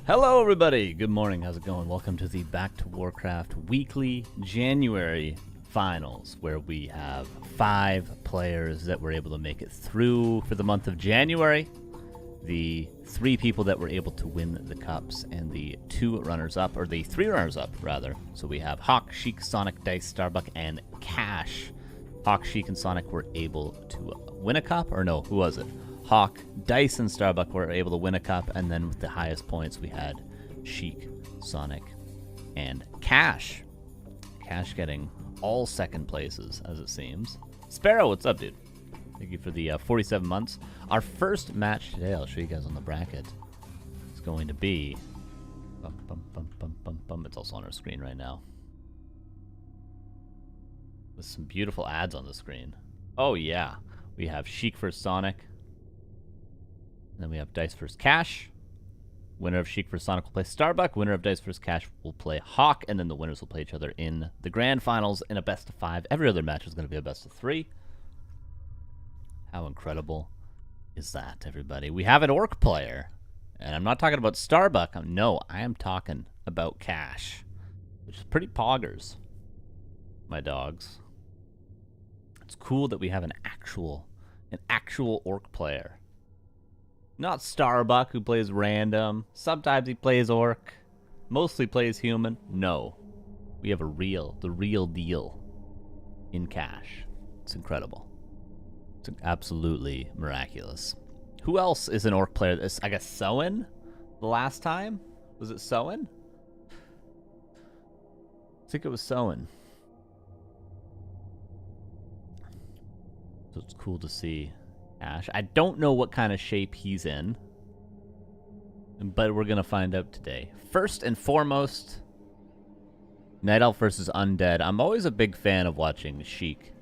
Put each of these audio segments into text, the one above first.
Hello everybody, good morning, how's it going? Welcome to the Back to Warcraft weekly January finals, where we have 5 players that were able to make it through for the month of January, the 3 people that were able to win the cups, and the 2 runners-up, or the 3 runners-up, rather. So we have HawK, Sheik, Sonik, Dise, Starbuck, and Cash. HawK, Sheik, and Sonik were able to win a cup, or no, who was it? HawK, Dise, and Starbuck were able to win a cup, and then with the highest points we had Sheik, Sonik, and Cash. Cash getting all second places, as it seems. Sparrow, what's up, dude? Thank you for the 47 months. Our first match today, I'll show you guys on the bracket, is going to be... It's also on our screen right now. With some beautiful ads on the screen. Oh, yeah. We have Sheik versus Sonik. And then we have Dise versus Cash. Winner of Sheik versus Sonik will play Starbuck. Winner of Dise versus Cash will play HawK. And then the winners will play each other in the grand finals in a best of 5. Every other match is going to be a best of 3. How incredible is that, everybody? We have an Orc player. And I'm not talking about Starbuck. No, I am talking about Cash. Which is pretty poggers, my dogs. It's cool that we have an actual Orc player. Not Starbuck, who plays random. Sometimes he plays Orc. Mostly plays human. No. We have the real deal in Cash. It's incredible. It's absolutely miraculous. Who else is an Orc player? I guess Soin? The last time? Was it Soin? I think it was Soin. So it's cool to see Cash. I don't know what kind of shape he's in, but we're going to find out today. First and foremost, Night Elf versus Undead. I'm always a big fan of watching Sheik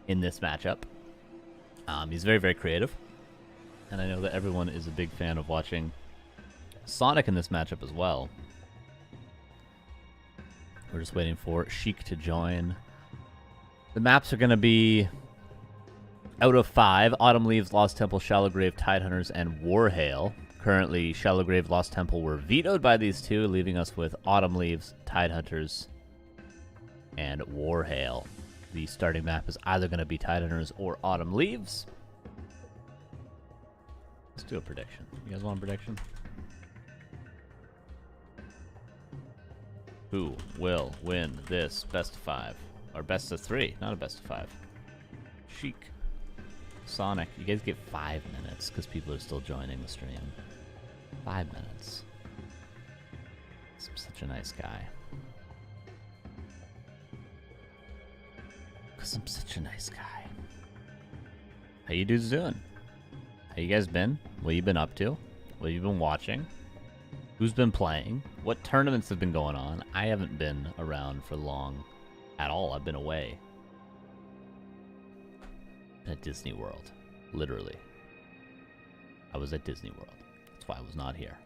in this matchup. He's very, very creative. And I know that everyone is a big fan of watching Sonik in this matchup as well. We're just waiting for Sheik to join. The maps are going to be... out of 5, Autumn Leaves, Lost Temple, Shallowgrave, Tidehunters, and Warhail. Currently, Shallowgrave, Lost Temple were vetoed by these 2, leaving us with Autumn Leaves, Tidehunters, and Warhail. The starting map is either going to be Tidehunters or Autumn Leaves. Let's do a prediction. You guys want a prediction? Who will win this best of 5? Or best of 3, not a best of 5. Sheik. Sonik, you guys get 5 minutes because people are still joining the stream. 5 minutes. I'm such a nice guy. Because I'm such a nice guy. How you dudes doing? How you guys been? What you been up to? What you been watching? Who's been playing? What tournaments have been going on? I haven't been around for long at all. I've been away. At Disney World. Literally. I was at Disney World. That's why I was not here.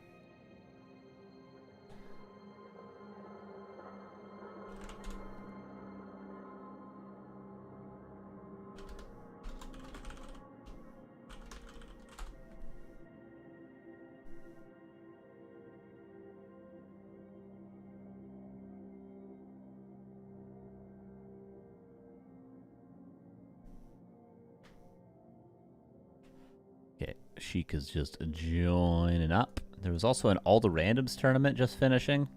Sheik is just joining up. There was also an All the Randoms tournament just finishing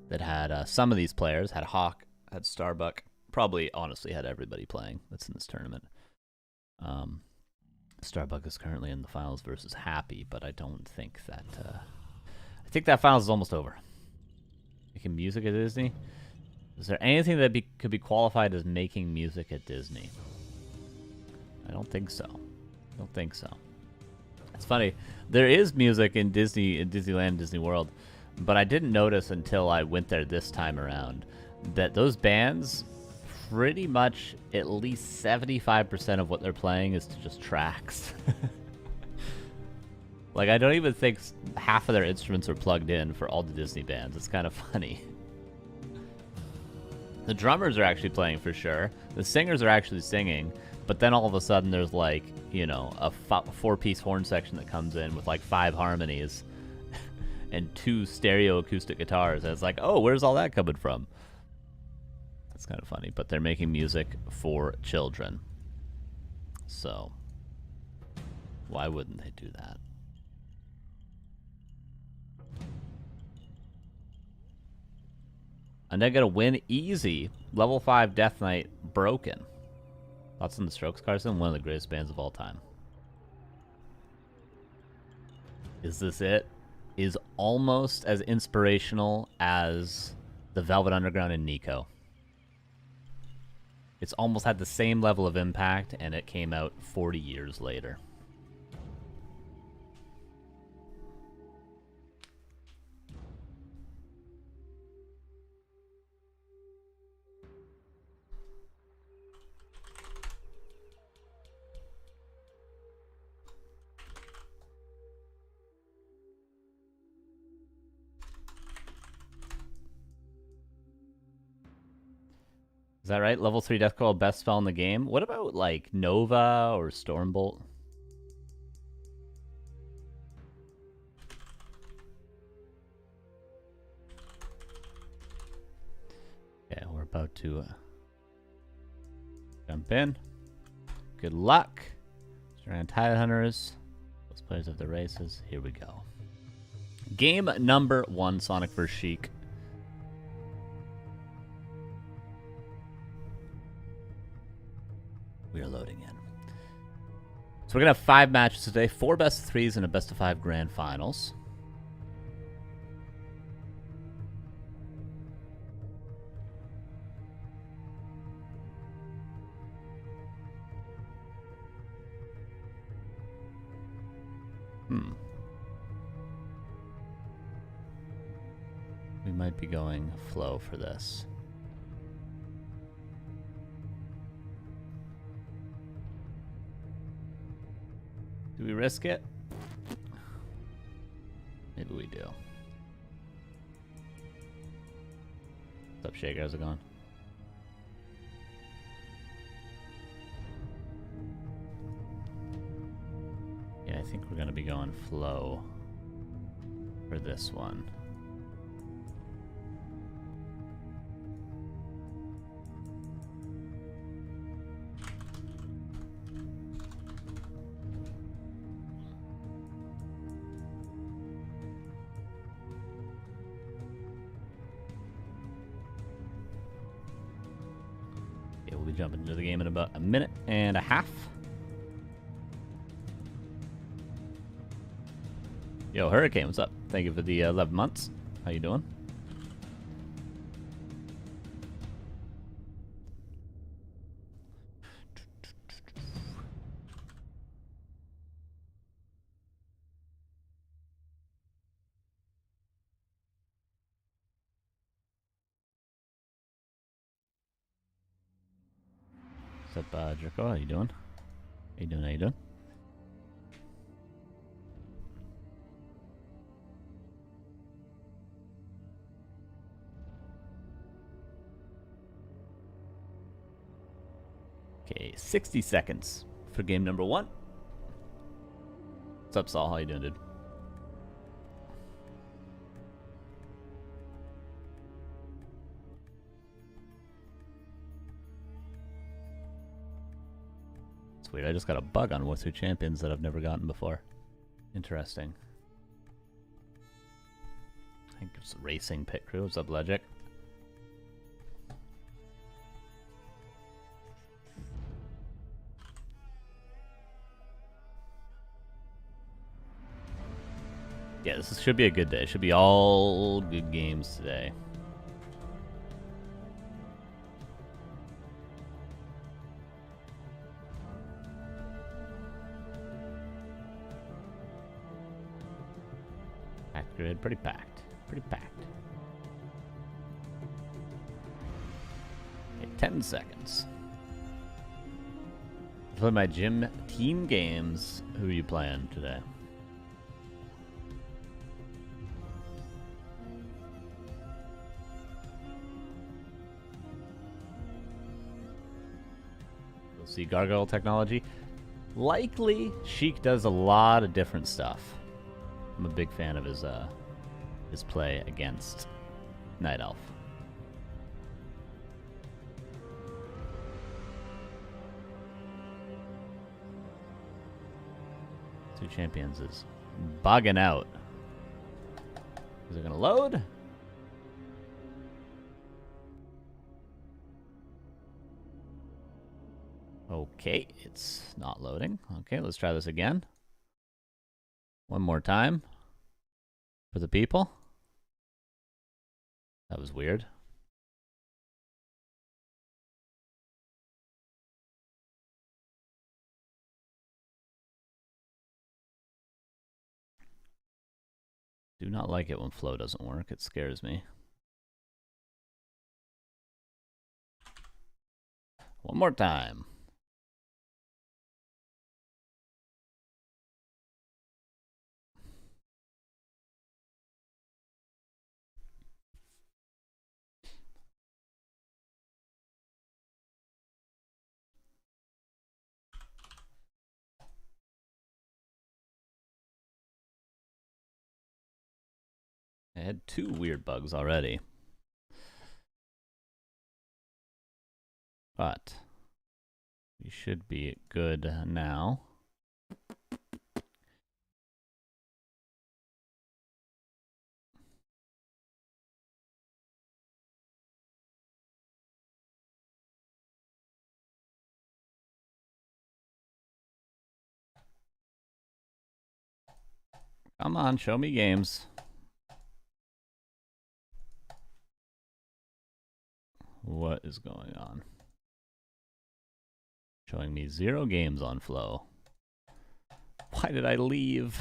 that had some of these players. Had HawK, had Starbuck. Probably, honestly, had everybody playing that's in this tournament. Starbuck is currently in the finals versus Happy, but I don't think that... I think that finals is almost over. Making music at Disney? Is there anything that could be qualified as making music at Disney? I don't think so. I don't think so. It's funny, there is music in Disneyland, Disney World, but I didn't notice until I went there this time around that those bands, pretty much at least 75% of what they're playing is just tracks. Like, I don't even think half of their instruments are plugged in for all the Disney bands. It's kind of funny. The drummers are actually playing for sure. The singers are actually singing. But then all of a sudden there's like, you know, a 4-piece horn section that comes in with like 5 harmonies. and 2 stereo acoustic guitars. And it's like, oh, where's all that coming from? That's kind of funny, but they're making music for children. So, why wouldn't they do that? And they're gonna win easy. Level 5 Death Knight Broken. Thoughts on the Strokes, Carson? One of the greatest bands of all time. Is this it? Is almost as inspirational as the Velvet Underground and Nico. It's almost had the same level of impact, and it came out 40 years later. Is that right? Level 3 Death Coil, best spell in the game? What about, like, Nova or Stormbolt? Okay, we're about to jump in. Good luck. Strand Tide Hunters. Those players of the races. Here we go. Game number 1, Sonik vs. Sheik. We are loading in. So we're going to have 5 matches today. 4 best of 3s and a best of 5 grand finals. We might be going flow for this. Do we risk it? Maybe we do. What's up, Sheik? How's it going? Yeah, I think we're going to be going flow for this one. We'll be jumping into the game in about a minute and a half. Yo, Hurricane, what's up? Thank you for the 11 months. How you doing? What's up, Jerko? How you doing? How you doing? How you doing? Okay, 60 seconds for game number 1. What's up, Saul? How you doing, dude? Weird. I just got a bug on What's Who Champions that I've never gotten before. Interesting. I think it's Racing Pit Crew. What's up, Legic? Yeah, this should be a good day. It should be all good games today. Grid, pretty packed. Pretty packed. Okay, 10 seconds. Play my gym team games. Who are you playing today? We'll see Gargoyle technology. Likely, Sheik does a lot of different stuff. I'm a big fan of his his play against Night Elf. Two Champions is bugging out. Is it gonna load? Okay, it's not loading. Okay, let's try this again. One more time. For the people. That was weird. Do not like it when flow doesn't work. It scares me. One more time. I had two weird bugs already. But we should be good now. Come on, show me games. What is going on? Showing me 0 games on flow. Why did I leave?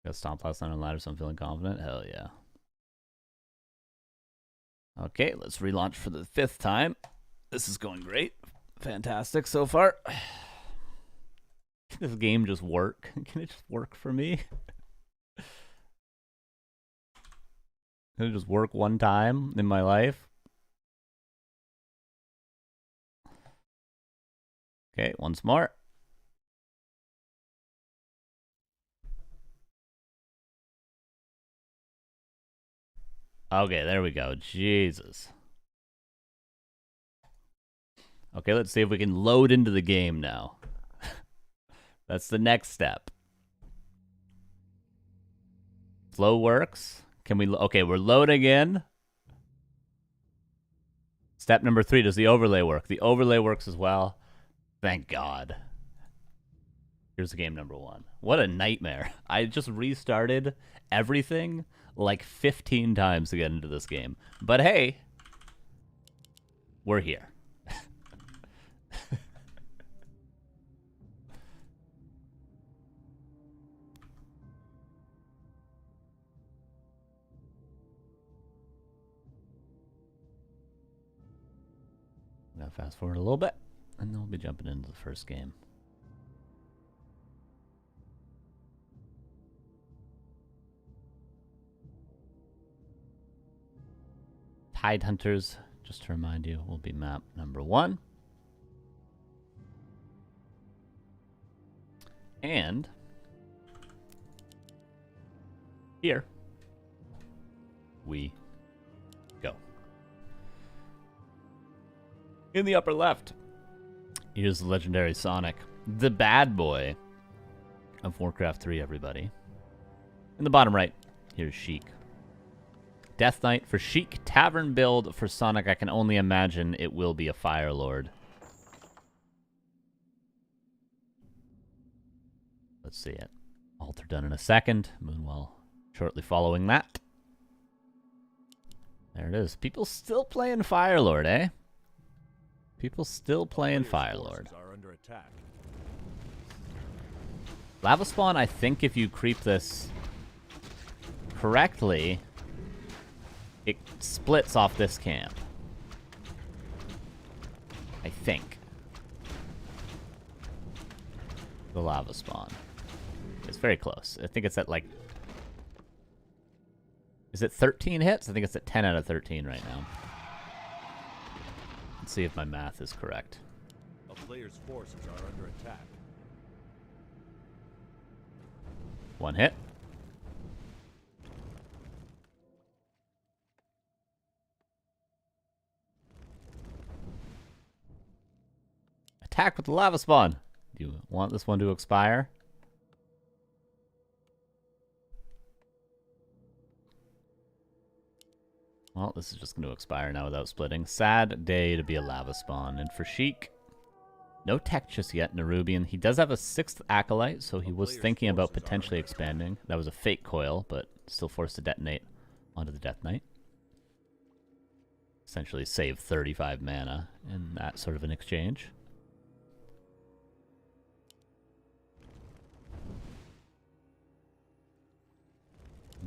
Got stomped last night on ladder, so I'm feeling confident. Hell yeah. Okay, let's relaunch for the 5th time. This is going great. Fantastic so far. Can this game just work? Can it just work for me? Can it just work one time in my life? Okay, once more. Okay, there we go. Jesus. Okay, let's see if we can load into the game now. That's the next step. Flow works. Can we... Okay, we're loading in. Step number 3, does the overlay work? The overlay works as well. Thank God. Here's game number 1. What a nightmare. I just restarted everything like 15 times to get into this game. But hey, we're here. I'm gonna fast forward a little bit, and then we'll be jumping into the first game. Tide Hunters, just to remind you, will be map number 1. And here we go. In the upper left, here's the legendary Sonik, the bad boy of Warcraft 3, everybody. In the bottom right, here's Sheik. Death Knight for Sheik, Tavern build for Sonik. I can only imagine it will be a Fire Lord. Let's see it. Altar done in a second. Moonwell shortly following that. There it is. People still playing Fire Lord, eh? People still playing Fire Lord. Lava Spawn, I think if you creep this correctly, it splits off this camp. I think. The lava spawn. It's very close. I think it's at like... Is it 13 hits? I think it's at 10 out of 13 right now. Let's see if my math is correct. A player's forces are under attack. One hit. Attack with the lava spawn. Do you want this one to expire? Well, this is just going to expire now without splitting. Sad day to be a lava spawn. And for Sheik, no tech just yet in Nerubian. He does have a 6th Acolyte, so he was thinking about potentially expanding. That was a fake coil, but still forced to detonate onto the Death Knight. Essentially save 35 mana in that sort of an exchange.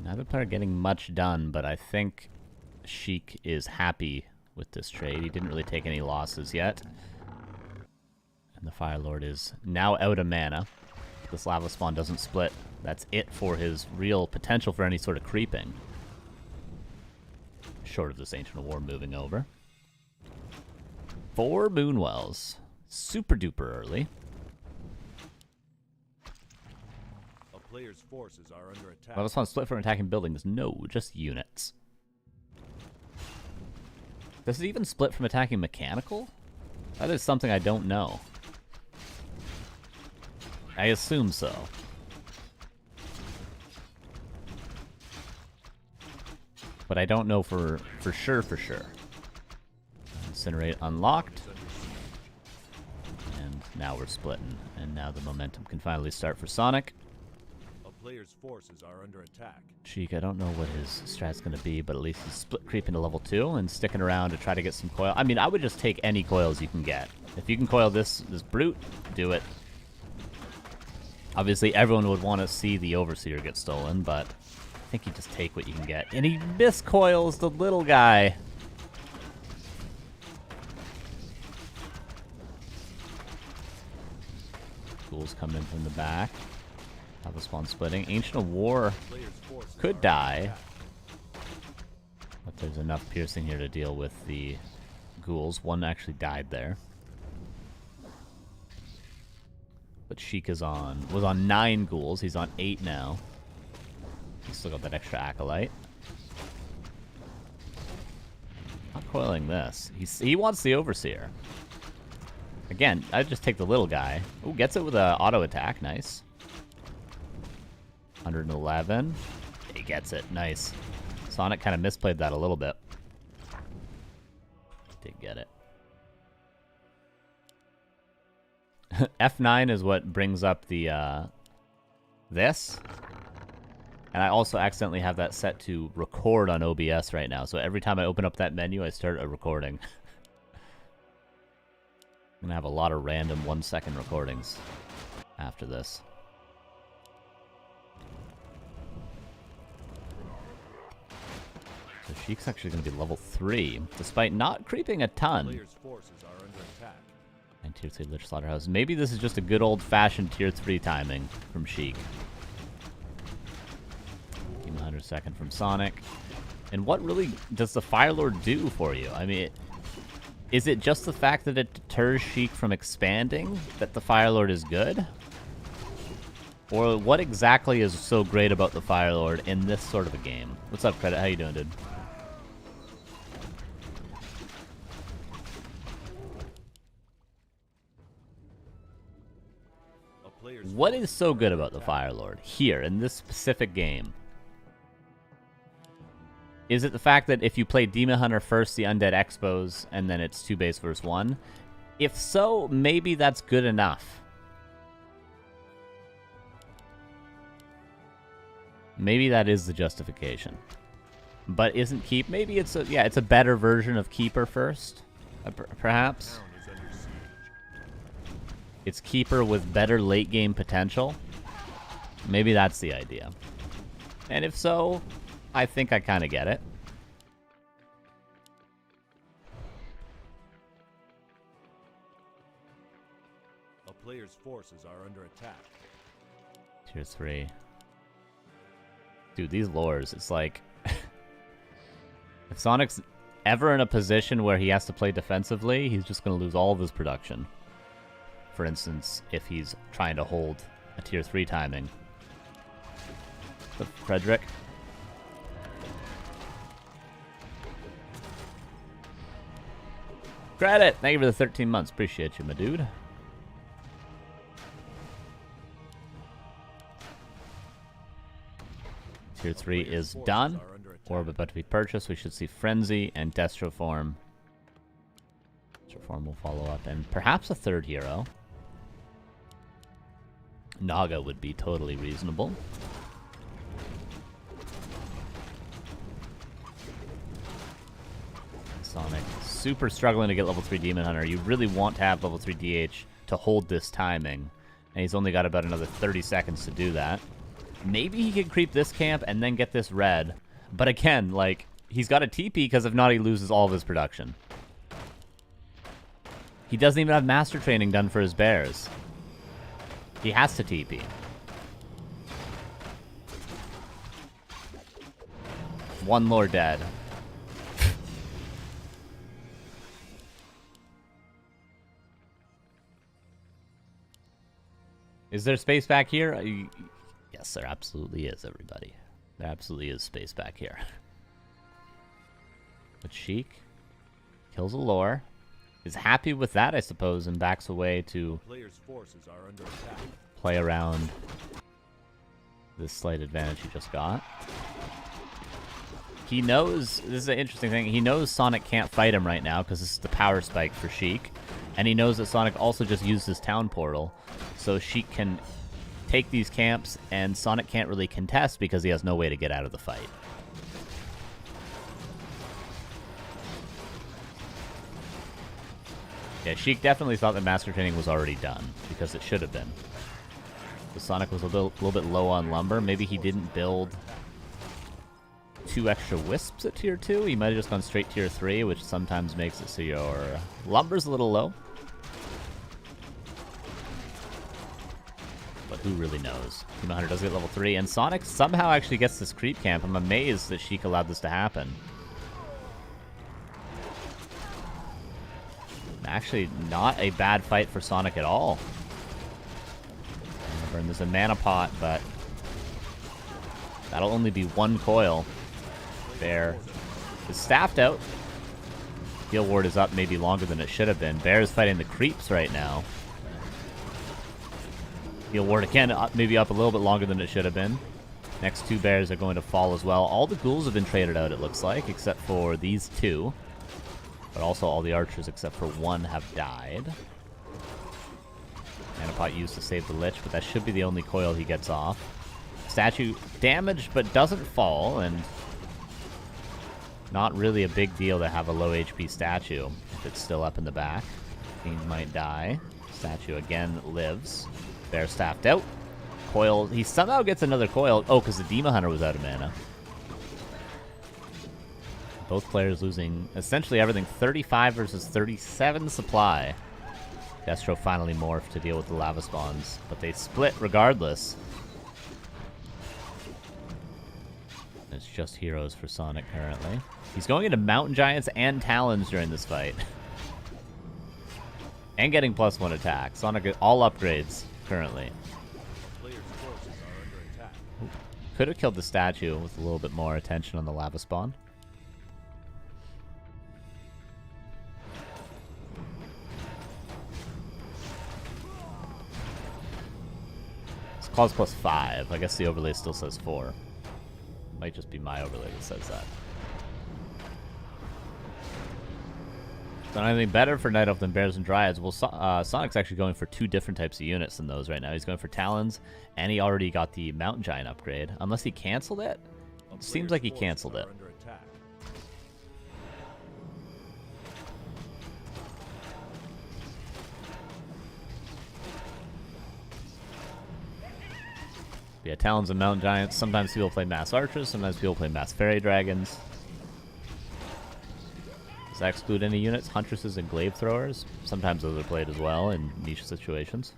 Neither player getting much done, but I think Sheik is happy with this trade. He didn't really take any losses yet. And the Fire Lord is now out of mana. If this lava spawn doesn't split, that's it for his real potential for any sort of creeping. Short of this Ancient War moving over. 4 Moonwells. Super duper early. Player's forces are under attack. Lava spawn split from attacking buildings. No, just units. Does it even split from attacking mechanical? That is something I don't know. I assume so. But I don't know for sure. Incinerate unlocked. And now we're splitting. And now the momentum can finally start for Sonik. Player's forces are under attack. Sheik, I don't know what his strat's going to be, but at least he's split creeping to level 2 and sticking around to try to get some coil. I mean, I would just take any coils you can get. If you can coil this brute, do it. Obviously, everyone would want to see the Overseer get stolen, but I think you just take what you can get. And he miscoils the little guy. Ghouls come in from the back. Lava spawn splitting. Ancient of War could die. But there's enough piercing here to deal with the ghouls. One actually died there. But Sheik was on 9 ghouls. He's on 8 now. He's still got that extra Acolyte. Not coiling this. He wants the Overseer. Again, I'd just take the little guy. Ooh, gets it with an auto attack. Nice. 111. He gets it. Nice. Sonik kind of misplayed that a little bit. Did get it. F9 is what brings up the this. And I also accidentally have that set to record on OBS right now. So every time I open up that menu, I start a recording. I'm gonna have a lot of random 1-second recordings after this. So Sheik's actually going to be level 3, despite not creeping a ton. Player's forces are under attack. And tier 3 Lich Slaughterhouse. Maybe this is just a good old-fashioned tier 3 timing from Sheik. 100 second from Sonik. And what really does the Fire Lord do for you? I mean, is it just the fact that it deters Sheik from expanding that the Fire Lord is good? Or what exactly is so great about the Fire Lord in this sort of a game? What's up, Credit? How you doing, dude? What is so good about the Fire Lord here in this specific game? Is it the fact that if you play Demon Hunter first, the Undead Expos, and then it's 2 base versus 1? If so, maybe that's good enough. Maybe that is the justification. But isn't Keep... Maybe it's a... Yeah, it's a better version of Keeper first, perhaps. It's Keeper with better late game potential. Maybe that's the idea. And if so, I think I kind of get it. A player's forces are under attack. Tier 3. Dude, these lores, it's like... if Sonic's ever in a position where he has to play defensively, he's just going to lose all of his production. for instance, if he's trying to hold a tier 3 timing. Frederick. Credit! Thank you for the 13 months. Appreciate you, my dude. Tier 3 is done. Orb about to be purchased. We should see Frenzy and Destroform. Destroform will follow up. And perhaps a third hero. Naga would be totally reasonable. Sonic super struggling to get level 3 Demon Hunter. You really want to have level 3 DH to hold this timing. And he's only got about another 30 seconds to do that. Maybe he can creep this camp and then get this red. But again, like, he's got a TP because if not, he loses all of his production. He doesn't even have Master Training done for his bears. He has to TP. One lore dead. Is there space back here? Yes, there absolutely is, everybody. There absolutely is space back here. But Sheik kills a lore. Is happy with that, I suppose, and backs away to Players' forces are under attack. Play around this slight advantage he just got. He knows, this is an interesting thing, he knows Sonic can't fight him right now because this is the power spike for Sheik. And he knows that Sonic also just used his town portal. So Sheik can take these camps and Sonic can't really contest because he has no way to get out of the fight. Yeah, Sheik definitely thought that Master Training was already done because it should have been. So Sonic was a little bit low on lumber. Maybe he didn't build 2 extra wisps at tier 2. He might have just gone straight tier 3, which sometimes makes it so your lumber's a little low. But who really knows? Demon Hunter does get level 3, and Sonic somehow actually gets this creep camp. I'm amazed that Sheik allowed this to happen. Actually, not a bad fight for Sonic at all. And there's a mana pot, but that'll only be 1 coil. Bear is staffed out. Heal ward is up maybe longer than it should have been. Bear is fighting the creeps right now. Heal ward again, maybe up a little bit longer than it should have been. Next 2 bears are going to fall as well. All the ghouls have been traded out, it looks like, except for these 2. But also all the archers except for 1 have died. Mana pot used to save the Lich, but that should be the only coil he gets off. Statue damaged, but doesn't fall, and not really a big deal to have a low HP statue if it's still up in the back. Fiend might die. Statue again lives. Bear staffed out. Coil, he somehow gets another coil. Oh, because the Demon Hunter was out of mana. Both players losing essentially everything. 35 versus 37 supply. Destro finally morphed to deal with the lava spawns, but they split regardless. It's just heroes for Sonic currently. He's going into Mountain Giants and Talons during this fight. And getting +1 attack. Sonic all upgrades currently. Players' forces are under attack. Could have killed the statue with a little bit more attention on the lava spawn. Claws +5. I guess the overlay still says 4. Might just be my overlay that says that. Done anything better for Night Elf than Bears and Dryads? Well, Sonic's actually going for 2 different types of units than those right now. He's going for Talons, and he already got the Mountain Giant upgrade. Unless he canceled it? It seems like he canceled it. Yeah, Talons and Mountain Giants. Sometimes people play Mass Archers, sometimes people play Mass Fairy Dragons. Does that exclude any units? Huntresses and Glaive Throwers? Sometimes those are played as well in niche situations.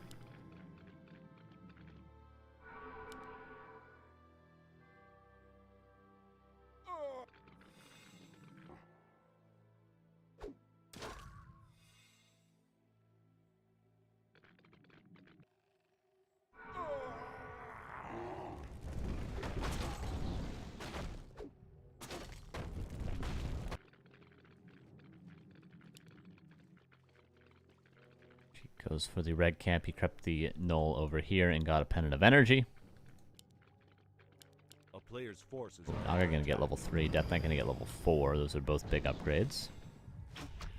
Goes for the red camp. He crept the null over here and got a Pennant of Energy. A player's forces Naga gonna get level 3. Death Knight gonna get level 4. Those are both big upgrades.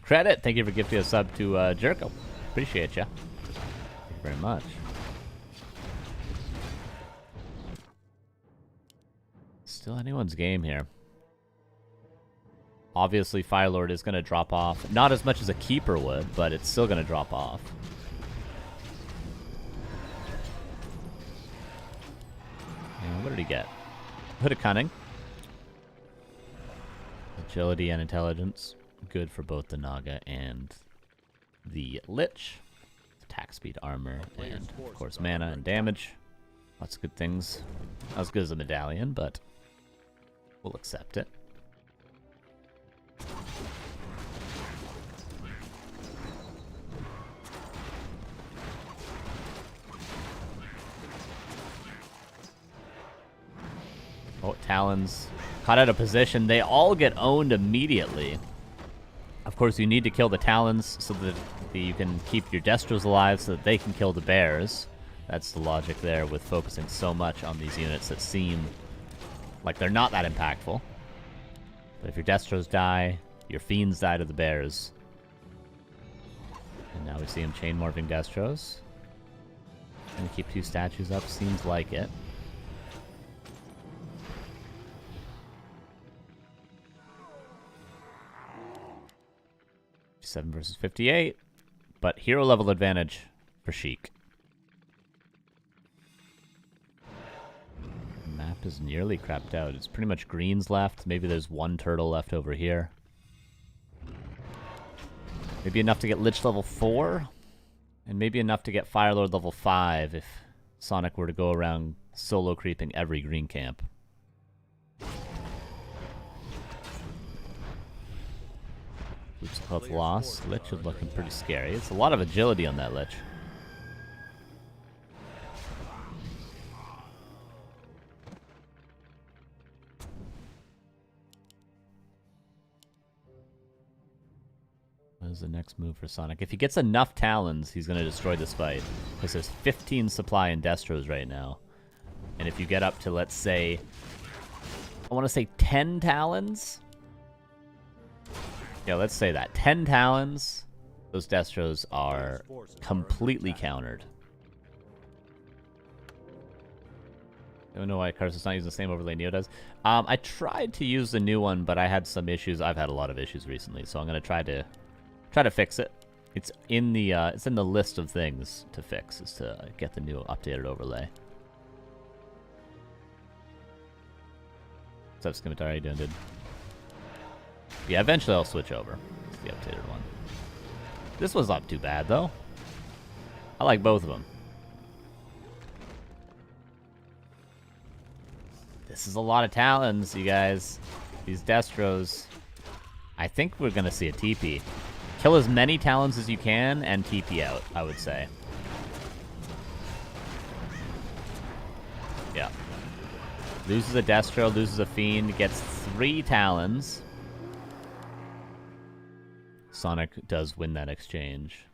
Credit! Thank you for gifting a sub to Jerko. Appreciate ya. Thank you very much. Still anyone's game here. Obviously, Firelord is going to drop off. Not as much as a Keeper would, but it's still going to drop off. And what did he get? Hood of Cunning. Agility and Intelligence. Good for both the Naga and the Lich. Attack speed, armor, and of course mana and damage. Lots of good things. Not as good as a medallion, but we'll accept it. Oh, Talons caught out of position. They all get owned immediately. Of course, you need to kill the Talons so that you can keep your Destros alive so that they can kill the Bears. That's the logic there with focusing so much on these units that seem like they're not that impactful. But if your Destros die, your Fiends die to the Bears. And now we see him chain morphing Destros. Gonna keep 2 statues up, seems like it. $7 versus 58, but hero level advantage for Sheik. The map is nearly crapped out. It's pretty much greens left. Maybe there's 1 turtle left over here. Maybe enough to get Lich level 4, and maybe enough to get Firelord level 5 if Sonik were to go around solo creeping every green camp. Oops, health loss. Lich is looking pretty scary. It's a lot of agility on that Lich. What is the next move for Sonik? If he gets enough Talons, he's going to destroy this fight. Because there's 15 supply in Destros right now. And if you get up to, let's say, I want to say 10 Talons? Yeah, let's say that. 10 Talons, those Destros are completely countered. I don't know why Carson not using the same overlay Neo does. I tried to use the new one, but I had some issues. I've had a lot of issues recently, so I'm gonna try to fix it. It's in the list of things to fix, is to get the new updated overlay. What's up, Scimitar? How you doing, dude? Yeah, eventually I'll switch over to the updated one. This one's not too bad, though. I like both of them. This is a lot of Talons, you guys. These Destros. I think we're going to see a TP. Kill as many Talons as you can and TP out, I would say. Yeah. Loses a Destro, loses a Fiend, gets 3 Talons. Sonik does win that exchange.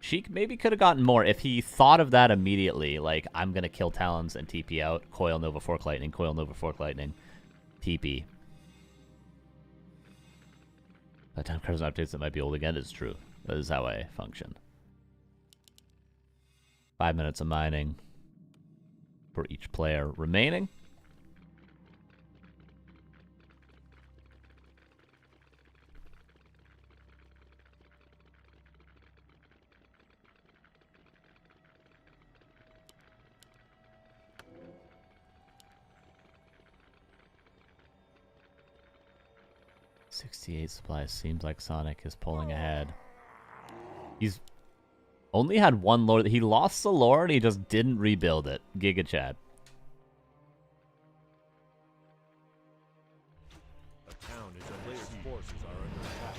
Sheik maybe could have gotten more if he thought of that immediately. Like, I'm going to kill Talons and TP out. Coil Nova Fork Lightning, Coil Nova Fork Lightning, TP. By the time Carson updates, it might be old again. It's true. That is how I function. 5 minutes of mining for each player remaining. $68 supplies. Seems like Sonik is pulling ahead. He's only had 1 lore. He lost the lore and he just didn't rebuild it. Giga Chad. A town is a player's forces are under attack.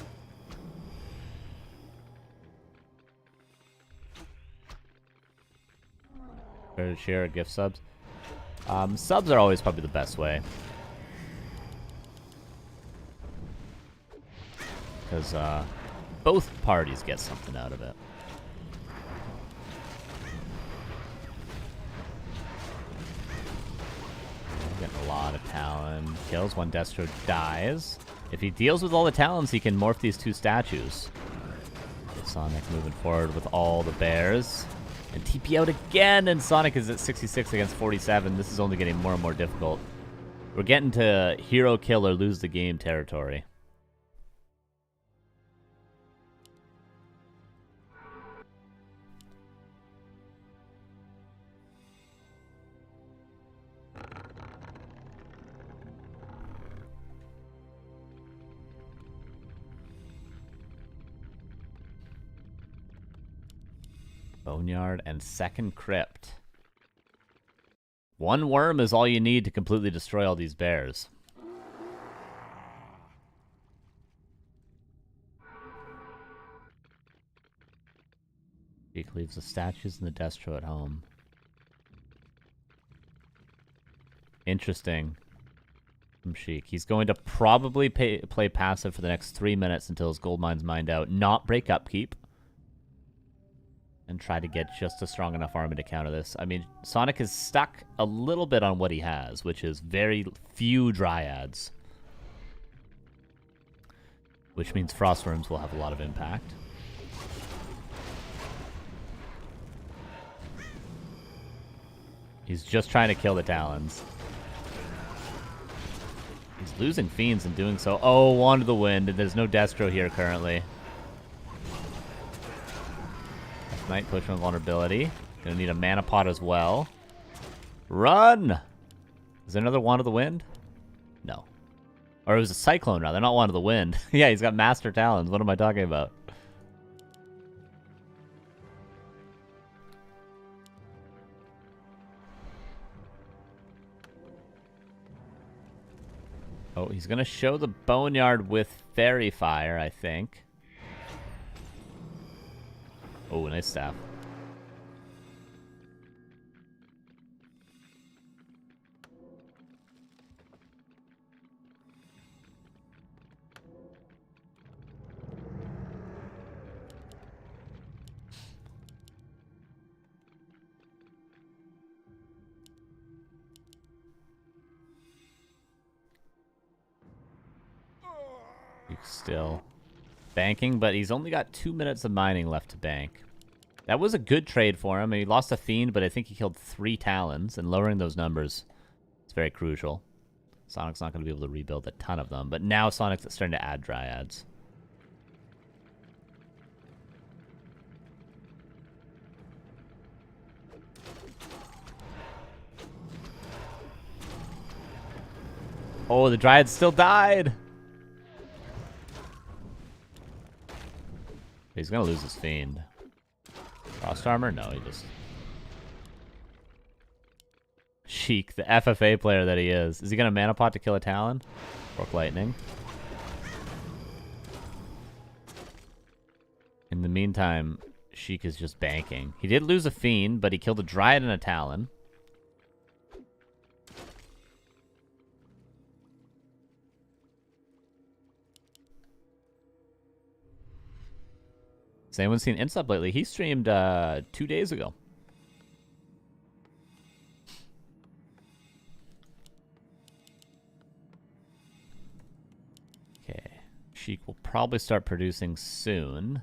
Better to share gift subs. Subs are always probably the best way. Because both parties get something out of it. kills. One Destro dies. If he deals with all the talents, he can morph these two statues. Sonic moving forward with all the bears. And TP out again, and Sonic is at 66 against 47. This is only getting more and more difficult. We're getting to hero kill or lose the game territory. Boneyard and second crypt. One worm is all you need to completely destroy all these bears. Sheik leaves the statues and the Destro at home. Interesting from Sheik. He's going to probably play passive for the next 3 minutes until his gold mine's mined out. Not break upkeep. And try to get just a strong enough army to counter this. I mean, Sonic is stuck a little bit on what he has, which is very few Dryads. Which means Frostworms will have a lot of impact. He's just trying to kill the Talons. He's losing Fiends in doing so. Oh, Wand of the Wind, and there's no Destro here currently. Might push on vulnerability. Gonna need a mana pot as well. Run! Is there another Wand of the Wind? No. Or it was a Cyclone, rather, not Wand of the Wind. Yeah, he's got Master Talons. What am I talking about? Oh, he's gonna show the Boneyard with Fairy Fire, I think. Oh, nice staff. Still banking, but he's only got 2 minutes of mining left to bank. That was a good trade for him. He lost a Fiend, but I think he killed 3 Talons, and lowering those numbers is very crucial. Sonic's not going to be able to rebuild a ton of them, but now Sonic's starting to add Dryads. Oh, the Dryad still died! He's going to lose his Fiend. Frost Armor? No, he just... Sheik, the FFA player that he is. Is he going to Mana Pot to kill a Talon? Fork Lightning. In the meantime, Sheik is just banking. He did lose a Fiend, but he killed a Dryad and a Talon. Has anyone seen Insub lately? He streamed 2 days ago. Okay. Sheik will probably start producing soon.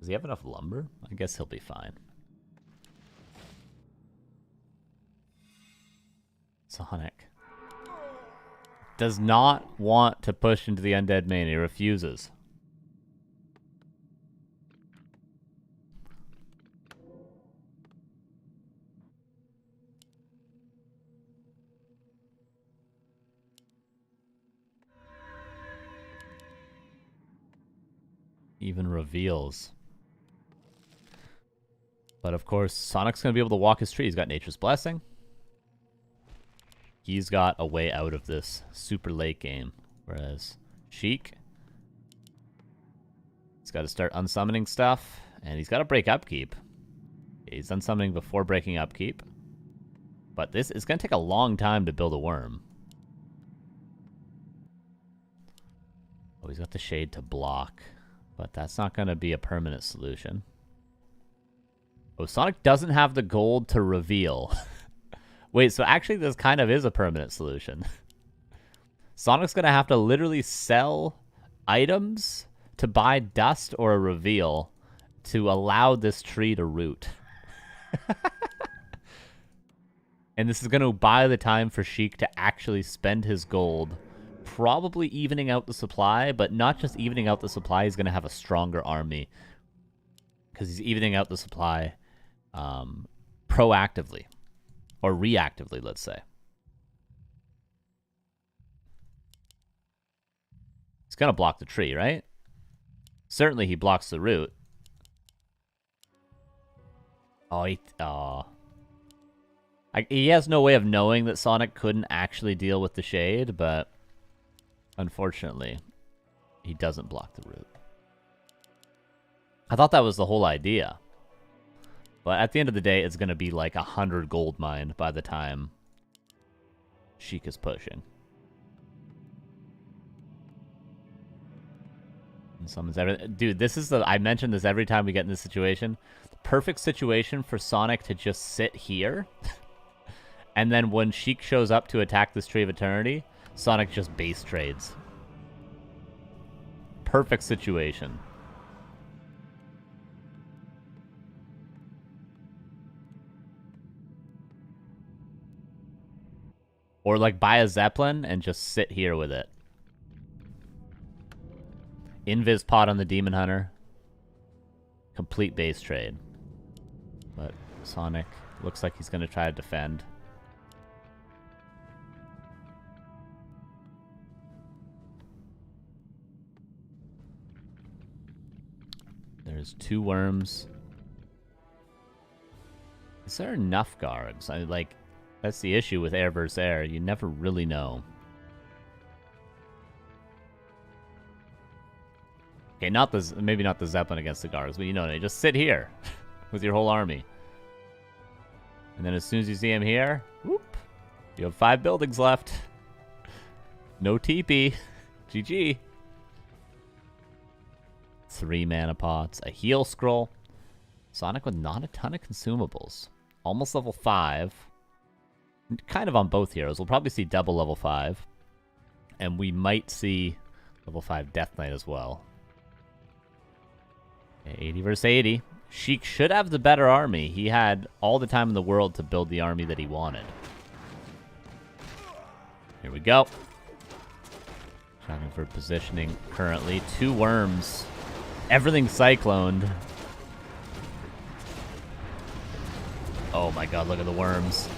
Does he have enough lumber? I guess he'll be fine. Sonic does not want to push into the undead main. He refuses. Even reveals. But of course, Sonic's going to be able to walk his tree. He's got Nature's Blessing. He's got a way out of this super late game. Whereas Sheik, he's got to start unsummoning stuff. And he's got to break upkeep. He's unsummoning before breaking upkeep. But this is going to take a long time to build a worm. Oh, he's got the Shade to block. But that's not going to be a permanent solution. Oh, Sonic doesn't have the gold to reveal. Wait, so actually this kind of is a permanent solution. Sonic's gonna have to literally sell items to buy dust or a reveal to allow this tree to root. And this is gonna buy the time for Sheik to actually spend his gold, probably evening out the supply, but not just evening out the supply, he's gonna have a stronger army. Because he's evening out the supply proactively. Or reactively, let's say. He's gonna block the tree, right? Certainly he blocks the root. Oh, he has no way of knowing that Sonic couldn't actually deal with the shade, but unfortunately, he doesn't block the root. I thought that was the whole idea. But at the end of the day, it's going to be like 100 gold mined by the time Sheik is pushing. And summons everything. Dude, this is I mention this every time we get in this situation. The perfect situation for Sonic to just sit here. And then when Sheik shows up to attack this Tree of Eternity, Sonic just base trades. Perfect situation. Or like buy a Zeppelin and just sit here with it. Invis pot on the Demon Hunter. Complete base trade. But Sonic looks like he's going to try to defend. There's 2 worms. Is there enough guards? That's the issue with air versus air. You never really know. Okay, maybe not the Zeppelin against the guards, but you know, just sit here with your whole army. And then as soon as you see him here, whoop, you have 5 buildings left. No TP. GG. 3 mana pots, a heal scroll. Sonic with not a ton of consumables. Almost level 5. Kind of on both heroes. We'll probably see double level 5. And we might see level 5 Death Knight as well. Okay, 80 versus 80. Sheik should have the better army. He had all the time in the world to build the army that he wanted. Here we go. Checking for positioning currently. 2 worms. Everything cycloned. Oh my god, look at the worms.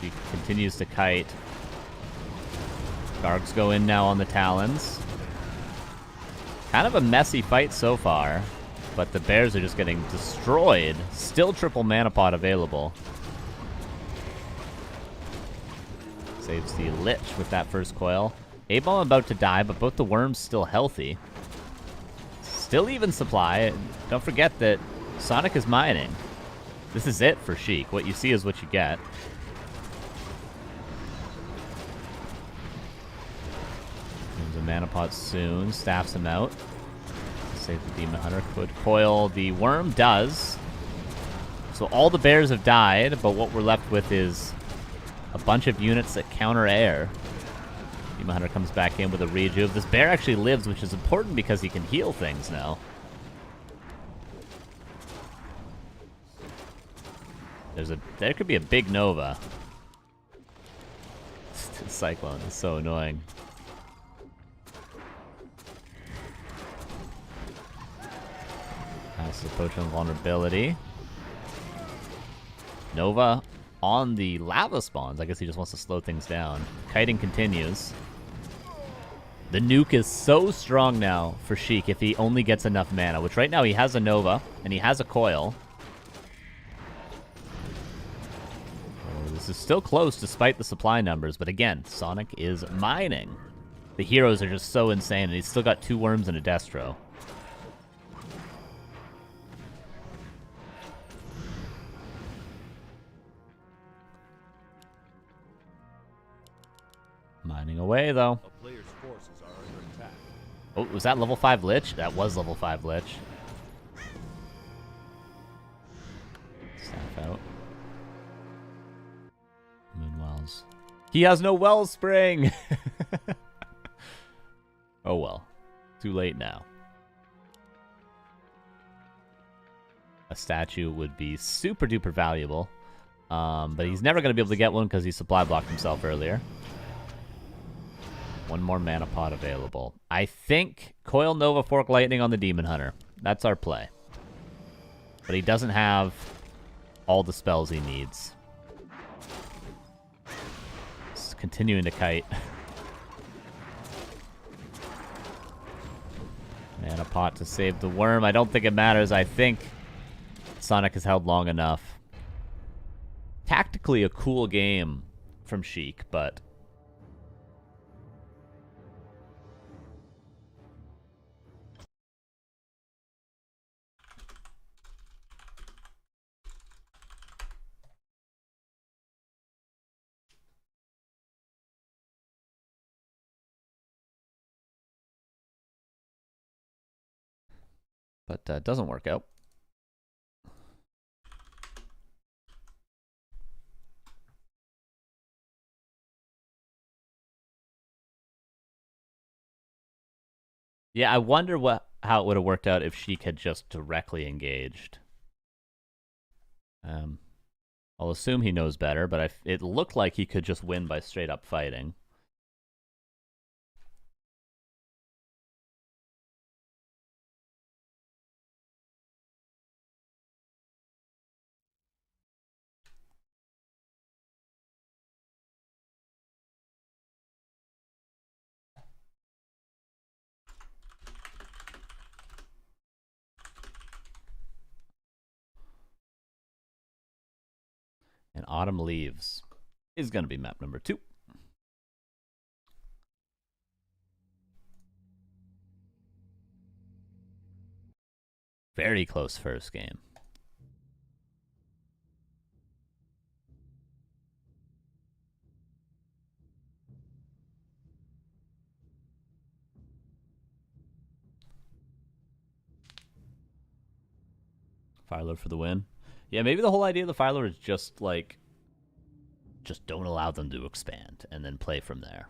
She continues to kite. Gargs go in now on the Talons. Kind of a messy fight so far, but the bears are just getting destroyed. Still triple mana pot available. Saves the Lich with that first coil. A-Bomb about to die, but both the worms still healthy. Still even supply. Don't forget that Sonic is mining. This is it for Sheik. What you see is what you get. There's a mana pot soon. Staffs him out. Save the Demon Hunter. Could coil the worm. Does. So all the bears have died, but what we're left with is a bunch of units that counter air. Demon Hunter comes back in with a rejuve. This bear actually lives, which is important because he can heal things now. There could be a big Nova. Cyclone is so annoying. Passes Potion Vulnerability. Nova on the lava spawns. I guess he just wants to slow things down. Kiting continues. The nuke is so strong now for Sheik if he only gets enough mana, which right now he has a Nova, and he has a coil. Oh, this is still close despite the supply numbers, but again, Sonic is mining. The heroes are just so insane, and he's still got 2 worms and a Destro. Mining away, though. A player's forces are under attack. Oh, was that level 5 Lich? That was level 5 Lich. Staff out. He has no wellspring. Oh well. Too late now. A statue would be super duper valuable. But he's never going to be able to get one because he supply blocked himself earlier. One more mana pot available. I think Coil Nova Fork Lightning on the Demon Hunter. That's our play. But he doesn't have all the spells he needs. It's continuing to kite. Mana pot to save the worm. I don't think it matters. I think Sonic has held long enough. Tactically a cool game from Sheik, but it doesn't work out. Yeah, I wonder how it would have worked out if Sheik had just directly engaged. I'll assume he knows better, but it looked like he could just win by straight up fighting. And Autumn Leaves is going to be map number 2. Very close first game. Firelord for the win. Yeah, maybe the whole idea of the Firelord is just like, just don't allow them to expand and then play from there.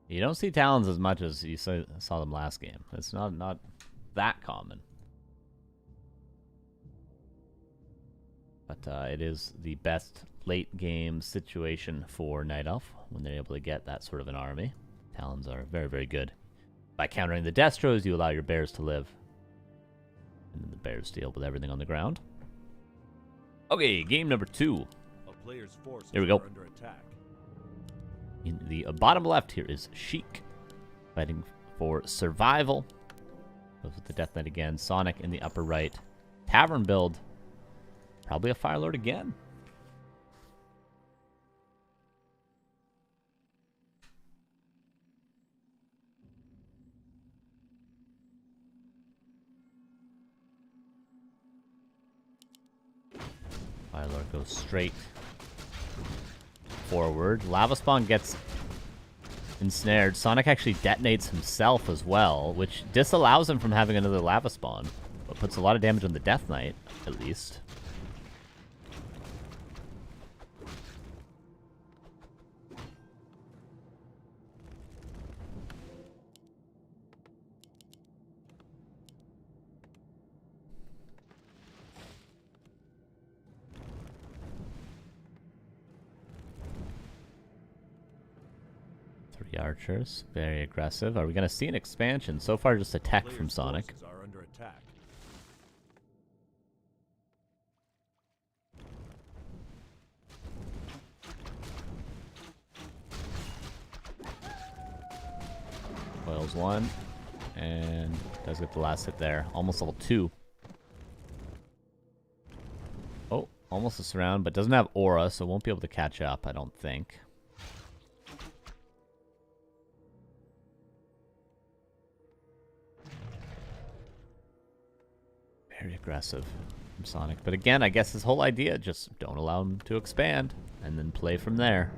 You don't see Talons as much as you saw them last game. It's not that common. But it is the best late game situation for Night Elf when they're able to get that sort of an army. Talons are very, very good. By countering the Destros, you allow your bears to live. And then the bears deal with everything on the ground. Okay, game number 2. A player's forces Here we go. are under attack. In the bottom left here is Sheik, fighting for survival. Goes with the Death Knight again. Sonic in the upper right. Tavern build. Probably a Firelord again. Firelord goes straight forward. Lava Spawn gets ensnared. Sonic actually detonates himself as well, which disallows him from having another Lava Spawn, but puts a lot of damage on the Death Knight, at least. Archers, very aggressive. Are we going to see an expansion? So far, just a tech from Sonic. Are under attack. Coils 1, and does get the last hit there. Almost level 2. Oh, almost a surround, but doesn't have aura, so won't be able to catch up, I don't think. Very aggressive from Sonic. But again, I guess his whole idea, just don't allow him to expand, and then play from there.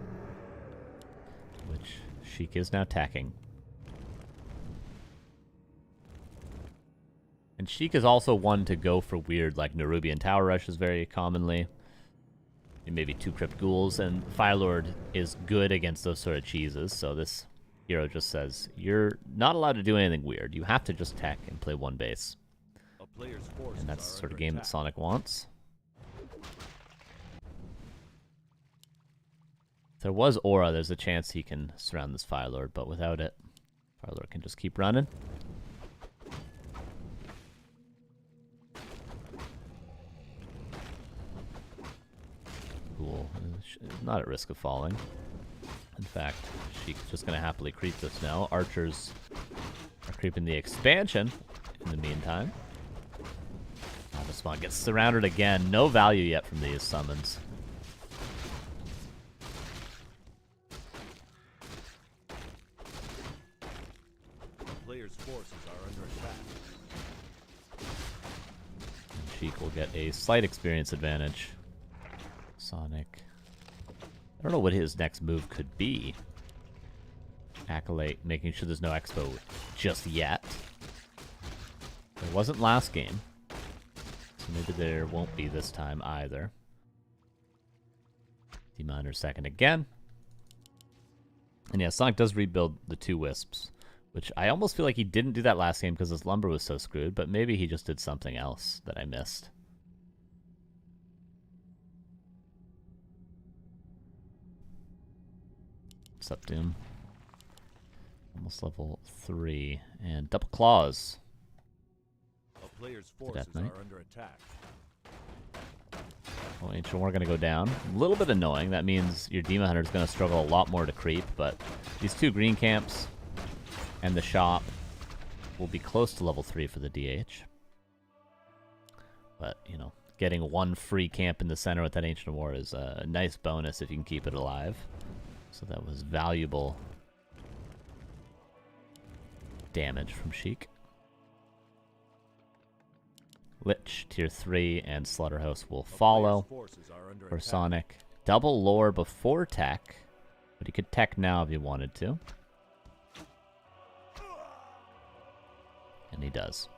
Which Sheik is now attacking. And Sheik is also one to go for weird, like Nerubian Tower Rushes very commonly. Maybe 2 Crypt Ghouls, and Firelord is good against those sort of cheeses, so this hero just says, you're not allowed to do anything weird. You have to just attack and play 1 base. And that's the sort of game that Sonic wants. If there was Aura, there's a chance he can surround this Firelord, but without it, Firelord can just keep running. Cool. Not at risk of falling. In fact, Sheik's just going to happily creep this now. Archers are creeping the expansion in the meantime. The spawn gets surrounded again. No value yet from these summons. Players' forces are under attack. And Sheik will get a slight experience advantage. Sonic. I don't know what his next move could be. Acolyte, making sure there's no expo just yet. There wasn't last game. So maybe there won't be this time either. D-Miner second again. And yeah, Sonic does rebuild the 2 Wisps, which I almost feel like he didn't do that last game because his lumber was so screwed, but maybe he just did something else that I missed. What's up, Doom? Almost level 3. And double claws. A player's forces are under attack. Well, Ancient War going to go down. A little bit annoying. That means your Demon Hunter is going to struggle a lot more to creep, but these 2 green camps and the shop will be close to level 3 for the DH. But, you know, getting 1 free camp in the center with that Ancient War is a nice bonus if you can keep it alive. So that was valuable damage from Sheik. Lich, tier 3, and Slaughterhouse will follow for Sonic. Double lore before tech, but he could tech now if he wanted to. And he does.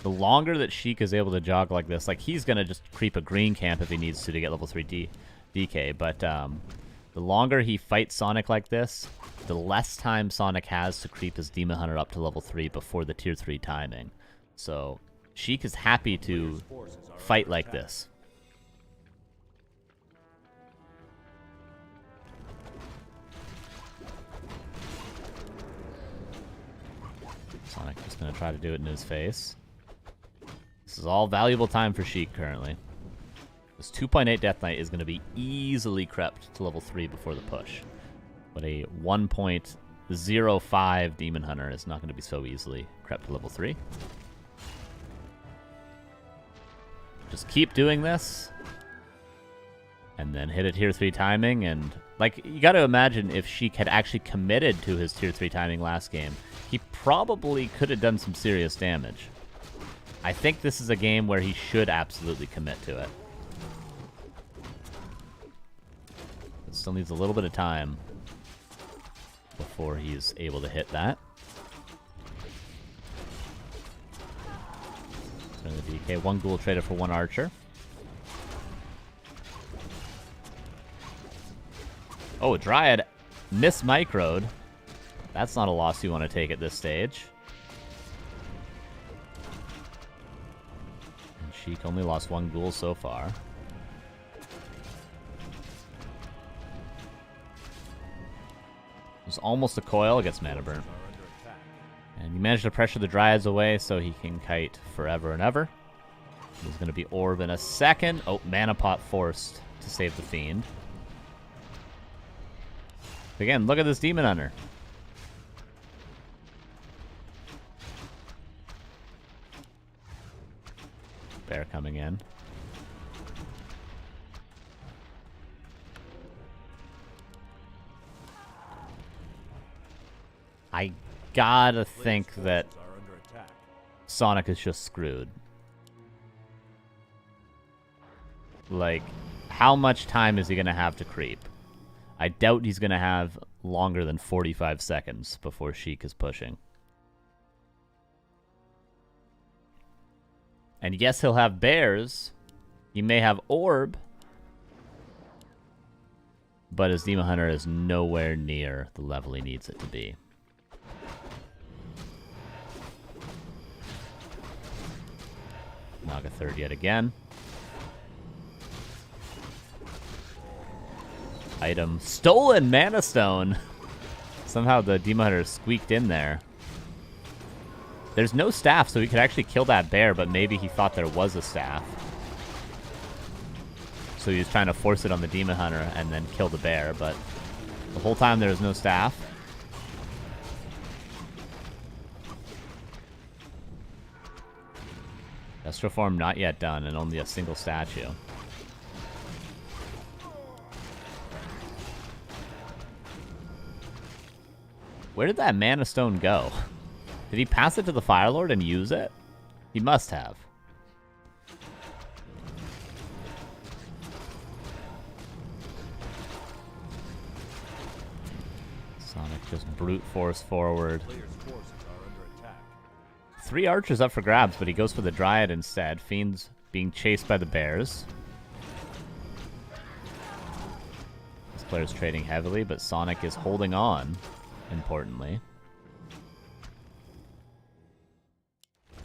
The longer that Sheik is able to jog like this, like he's going to just creep a green camp if he needs to get level 3 DK, but the longer he fights Sonic like this, the less time Sonic has to creep his Demon Hunter up to level 3 before the tier 3 timing. So Sheik is happy to fight like this. Sonic just going to try to do it in his face. This is all valuable time for Sheik currently. This 2.8 Death Knight is going to be easily crept to level 3 before the push. But a 1.05 Demon Hunter is not going to be so easily crept to level 3. Just keep doing this. And then hit a tier 3 timing. And, like, you got to imagine if Sheik had actually committed to his tier 3 timing last game, he probably could have done some serious damage. I think this is a game where he should absolutely commit to it. It still needs a little bit of time before he's able to hit that. Turn the DK. 1 ghoul traded for 1 archer. Oh, a Dryad mismicroed. That's not a loss you want to take at this stage. And Sheik only lost 1 ghoul so far. It was almost a coil, it gets mana burn. And you managed to pressure the Dryads away so he can kite forever and ever. He's going to be Orb in a second. Oh, Mana Pot forced to save the Fiend. Again, look at this Demon Hunter. Bear coming in. I gotta think that Sonic is just screwed. Like, how much time is he going to have to creep? I doubt he's going to have longer than 45 seconds before Sheik is pushing. And yes, he'll have bears. He may have orb. But his Demon Hunter is nowhere near the level he needs it to be. Naga third yet again. Item stolen, Mana Stone. Somehow the Demon Hunter squeaked in there. There's no staff, so he could actually kill that bear, but maybe he thought there was a staff. So he was trying to force it on the Demon Hunter and then kill the bear, but the whole time there was no staff. Dust Reform not yet done, and only a single statue. Where did that Mana Stone go? Did he pass it to the Fire Lord and use it? He must have. Sonic just brute force forward. 3 archers up for grabs, but he goes for the Dryad instead. Fiend's being chased by the bears. This player's trading heavily, but Sonic is holding on, importantly.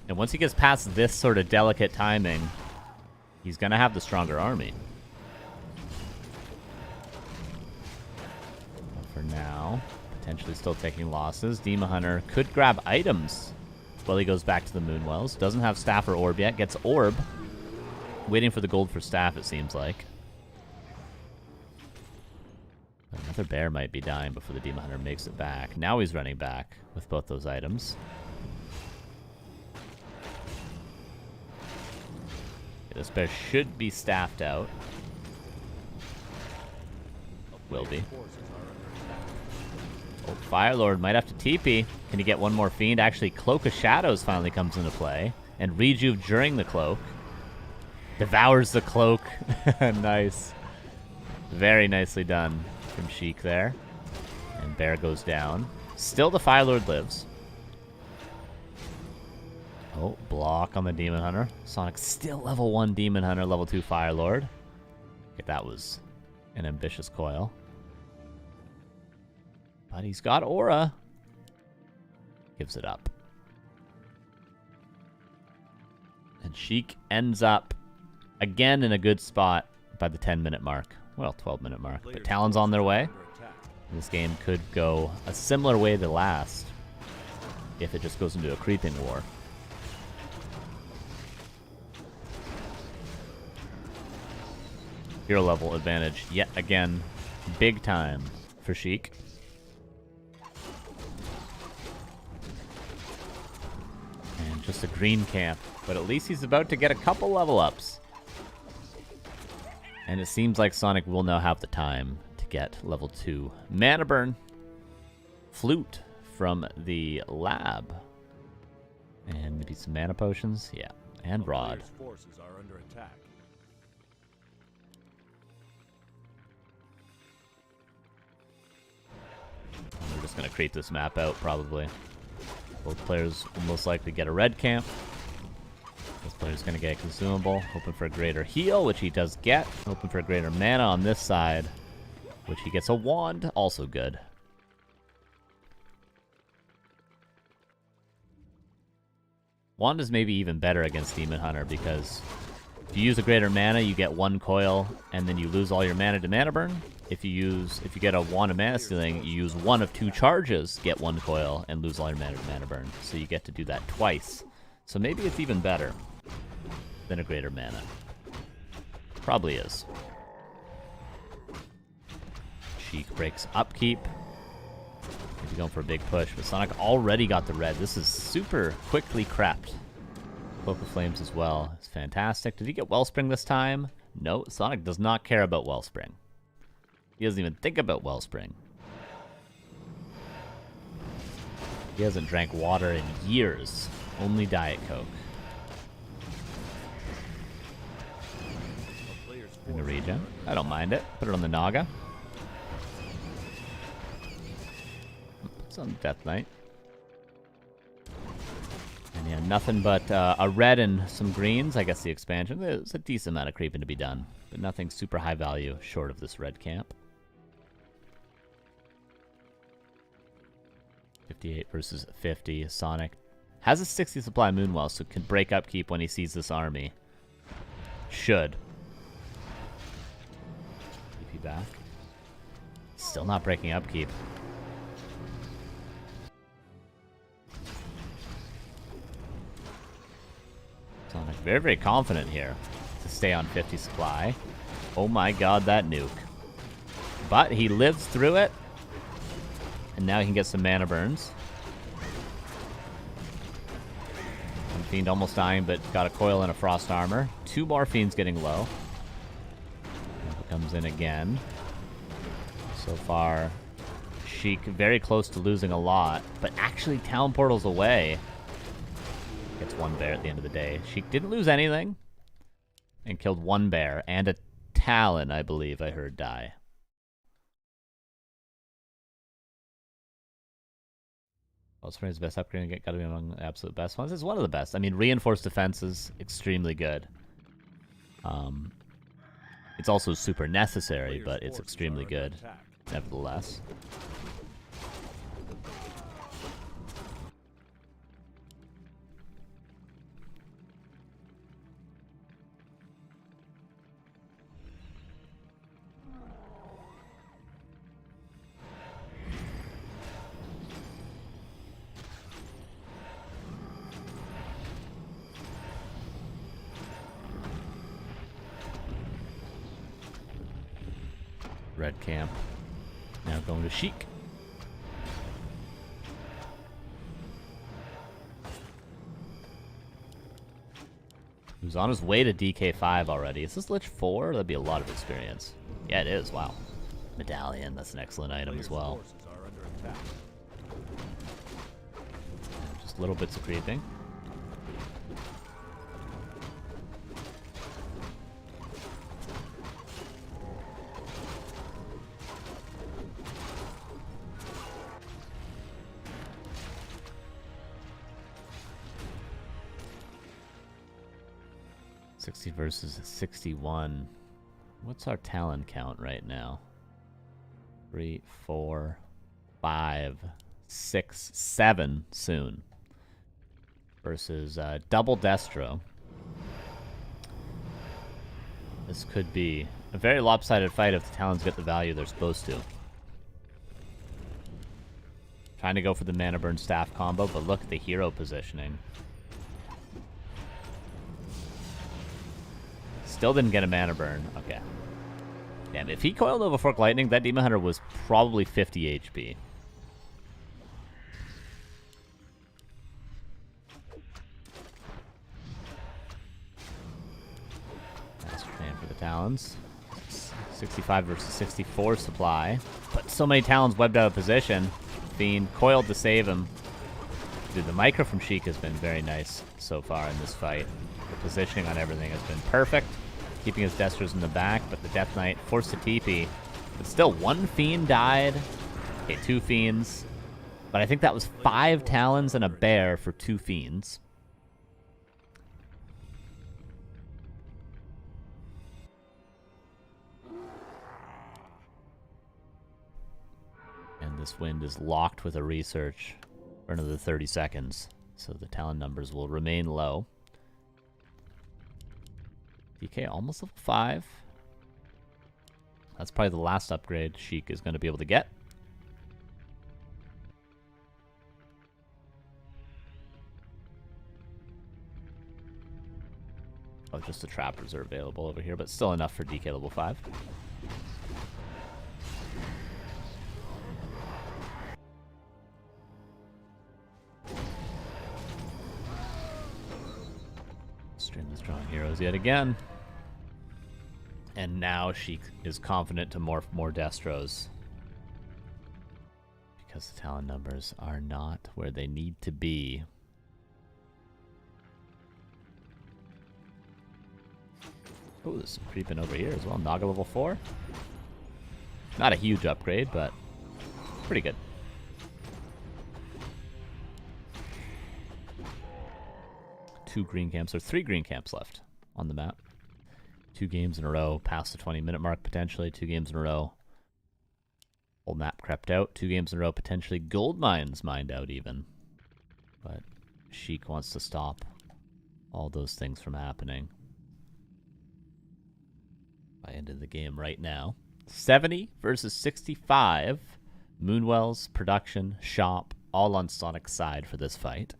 And once he gets past this sort of delicate timing, he's going to have the stronger army. But for now, potentially still taking losses. Demon Hunter could grab items while he goes back to the Moonwells. Doesn't have staff or orb yet. Gets orb. Waiting for the gold for staff, it seems like. Another bear might be dying before the Demon Hunter makes it back. Now he's running back with both those items. This bear should be staffed out. Will be. Oh, Firelord might have to TP. Can he get one more Fiend? Actually, Cloak of Shadows finally comes into play. And Rejuve during the Cloak. Devours the Cloak. Nice. Very nicely done from Sheik there. And bear goes down. Still the Firelord lives. Oh, block on the Demon Hunter. Sonic still level 1 Demon Hunter, level 2 Firelord. Okay, that was an ambitious coil. But he's got Aura. Gives it up. And Sheik ends up again in a good spot by the 10-minute mark. Well, 12-minute mark. But Talon's on their way. This game could go a similar way to last if it just goes into a creeping war. Hero level advantage yet again, big time for Sheik. And just a green camp, but at least he's about to get a couple level ups. And it seems like Sonic will now have the time to get level 2 Mana Burn. Flute from the lab. And maybe some mana potions, yeah, and Rod. Forces are under attack. We're just going to creep this map out, probably. Both players will most likely get a red camp. This player's going to get a consumable, hoping for a greater heal, which he does get. Hoping for a greater mana on this side, which he gets a wand, also good. Wand is maybe even better against Demon Hunter, because if you use a greater mana, you get 1 coil, and then you lose all your mana to mana burn. If you get a Wand of Mana Stealing, you use 1 of 2 charges, get 1 coil, and lose all your mana to mana burn. So you get to do that twice. So maybe it's even better than a greater mana. Probably is. Sheik breaks upkeep. Maybe going for a big push, but Sonic already got the red. This is super quickly crept. Cloak of Flames as well. It's fantastic. Did he get Wellspring this time? No, Sonic does not care about Wellspring. He doesn't even think about Wellspring. He hasn't drank water in years. Only Diet Coke. regen. I don't mind it. Put it on the Naga. It's on Death Knight. And yeah, nothing but a red and some greens. I guess the expansion. There's a decent amount of creeping to be done, but nothing super high value short of this red camp. 58 versus 50. Sonik has a 60 supply Moonwell, so can break upkeep when he sees this army. Should. TP back. Still not breaking upkeep. Sonik very, very confident here to stay on 50 supply. Oh my god, that nuke. But he lives through it. And now he can get some mana burns. One Fiend almost dying, but got a coil and a frost armor. 2 more Fiends getting low. Comes in again. So far, Sheik very close to losing a lot, but actually Town Portal's away. Gets 1 bear at the end of the day. Sheik didn't lose anything. And killed 1 bear. And a Talon, I believe I heard, die. Spring's best upgrade, gotta be among the absolute best ones. It's one of the best. I mean, reinforced defense is extremely good. It's also super necessary, but it's extremely good, nevertheless. Red camp. Now going to Sheik. Who's on his way to DK5 already. Is this Lich 4? That'd be a lot of experience. Yeah, it is. Wow. Medallion. That's an excellent item as well. Just little bits of creeping. Versus 61. What's our Talon count right now? 3, 4, 5, 6, 7 soon. Versus double Destro. This could be a very lopsided fight if the Talons get the value they're supposed to. Trying to go for the Mana Burn Staff combo, but look at the hero positioning. Still didn't get a mana burn. Okay. Damn, if he coiled over Fork Lightning, that Demon Hunter was probably 50 HP. Master Plan for the Talons. 65 versus 64 supply. But so many Talons webbed out of position. Fiend coiled to save him. Dude, the micro from Sheik has been very nice so far in this fight. The positioning on everything has been perfect. Keeping his Destros in the back, but the Death Knight forced to TP. But still, 1 Fiend died. Okay, 2 Fiends. But I think that was 5 Talons and a Bear for 2 Fiends. And this wind is locked with a research for another 30 seconds. So the Talon numbers will remain low. DK almost level 5. That's probably the last upgrade Sheik is going to be able to get. Oh, just the trappers are available over here, but still enough for DK level 5. Extremely strong heroes yet again. And now Sheik is confident to morph more Destros. Because the Talon numbers are not where they need to be. Ooh, there's some creeping over here as well. Naga level 4. Not a huge upgrade, but pretty good. Two green camps, or 3 green camps left on the map. 2 games in a row, past the 20-minute mark potentially. 2 games in a row. Whole map crept out. 2 games in a row, potentially gold mines mined out even. But Sheik wants to stop all those things from happening. I ended the game right now. 70 versus 65. Moonwell's production, shop, all on Sonic's side for this fight.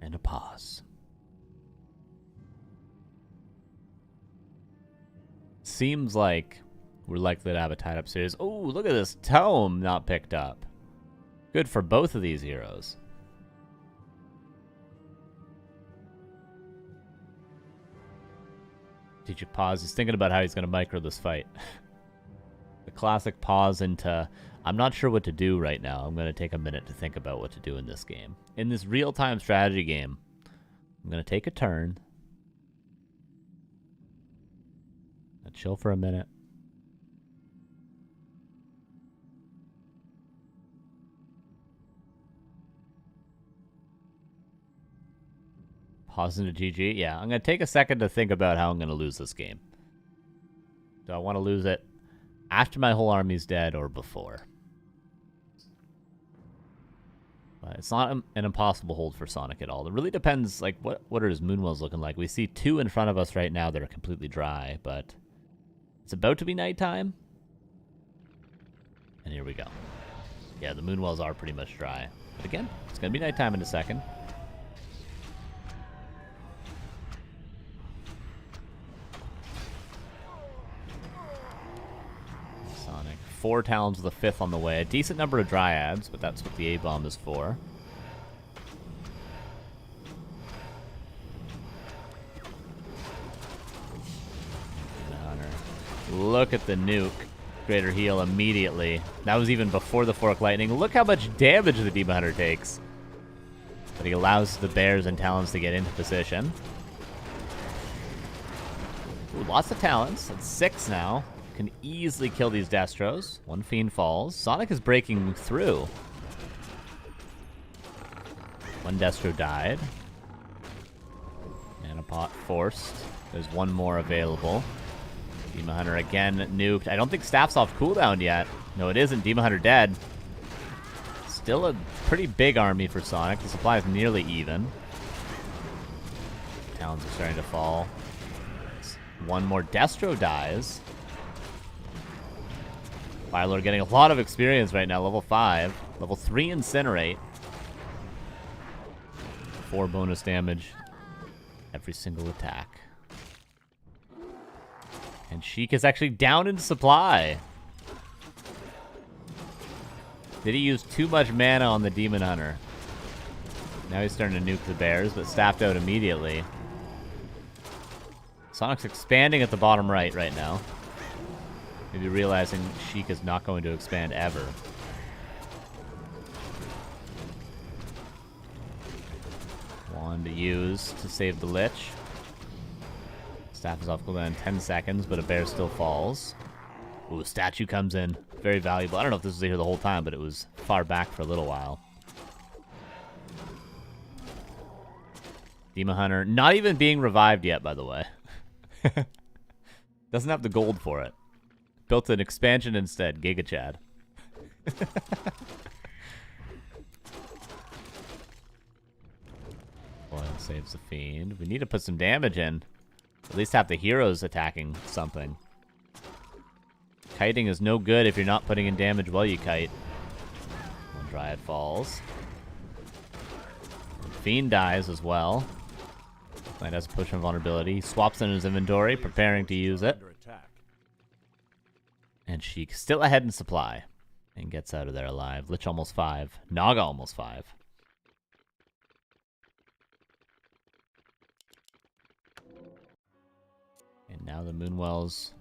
And a pause. Seems like we're likely to have a tied-up series. Oh, look at this tome not picked up. Good for both of these heroes. Did you pause? He's thinking about how he's going to micro this fight. The classic pause into, I'm not sure what to do right now. I'm going to take a minute to think about what to do in this game. In this real-time strategy game, I'm going to take a turn. Chill for a minute. Pause into GG. Yeah, I'm going to take a second to think about how I'm going to lose this game. Do I want to lose it after my whole army's dead or before? But it's not an impossible hold for Sonic at all. It really depends, like, what are his Moonwells looking like? We see 2 in front of us right now that are completely dry, but it's about to be nighttime. And here we go. Yeah, the Moonwells are pretty much dry. But again, it's going to be nighttime in a second. Sonic. 4 Talons with a 5th on the way. A decent number of Dryads, but that's what the A-Bomb is for. Look at the nuke. Greater heal immediately. That was even before the Fork Lightning. Look how much damage the Demon Hunter takes. But he allows the Bears and Talons to get into position. Ooh, lots of Talons. That's 6 now. Can easily kill these Destros. 1 Fiend falls. Sonic is breaking through. 1 Destro died. Nanopot forced. There's 1 more available. Demon Hunter again nuked. I don't think Staff's off cooldown yet. No, it isn't. Demon Hunter dead. Still a pretty big army for Sonic. The supply is nearly even. Talons are starting to fall. 1 more Destro dies. Firelord getting a lot of experience right now. Level 5. Level 3 Incinerate. 4 bonus damage every single attack. And Sheik is actually down in supply. Did he use too much mana on the Demon Hunter? Now he's starting to nuke the Bears, but staffed out immediately. Sonic's expanding at the bottom right now. Maybe realizing Sheik is not going to expand ever. One to use to save the Lich. Staff is off cooldown in 10 seconds, but a bear still falls. Ooh, a statue comes in. Very valuable. I don't know if this was here the whole time, but it was far back for a little while. Demon Hunter, not even being revived yet, by the way. Doesn't have the gold for it. Built an expansion instead, Giga Chad. Boyle saves the Fiend. We need to put some damage in. At least have the heroes attacking something. Kiting is no good if you're not putting in damage while you kite. 1 Dryad falls. Fiend dies as well. Knight has push and vulnerability. He swaps in his inventory, preparing to use it. Under attack. And Sheik still ahead in supply. And gets out of there alive. Lich almost 5. Naga almost 5. And now the Moonwells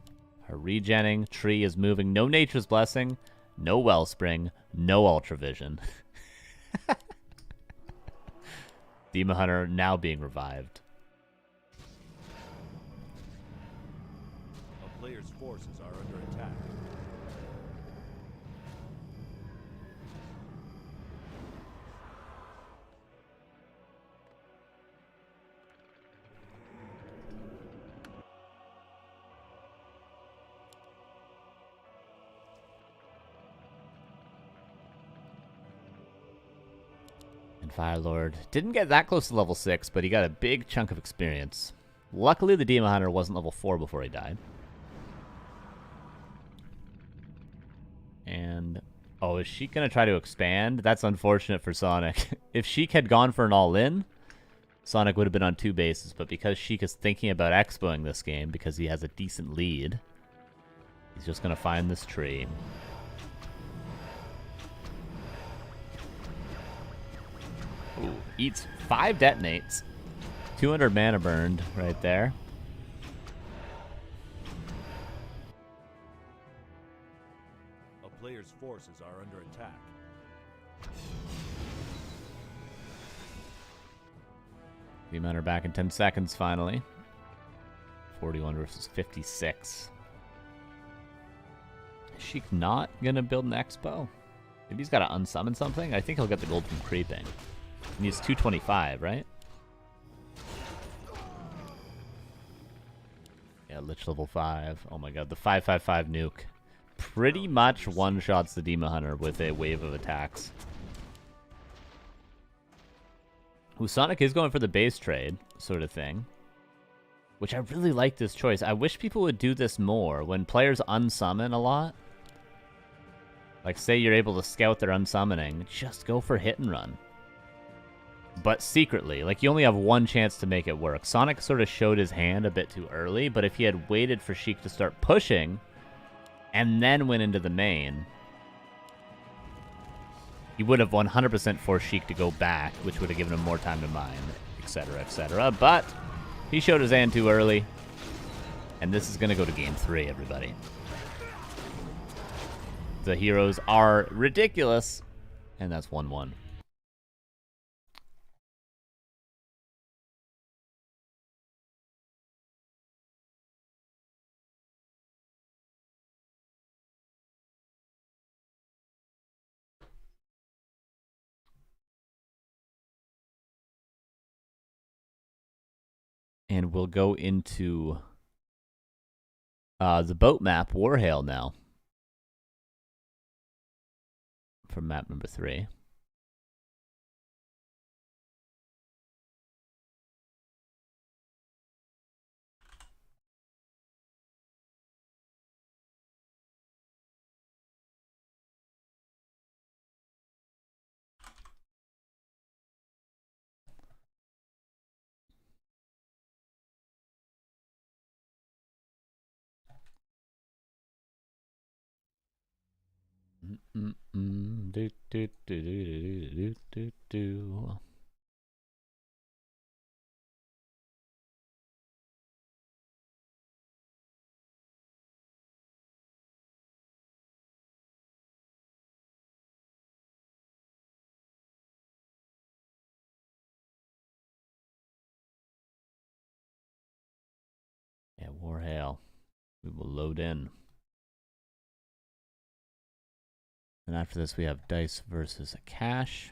are regenning. Tree is moving. No Nature's Blessing. No Wellspring. No Ultravision. Demon Hunter now being revived. A player's forces are under attack. And Firelord didn't get that close to level 6, but he got a big chunk of experience. Luckily, the Demon Hunter wasn't level 4 before he died. And, oh, is Sheik going to try to expand? That's unfortunate for Sonik. If Sheik had gone for an all-in, Sonik would have been on 2 bases, but because Sheik is thinking about expoing this game, because he has a decent lead, he's just going to find this tree. Ooh, eats 5 detonates. 200 mana burned right there. A player's forces are under attack. The amount are back in 10 seconds finally. 41 versus 56. Is Sheik not gonna build an expo? Maybe he's gotta unsummon something? I think he'll get the gold from creeping. He needs 225, right? Yeah, Lich level 5. Oh my god, the 555 nuke. Pretty much one-shots the Demon Hunter with a wave of attacks. Ooh, Sonik is going for the base trade, sort of thing. Which I really like this choice. I wish people would do this more. When players unsummon a lot, like say you're able to scout their unsummoning, just go for hit and run. But secretly, like you only have one chance to make it work. Sonik sort of showed his hand a bit too early, but if he had waited for Sheik to start pushing, and then went into the main, he would have 100% forced Sheik to go back, which would have given him more time to mine, etc., etc. But he showed his hand too early, and this is going to go to game 3, everybody. The heroes are ridiculous, and that's 1-1. And we'll go into the boat map, Warhail, now. For map number 3. Do, do, do, do, do, do, do. Yeah, Warhail. We will load in. And after this, we have Dise versus Cash.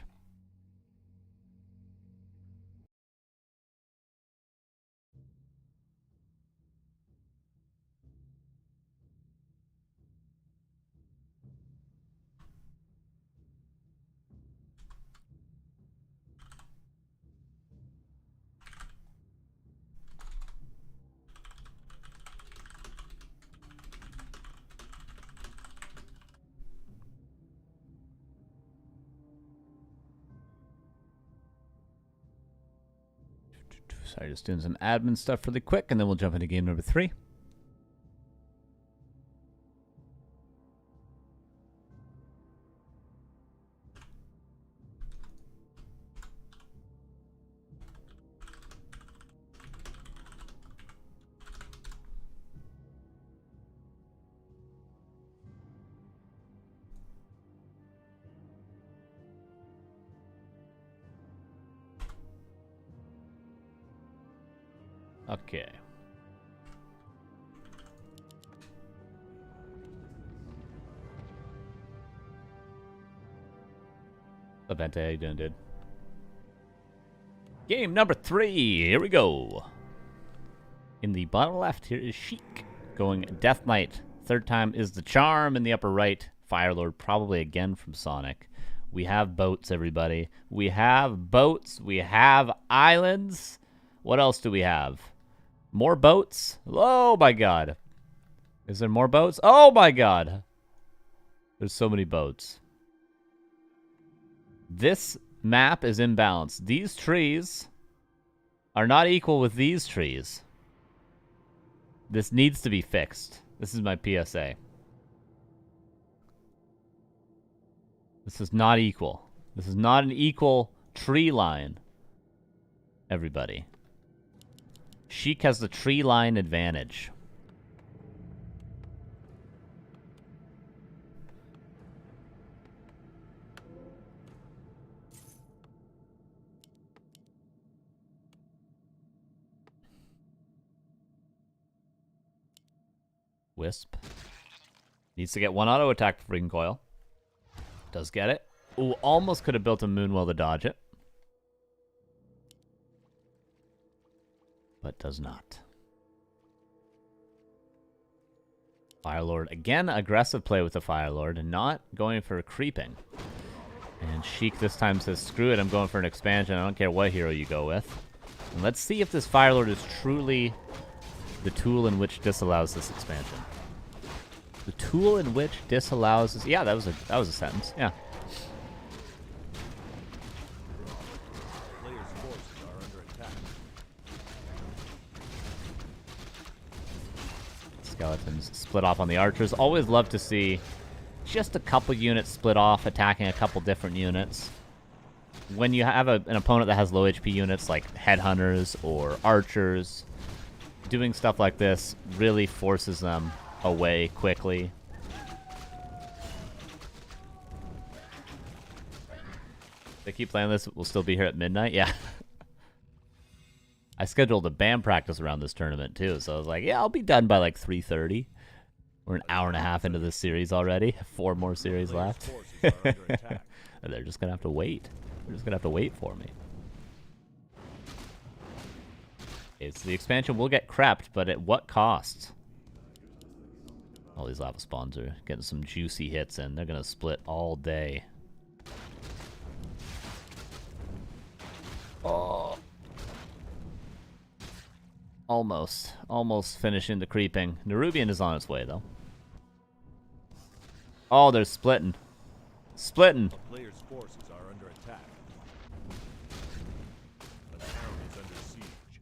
Sorry, just doing some admin stuff really quick, and then we'll jump into game number 3. Okay. Avente, how you doing, dude? Game number 3. Here we go. In the bottom left, here is Sheik going Death Knight. Third time is the charm. In the upper right, Firelord, probably again from Sonic. We have boats, everybody. We have boats. We have islands. What else do we have? More boats? Oh my god. Is there more boats? Oh my god. There's so many boats. This map is imbalanced. These trees are not equal with these trees. This needs to be fixed. This is my PSA. This is not equal. This is not an equal tree line. Everybody. Sheik has the tree line advantage. Wisp. Needs to get one auto attack before he can coil. Does get it. Ooh, almost could have built a Moonwell to dodge it. But does not. Firelord. Again, aggressive play with the Firelord and not going for creeping. And Sheik this time says, screw it, I'm going for an expansion. I don't care what hero you go with. And let's see if this Firelord is truly the tool in which disallows this expansion. The tool in which disallows this... Yeah, that was a sentence. Yeah. Players' forces are under attack. Skeletons split off on the archers. Always love to see just a couple units split off, attacking a couple different units. When you have an opponent that has low HP units like headhunters or archers, doing stuff like this really forces them away quickly. They keep playing this, we'll still be here at midnight. Yeah. I scheduled a band practice around this tournament too, so I was like, yeah, I'll be done by like 3:30. We're an hour and a half into this series already. 4 more series left. And they're just gonna have to wait. They're just gonna have to wait for me. Okay, so the expansion will get crept, but at what cost? All these lava spawns are getting some juicy hits in. They're gonna split all day. Oh. Almost finishing the creeping. Nerubian is on its way, though. Oh, they're splitting. Splitting. A player's forces are under attack. The town is under siege.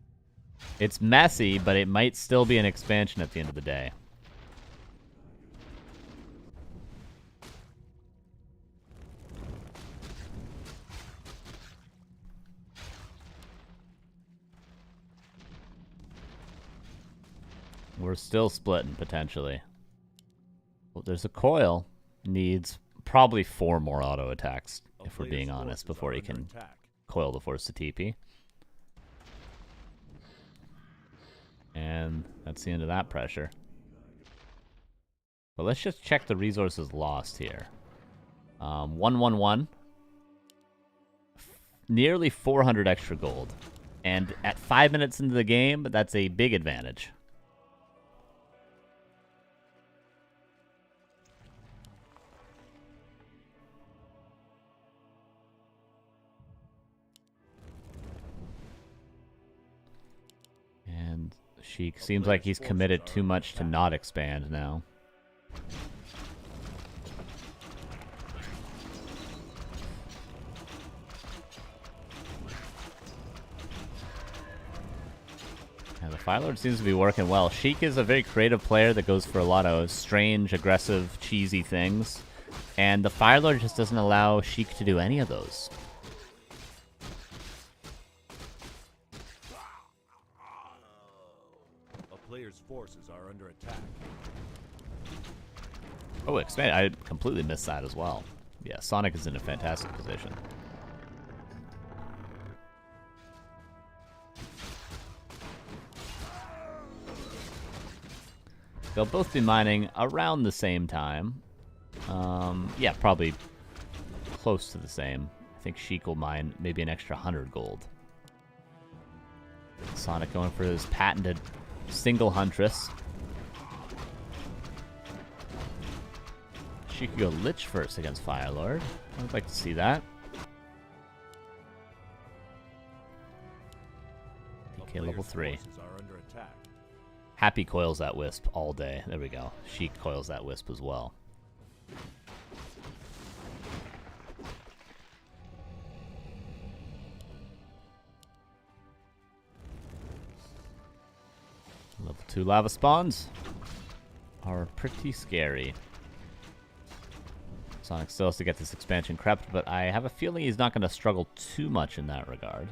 It's messy, but it might still be an expansion at the end of the day. We're still splitting, potentially. Well, there's a coil. Needs probably 4 more auto attacks, if we're being honest, before he can coil the force to TP. And that's the end of that pressure. But let's just check the resources lost here. 111. Nearly 400 extra gold. And at 5 minutes into the game, that's a big advantage. And Sheik seems like he's committed too much to not expand now. The Fire Lord seems to be working well. Sheik is a very creative player that goes for a lot of strange, aggressive, cheesy things. And the Fire Lord just doesn't allow Sheik to do any of those. A player's forces are under attack. Oh, expand. I completely missed that as well. Yeah, Sonik is in a fantastic position. They'll both be mining around the same time. Yeah, probably close to the same. I think Sheik will mine maybe an extra 100 gold. Sonik going for his patented single Huntress. Sheik could go Lich first against Fire Lord. I'd like to see that. DK level 3. Happy coils that Wisp all day. There we go. Sheik coils that Wisp as well. Level 2 lava spawns are pretty scary. Sonik still has to get this expansion crept, but I have a feeling he's not going to struggle too much in that regard.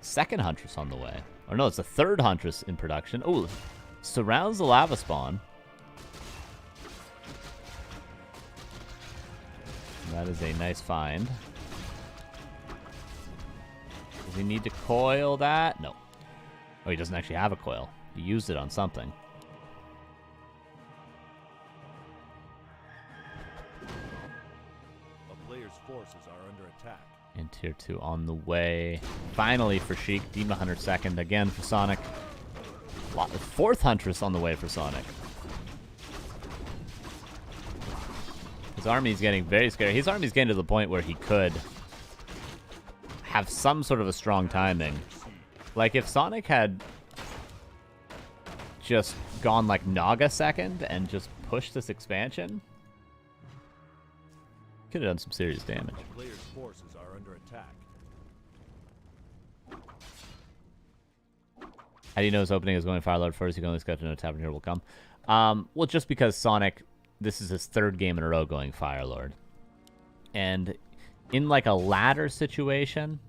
Second Huntress on the way. Or no, it's the third Huntress in production. Oh, surrounds the lava spawn. That is a nice find. Does he need to coil that? No. Oh, he doesn't actually have a coil. He used it on something. A player's forces are under attack. And tier 2 on the way. Finally for Sheik. Demon Hunter second again for Sonik. Fourth Huntress on the way for Sonik. His army's getting very scary. His army's getting to the point where he could have some sort of a strong timing. Like if Sonik had just gone like Naga second and just pushed this expansion, could have done some serious damage. A player's forces are under attack. How do you know his opening is going Fire Lord first? You can only scout to know Tavern here will come. Well, just because Sonik, this is his third game in a row going Fire Lord. And in like a ladder situation,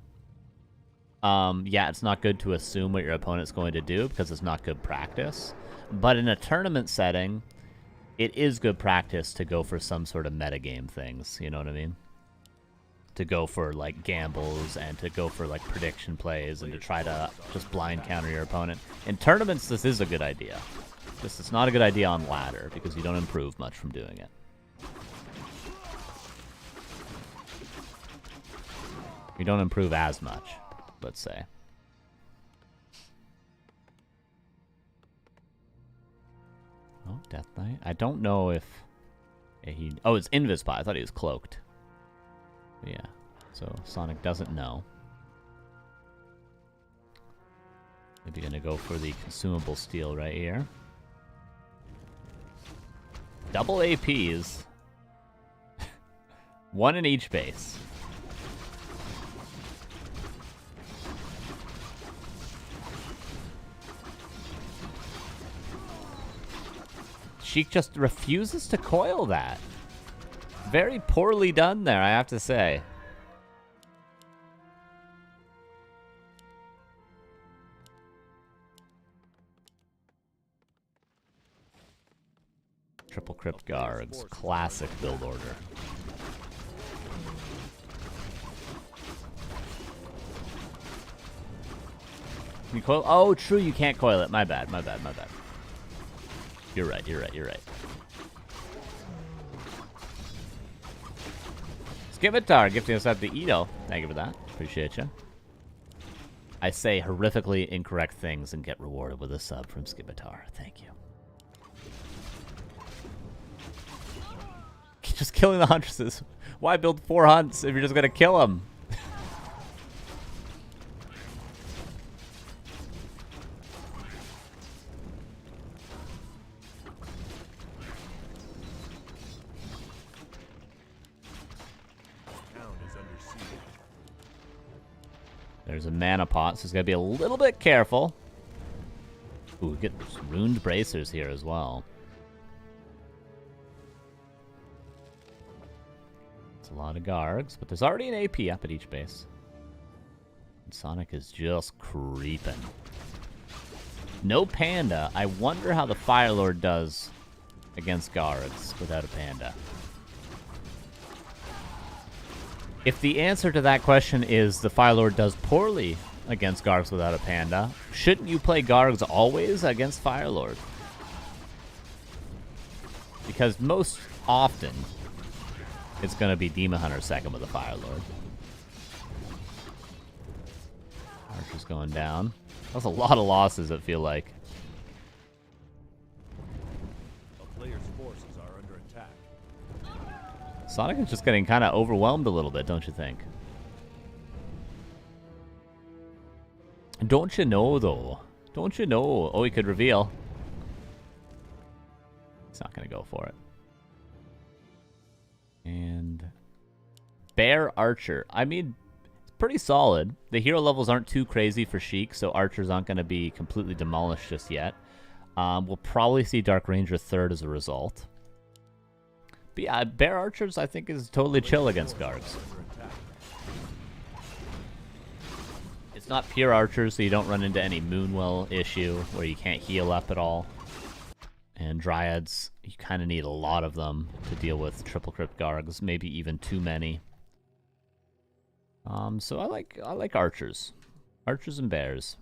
yeah, it's not good to assume what your opponent's going to do because it's not good practice. But in a tournament setting, it is good practice to go for some sort of metagame things. You know what I mean? To go for like gambles and to go for like prediction plays and to try to just blind counter your opponent. In tournaments, this is a good idea. It's not a good idea on ladder because you don't improve much from doing it. You don't improve as much, let's say. Oh, Death Knight. I don't know if he... Oh, it's Invispot. I thought he was cloaked. Yeah, so Sonik doesn't know. Maybe gonna go for the consumable steel right here. Double APs. One in each base. Sheik just refuses to coil that. Very poorly done there, I have to say. Triple Crypt Guards, classic build order. Can you coil? Oh, true, you can't coil it. My bad, my bad, my bad. You're right, you're right, you're right. Skimitar gifting us out the Edo. Thank you for that. Appreciate you. I say horrifically incorrect things and get rewarded with a sub from Skimitar. Thank you. Just killing the Huntresses. Why build 4 hunts if you're just going to kill them? There's a mana pot, so he's got to be a little bit careful. Ooh, we get some runed bracers here as well. It's a lot of Gargs, but there's already an AP up at each base. And Sonic is just creeping. No Panda. I wonder how the Fire Lord does against Gargs without a Panda. If the answer to that question is the Fire Lord does poorly against Gargs without a Panda, shouldn't you play Gargs always against Fire Lord? Because most often, it's going to be Demon Hunter second with a Fire Lord. Archer's going down. That's a lot of losses, I feel like. A player's forces are under attack. Sonic is just getting kind of overwhelmed a little bit, don't you think? Don't you know, though? Don't you know? Oh, he could reveal. He's not going to go for it. And Bear Archer. I mean, it's pretty solid. The hero levels aren't too crazy for Sheik, so Archers aren't going to be completely demolished just yet. We'll probably see Dark Ranger third as a result. But yeah, Bear Archers, I think, is totally chill against Gargs. It's not pure Archers, so you don't run into any Moonwell issue where you can't heal up at all. And Dryads, you kind of need a lot of them to deal with triple crypt Gargs, maybe even too many. So I like Archers. Archers and Bears.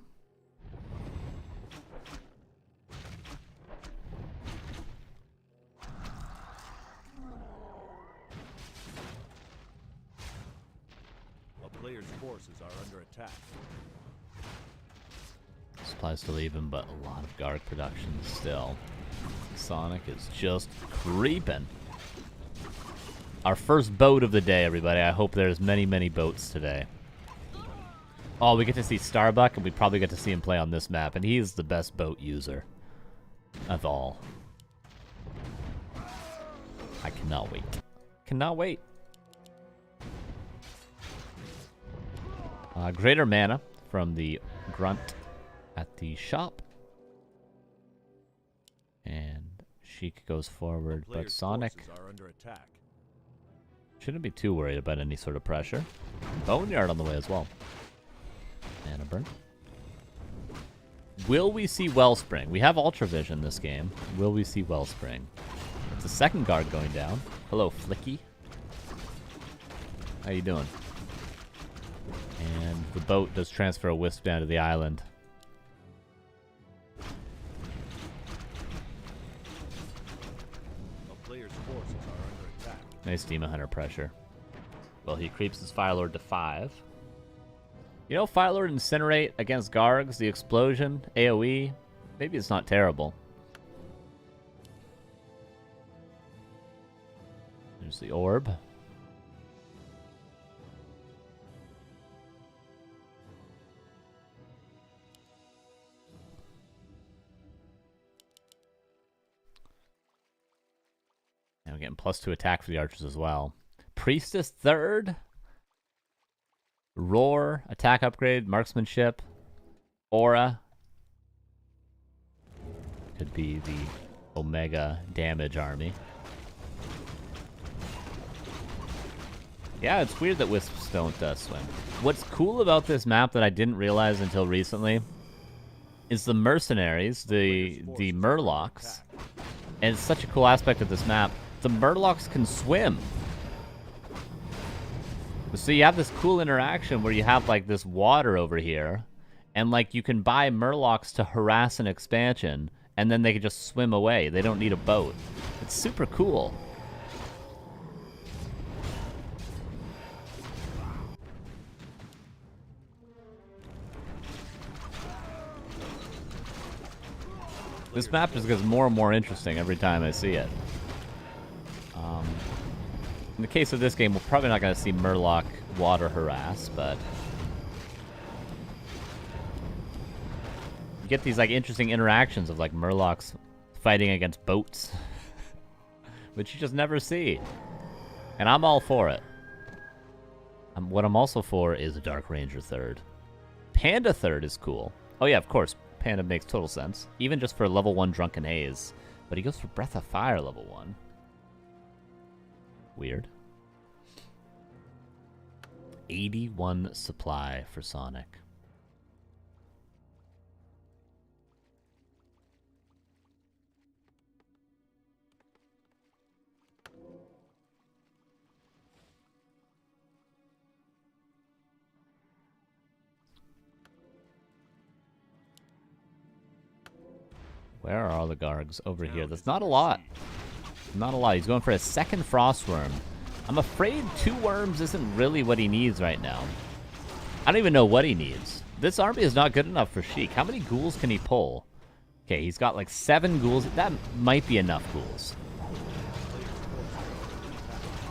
A player's forces are under attack. Supplies still even, but a lot of Garg production still. Sonic is just creeping. Our first boat of the day, everybody. I hope there's many, many boats today. Oh, we get to see Starbuck, and we probably get to see him play on this map, and he is the best boat user of all. I cannot wait. Cannot wait. Greater mana from the Grunt at the shop. And Sheik goes forward, but Sonic are under attack. Shouldn't be too worried about any sort of pressure. Boneyard on the way as well. Mana burn. Will we see Wellspring? We have Ultra Vision this game. Will we see Wellspring? It's the second guard going down. Hello, Flicky. How you doing? And the boat does transfer a Wisp down to the island. Nice Demon Hunter pressure. Well, he creeps his Fire Lord to 5. You know, Fire Lord Incinerate against Gargs, the explosion, AoE, maybe it's not terrible. There's the orb. And we're getting +2 attack for the archers as well. Priestess third. Roar, attack upgrade, marksmanship, aura. Could be the Omega damage army. Yeah, it's weird that Wisps don't swim. What's cool about this map that I didn't realize until recently is the mercenaries, the Murlocs. And it's such a cool aspect of this map. The Murlocs can swim. So you have this cool interaction where you have like this water over here, and like you can buy Murlocs to harass an expansion, and then they can just swim away. They don't need a boat. It's super cool. This map just gets more and more interesting every time I see it. In the case of this game, we're probably not going to see Murloc water harass, but you get these like interesting interactions of like Murlocs fighting against boats, which you just never see. And I'm all for it. What I'm also for is a Dark Ranger third. Panda third is cool. Oh yeah, of course. Panda makes total sense. Even just for level 1 Drunken Haze. But he goes for Breath of Fire level 1. Weird. 81 supply for Sonic. Where are all the Gargs? Over here. That's not a lot. Not a lot. He's going for a second Frost Worm. I'm afraid 2 worms isn't really what he needs right now. I don't even know what he needs. This army is not good enough for Sheik. How many ghouls can he pull? Okay, he's got like 7 ghouls. That might be enough ghouls.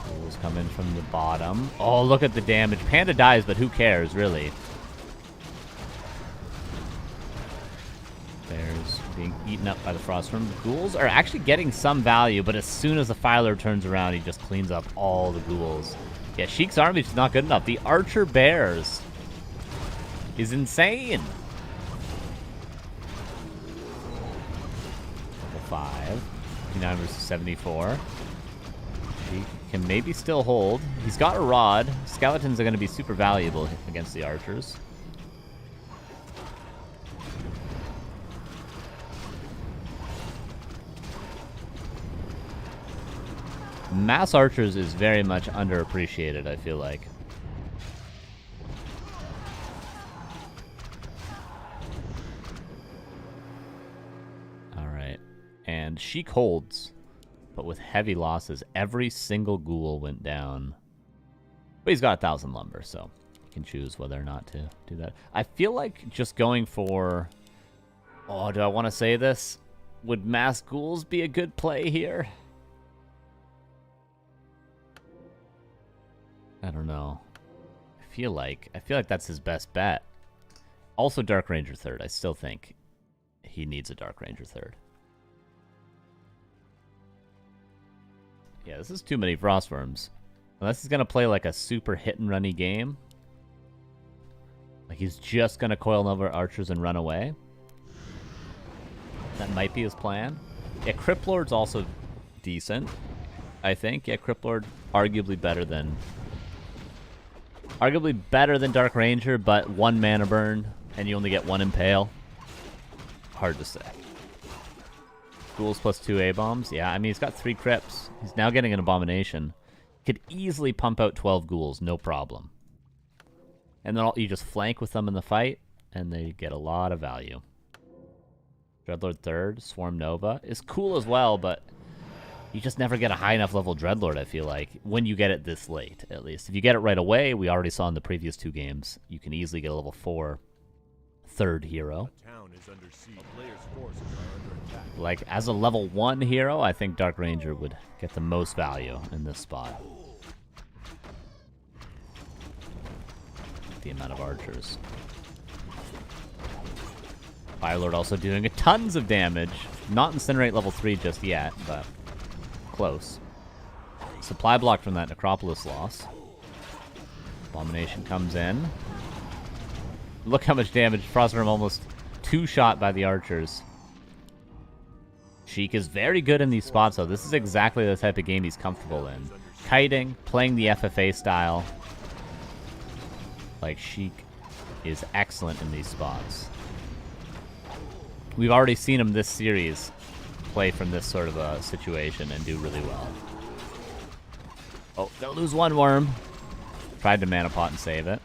Ghouls come in from the bottom. Oh, look at the damage. Panda dies, but who cares, really? Bears being eaten up by the Frostworm. Ghouls are actually getting some value, but as soon as the Filer turns around, he just cleans up all the ghouls. Yeah, Sheik's army is not good enough. The Archer Bears is insane. Level 5. 59 versus 74. He can maybe still hold. He's got a rod. Skeletons are going to be super valuable against the archers. Mass archers is very much underappreciated, I feel like. Alright. And Sheik holds, but with heavy losses. Every single ghoul went down. But he's got 1,000 lumber, so he can choose whether or not to do that. I feel like just going for... Oh, do I want to say this? Would mass ghouls be a good play here? I don't know. I feel like that's his best bet. Also Dark Ranger 3rd. I still think he needs a Dark Ranger 3rd. Yeah, this is too many Frostworms. Unless he's going to play like a super hit-and-runny game. Like he's just going to coil over archers and run away. That might be his plan. Yeah, Crypt Lord's also decent, I think. Yeah, Crypt Lord arguably better than Dark Ranger, but 1 mana burn, and you only get 1 impale. Hard to say. Ghouls plus 2 A-bombs. Yeah, I mean, he's got 3 crypts. He's now getting an abomination. Could easily pump out 12 ghouls, no problem. And then you just flank with them in the fight, and they get a lot of value. Dreadlord 3rd, Swarm Nova is cool as well, but you just never get a high enough level Dreadlord, I feel like, when you get it this late, at least. If you get it right away, we already saw in the previous 2 games, you can easily get a level 4 3rd hero. A town is under siege. A player's forces are under attack. Like, as a level 1 hero, I think Dark Ranger would get the most value in this spot. The amount of archers. Firelord also doing tons of damage. Not Incinerate level 3 just yet, but close. Supply block from that Necropolis loss. Abomination comes in. Look how much damage. Frostworm almost 2-shot by the archers. Sheik is very good in these spots, though. This is exactly the type of game he's comfortable in. Kiting, playing the FFA style. Like, Sheik is excellent in these spots. We've already seen him this series play from this sort of a situation and do really well. Oh, they'll lose 1 worm. Tried to mana pot and save it.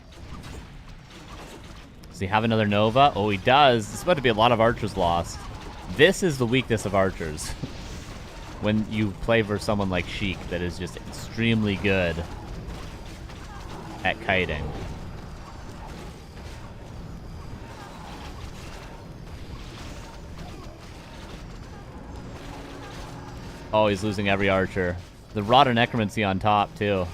Does he have another Nova? Oh, he does. This is about to be a lot of archers lost. This is the weakness of archers. When you play for someone like Sheik that is just extremely good at kiting. Oh, he's losing every archer. The Rod of Necromancy on top, too.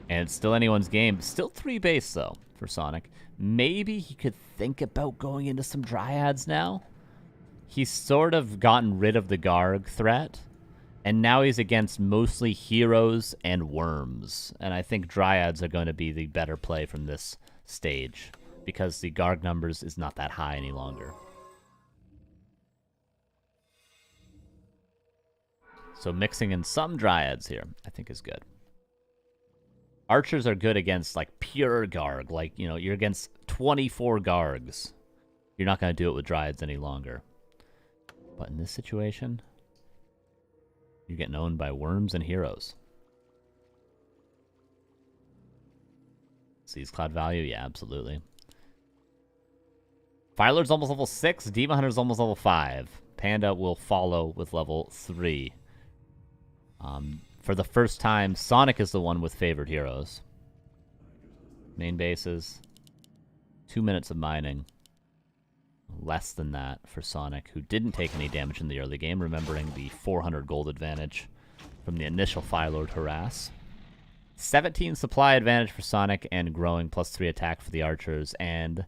And it's still anyone's game. Still 3 base, though, for Sonic. Maybe he could think about going into some Dryads now. He's sort of gotten rid of the Garg threat. And now he's against mostly heroes and worms. And I think Dryads are going to be the better play from this stage. because the Garg numbers is not that high any longer. So mixing in some Dryads here, I think is good. Archers are good against, like, pure Garg. Like, you know, you're against 24 Gargs. You're not going to do it with Dryads any longer. But in this situation, you're getting owned by worms and heroes. Seas Cloud value? Yeah, absolutely. Firelord's almost level 6. Demon Hunter's almost level 5. Panda will follow with level 3. For the first time, Sonik is the one with favored heroes. Main bases. 2 minutes of mining. Less than that for Sonik, who didn't take any damage in the early game, remembering the 400 gold advantage from the initial Firelord harass. 17 supply advantage for Sonik and growing +3 attack for the archers. And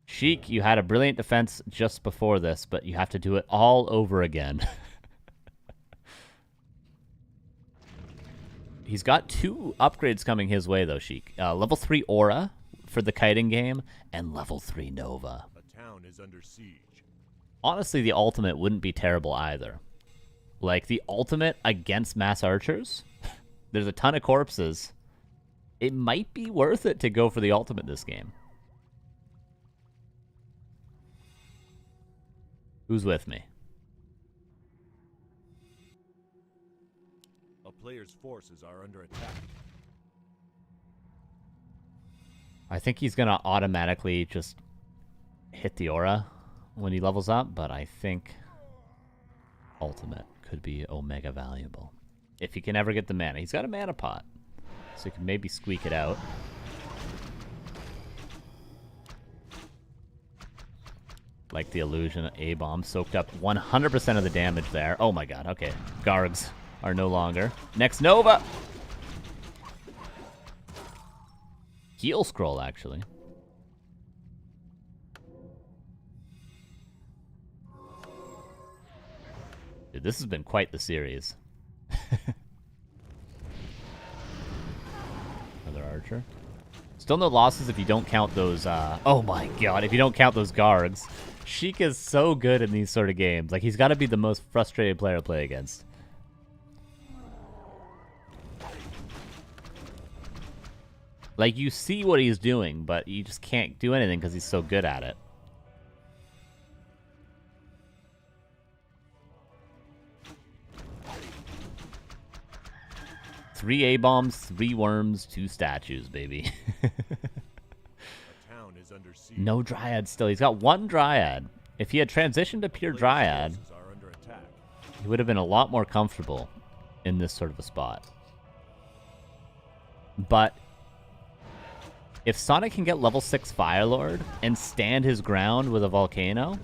Sheik, you had a brilliant defense just before this, but you have to do it all over again. He's got 2 upgrades coming his way, though, Sheik. Level 3 Aura for the kiting game, and level 3 Nova. A town is under siege. Honestly, the ultimate wouldn't be terrible either. Like, the ultimate against mass archers, there's a ton of corpses. It might be worth it to go for the ultimate this game. Who's with me? A player's forces are under attack. I think he's going to automatically just hit the aura when he levels up, but I think ultimate could be omega valuable. If he can ever get the mana. He's got a mana pot, so he can maybe squeak it out. Like the illusion, A-bomb soaked up 100% of the damage there. Oh my god, okay. Gargs are no longer. Next Nova! Heal scroll, actually. Dude, this has been quite the series. Another archer. Still no losses if you don't count those, oh my god, if you don't count those Gargs. Sheik is so good in these sort of games. Like, he's got to be the most frustrated player to play against. Like, you see what he's doing, but you just can't do anything because he's so good at it. Three A-bombs, 3 worms, 2 statues, baby. Town is under siege. No Dryad still. He's got 1 Dryad. If he had transitioned to pure Dryad, Forces are under attack. he would have been a lot more comfortable in this sort of a spot. But if Sonik can get level 6 Firelord and stand his ground with a Volcano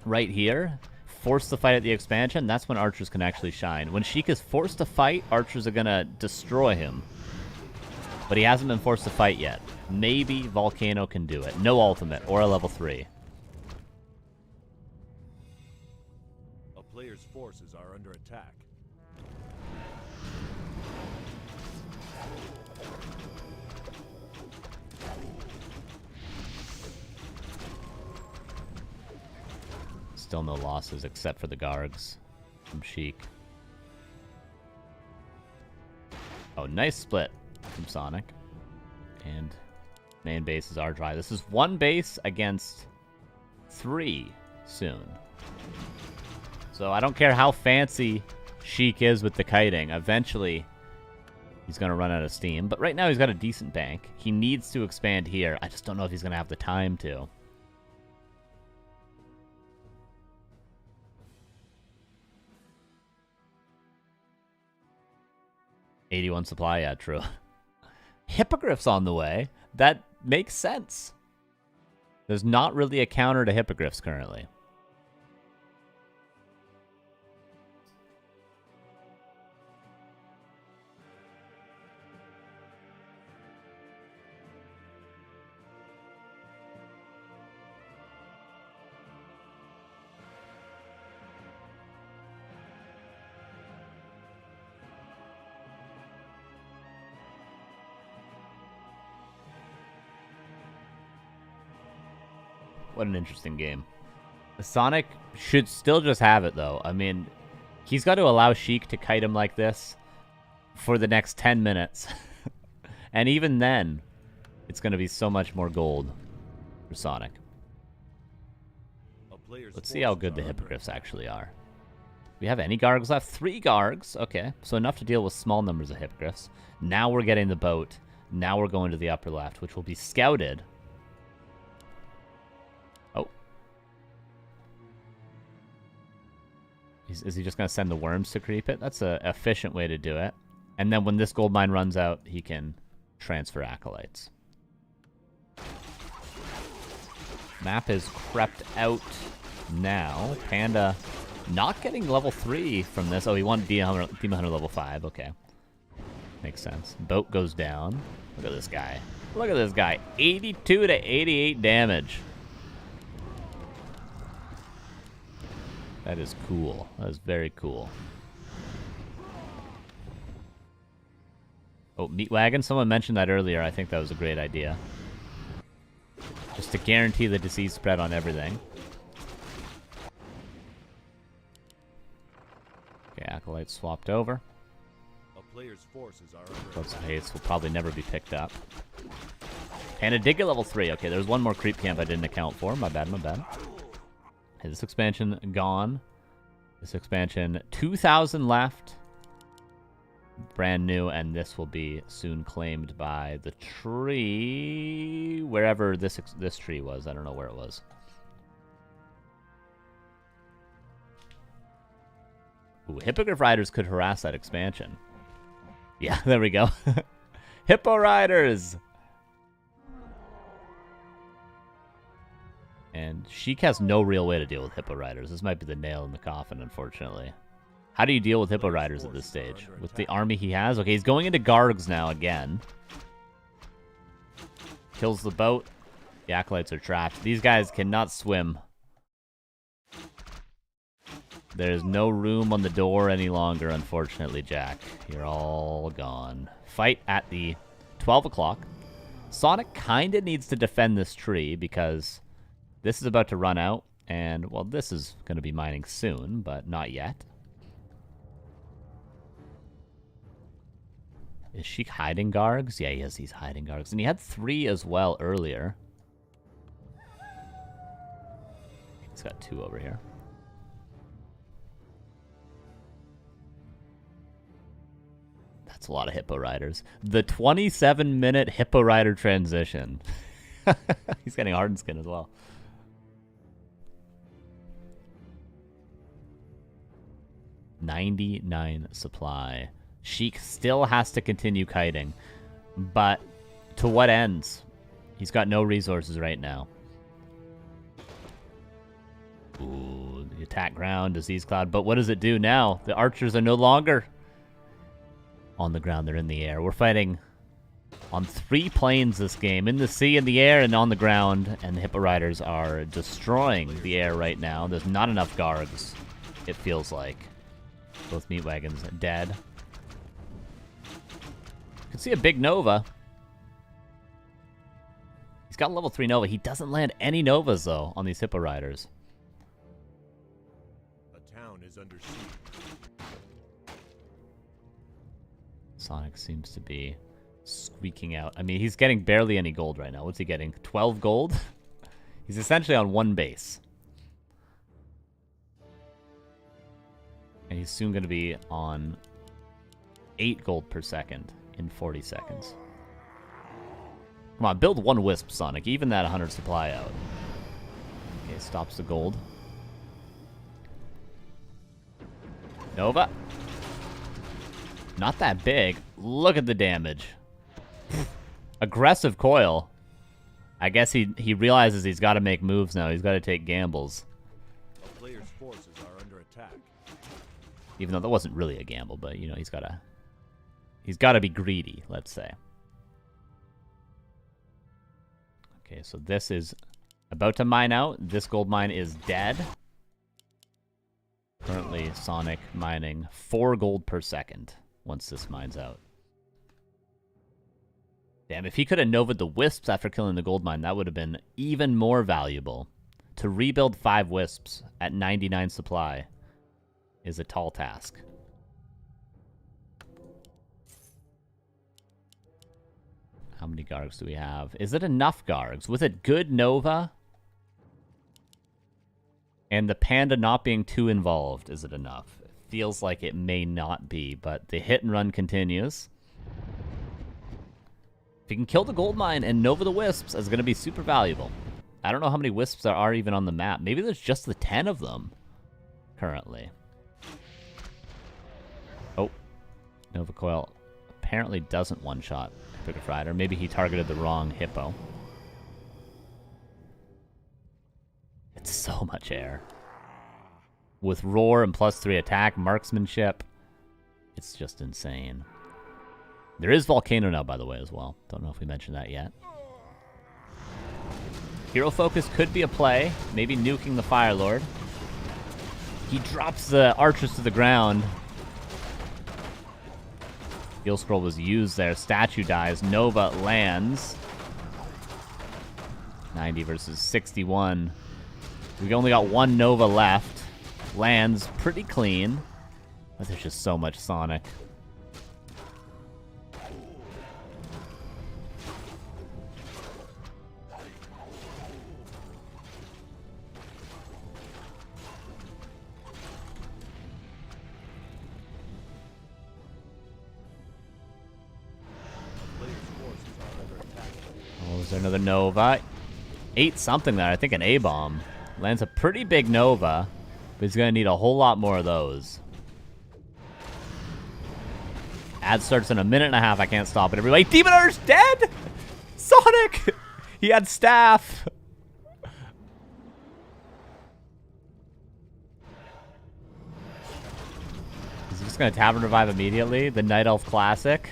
right here, force the fight at the expansion, that's when archers can actually shine. When Sheik is forced to fight, archers are going to destroy him. But he hasn't been forced to fight yet. Maybe Volcano can do it. No ultimate or a level 3. A player's forces are under attack. Still no losses except for the Gargs from Sheik. Oh, nice split from Sonik. And main bases are dry. This is 1 base against 3 soon. So I don't care how fancy Sheik is with the kiting. Eventually, he's going to run out of steam. But right now, he's got a decent bank. He needs to expand here. I just don't know if he's going to have the time to. 81 supply, yeah, true. Hippogriff's on the way. That makes sense. There's not really a counter to Hippogriffs currently. What an interesting game. Sonic should still just have it, though. I mean, he's got to allow Sheik to kite him like this for the next 10 minutes. And even then, it's going to be so much more gold for Sonic. Let's see how good the Hippogriffs actually are. We have any Gargs left? 3 Gargs. Okay, so enough to deal with small numbers of Hippogriffs. Now we're getting the boat. Now we're going to the upper left, which will be scouted. Oh. Is he just going to send the worms to creep it? That's an efficient way to do it. And then when this gold mine runs out, he can transfer acolytes. Map is crept out now. Panda not getting level 3 from this. Oh, he wanted Demon Hunter level 5. Okay. Makes sense. Boat goes down. Look at this guy. Look at this guy. 82 to 88 damage. That is cool. That is very cool. Oh, Meat Wagon. Someone mentioned that earlier. I think that was a great idea. Just to guarantee the disease spread on everything. Okay, Acolyte swapped over. Player's forces are Close haste will probably never be picked up. And it did get level 3. Okay, there's one more creep camp I didn't account for. My bad, my bad. Okay, this expansion gone. This expansion, 2,000 left. Brand new, and this will be soon claimed by the tree. Wherever this tree was. I don't know where it was. Ooh, Hippogriff Riders could harass that expansion. Yeah, there we go. Hippo Riders! And Sheik has no real way to deal with Hippo Riders. This might be the nail in the coffin, unfortunately. How do you deal with Hippo Riders at this stage? With the army he has? Okay, he's going into Gargs now again. Kills the boat. The Acolytes are trapped. These guys cannot swim. There's no room on the door any longer, unfortunately, Jack. You're all gone. Fight at the 12 o'clock. Sonic kind of needs to defend this tree because this is about to run out. And, well, this is going to be mining soon, but not yet. Is Sheik hiding Gargs? Yeah, he is. He's hiding Gargs. And he had 3 as well earlier. He's got 2 over here. That's a lot of Hippo Riders. The 27-minute Hippo Rider transition. He's getting hardened skin as well. $99 supply. Sheik still has to continue kiting. But to what ends? He's got no resources right now. Ooh, the attack ground, disease cloud. But what does it do now? The archers are no longer on the ground, they're in the air. We're fighting on 3 planes this game. In the sea, in the air, and on the ground. And the Hippo Riders are destroying the air right now. There's not enough Gargs, it feels like. Both meat wagons dead. You can see a big Nova. He's got a level 3 Nova. He doesn't land any Novas, though, on these Hippo Riders. A town is under siege. Sonic seems to be squeaking out. I mean, he's getting barely any gold right now. What's he getting? 12 gold? He's essentially on 1 base. And he's soon going to be on 8 gold per second in 40 seconds. Come on, build 1 Wisp, Sonic. Even that 100 supply out. Okay, stops the gold. Nova. Not that big. Look at the damage. Aggressive coil. I guess he realizes he's got to make moves now. He's got to take gambles. A player's forces are under attack. Even though that wasn't really a gamble, but you know, he's got to be greedy, let's say. Okay, so this is about to mine out. This gold mine is dead. Currently Sonic mining 4 gold per second. Once this mines out. Damn, if he could have Nova'd the Wisps after killing the gold mine, that would have been even more valuable. to rebuild 5 Wisps at 99 supply is a tall task. How many Gargs do we have? Is it enough Gargs? With a good Nova and the Panda not being too involved, is it enough? It feels like it may not be, but the hit and run continues. If you can kill the gold mine and Nova the Wisps, it's going to be super valuable. I don't know how many Wisps there are even on the map. Maybe there's just the 10 of them currently. Oh, Nova Coil apparently doesn't one-shot Hippogriff Rider. Maybe he targeted the wrong Hippo. It's so much air. With Roar and +3 attack, marksmanship, it's just insane. There is Volcano now, by the way, as well. Don't know if we mentioned that yet. Hero Focus could be a play. Maybe nuking the Fire Lord. He drops the archers to the ground. Heal Scroll was used there. Statue dies. Nova lands. 90 versus 61. We only got 1 Nova left. Lands pretty clean. But there's just so much Sonic. Oh, is there another Nova? 8 something there. I think an A-bomb. Lands a pretty big Nova, but he's going to need a whole lot more of those. Ad starts in a minute and a half. I can't stop it. Everybody, Demon Hunter's dead! Sonic! He had staff. Is he just going to Tavern Revive immediately? The Night Elf Classic?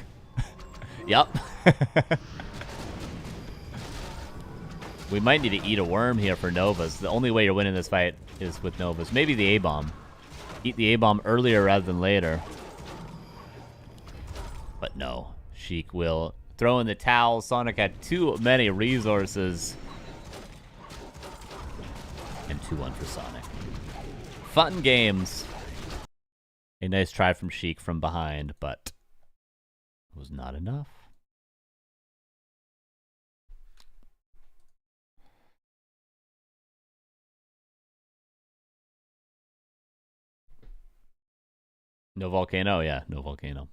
Yup. We might need to eat a worm here for Novas. The only way you're winning this fight is with Novas. Maybe the A-bomb. Eat the A-bomb earlier rather than later. But no. Sheik will throw in the towel. Sonic had too many resources. And 2-1 for Sonic. Fun games. A nice try from Sheik from behind, but it was not enough. No Volcano? Yeah, no Volcano.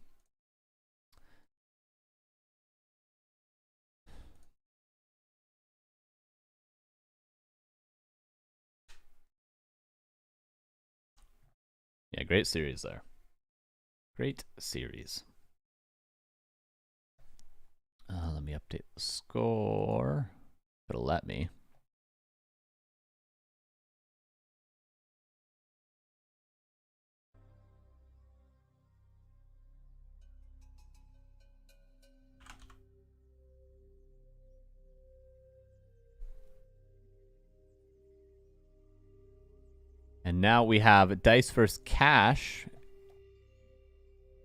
Yeah, great series there. Great series. Let me update the score. It'll let me. And now we have Dise versus Cash.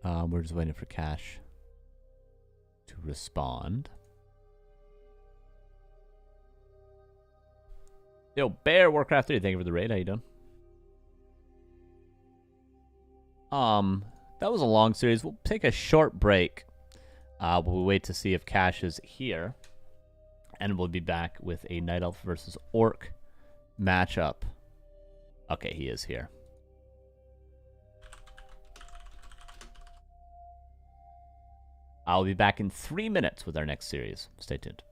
We're just waiting for Cash to respond. Yo, Bear, Warcraft 3, thank you for the raid. How you doing? That was a long series. We'll take a short break. We'll wait to see if Cash is here. And we'll be back with a Night Elf versus Orc matchup. Okay, he is here. I'll be back in 3 minutes with our next series. Stay tuned.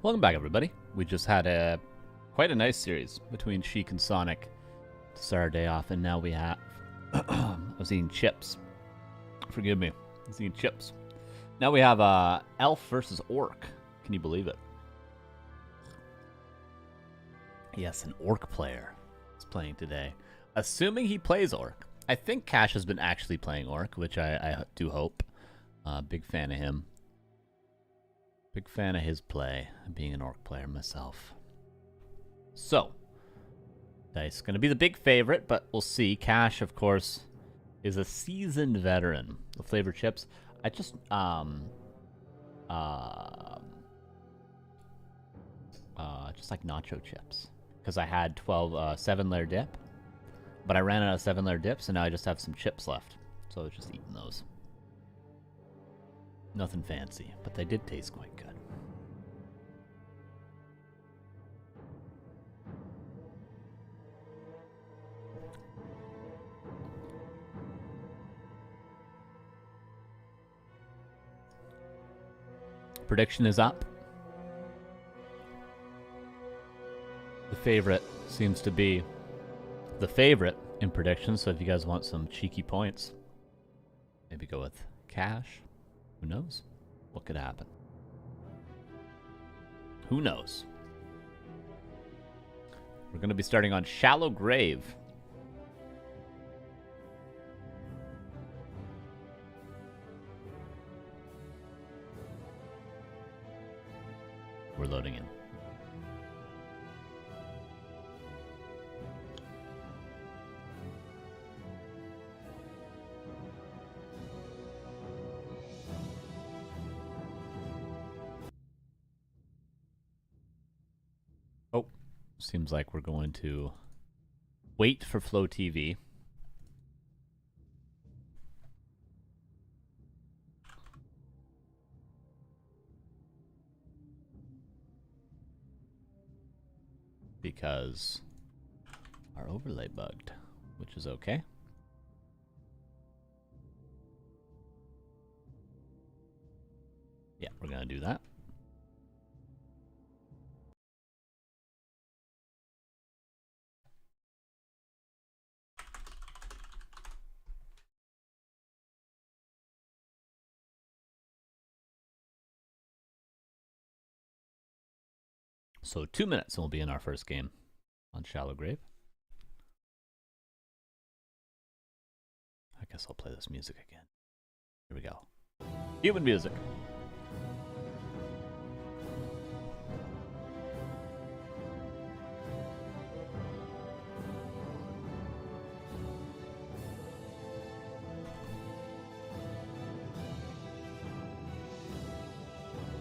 Welcome back, everybody. We just had quite a nice series between Sheik and Sonik to start our day off, and now we have... I was eating chips. Forgive me. I was eating chips. Now we have Elf versus Orc. Can you believe it? Yes, an Orc player is playing today. Assuming he plays Orc. I think Cash has been actually playing Orc, which I do hope. Big fan of him. Big fan of his play, being an Orc player myself. So, Dise going to be the big favorite, but we'll see. Cash, of course, is a seasoned veteran. The flavor chips, I just like nacho chips because I had 7-layer dip, but I ran out of 7-layer dips, and now I just have some chips left, so I was just eating those. Nothing fancy, but they did taste quite good. Prediction is up. The favorite seems to be the favorite in predictions, so if you guys want some cheeky points, maybe go with Cash. Who knows? What could happen? Who knows? We're going to be starting on Shallow Grave. We're loading in. Oh, seems like we're going to wait for Flow TV. Because our overlay bugged, which is okay. Yeah, we're gonna do that. So 2 minutes and we'll be in our first game on Shallow Grave. I guess I'll play this music again. Here we go. Human music.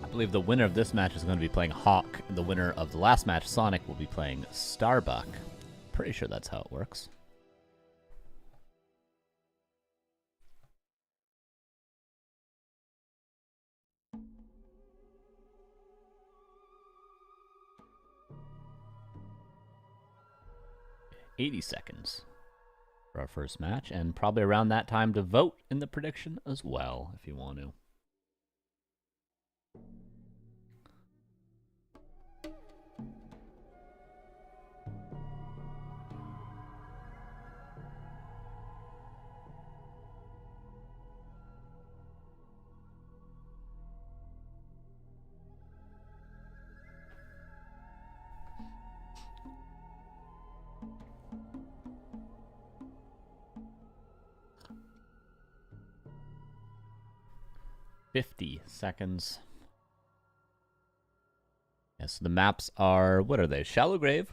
I believe the winner of this match is going to be playing HawK. The winner of the last match, Sonik, will be playing Starbuck. Pretty sure that's how it works. $80 seconds for our first match, and probably around that time to vote in the prediction as well, if you want to. $50 seconds. Yes, the maps are, what are they? Shallow Grave,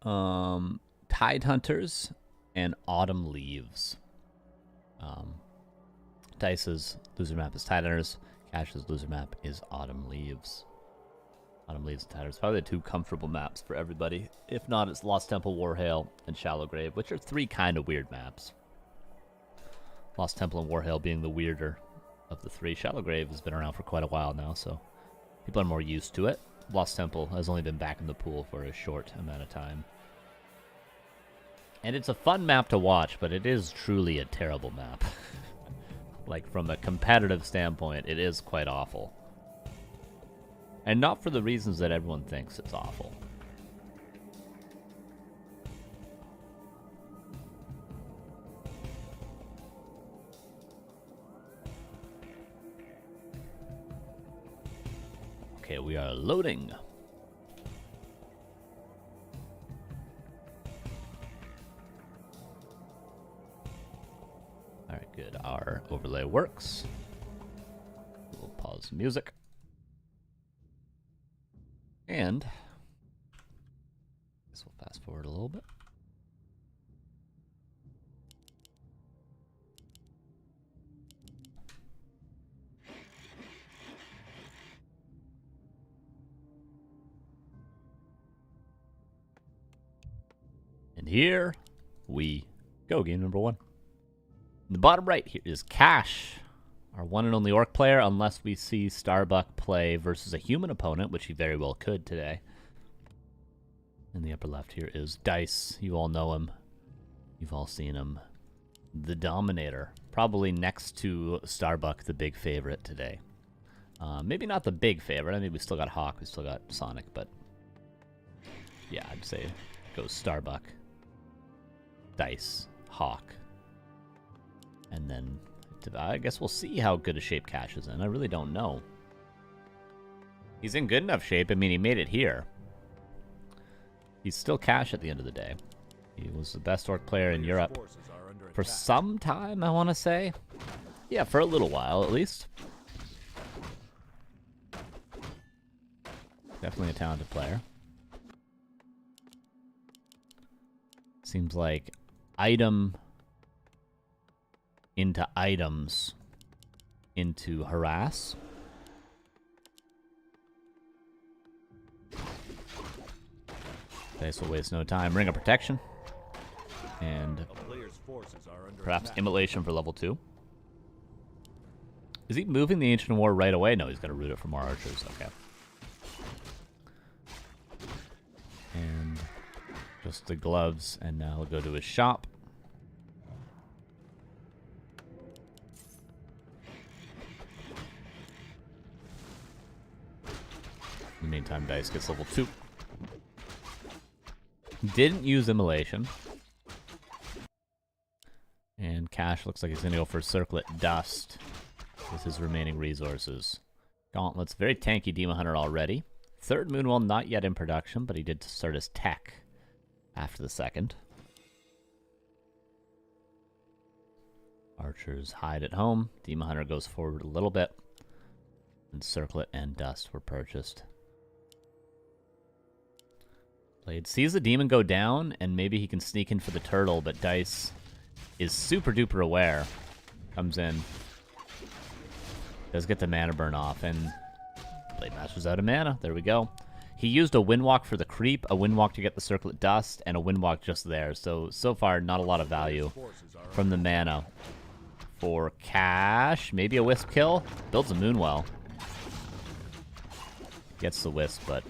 Tide Hunters, and Autumn Leaves. Dice's loser map is Tide Hunters. Cash's loser map is Autumn Leaves. Autumn Leaves and Tide Hunters, probably the two comfortable maps for everybody. If not, it's Lost Temple, Warhail, and Shallow Grave, which are three kind of weird maps. Lost Temple and Warhail being the weirder of the three. Shallow Grave has been around for quite a while now, so people are more used to it. Lost Temple has only been back in the pool for a short amount of time. And it's a fun map to watch, but it is truly a terrible map. Like, from a competitive standpoint, it is quite awful. And not for the reasons that everyone thinks it's awful. Okay, we are loading. Alright, good. Our overlay works. We'll pause the music. And I guess we'll fast forward a little bit. And here we go. Game number 1. In the bottom right here is Cash, our one and only orc player, unless we see Starbuck play versus a human opponent, which he very well could today. In the upper left here is Dise. You all know him. You've all seen him. The Dominator. Probably next to Starbuck, the big favorite today. Maybe not the big favorite. I mean, we still got HawK. We still got Sonik, but yeah, I'd say it goes Starbuck, Dise, HawK. And then I guess we'll see how good a shape Cash is in. I really don't know. He's in good enough shape. I mean, he made it here. He's still Cash at the end of the day. He was the best orc player in Europe for some time, I want to say. Yeah, for a little while at least. Definitely a talented player. Seems like item into items into harass. Dice will waste no time. Ring of Protection. And perhaps Immolation for level 2. Is he moving the Ancient War right away? No, he's going to root it for more archers. Okay. And just the gloves. And now he'll go to his shop. In the meantime, Dise gets level 2. Didn't use Immolation. And Cash looks like he's going to go for Circlet Dust with his remaining resources. Gauntlets, very tanky Demon Hunter already. Third Moonwell, not yet in production, but he did start his tech after the second. Archers hide at home. Demon Hunter goes forward a little bit. And Circlet and Dust were purchased. Blade sees the demon go down, and maybe he can sneak in for the turtle, but Dise is super duper aware. Comes in. Does get the mana burn off, and Blade Master's out of mana. There we go. He used a Windwalk for the creep, a Windwalk to get the Circlet Dust, and a Windwalk just there. So far, not a lot of value from the mana. For Cash, maybe a Wisp kill. Builds a Moonwell. Gets the Wisp, but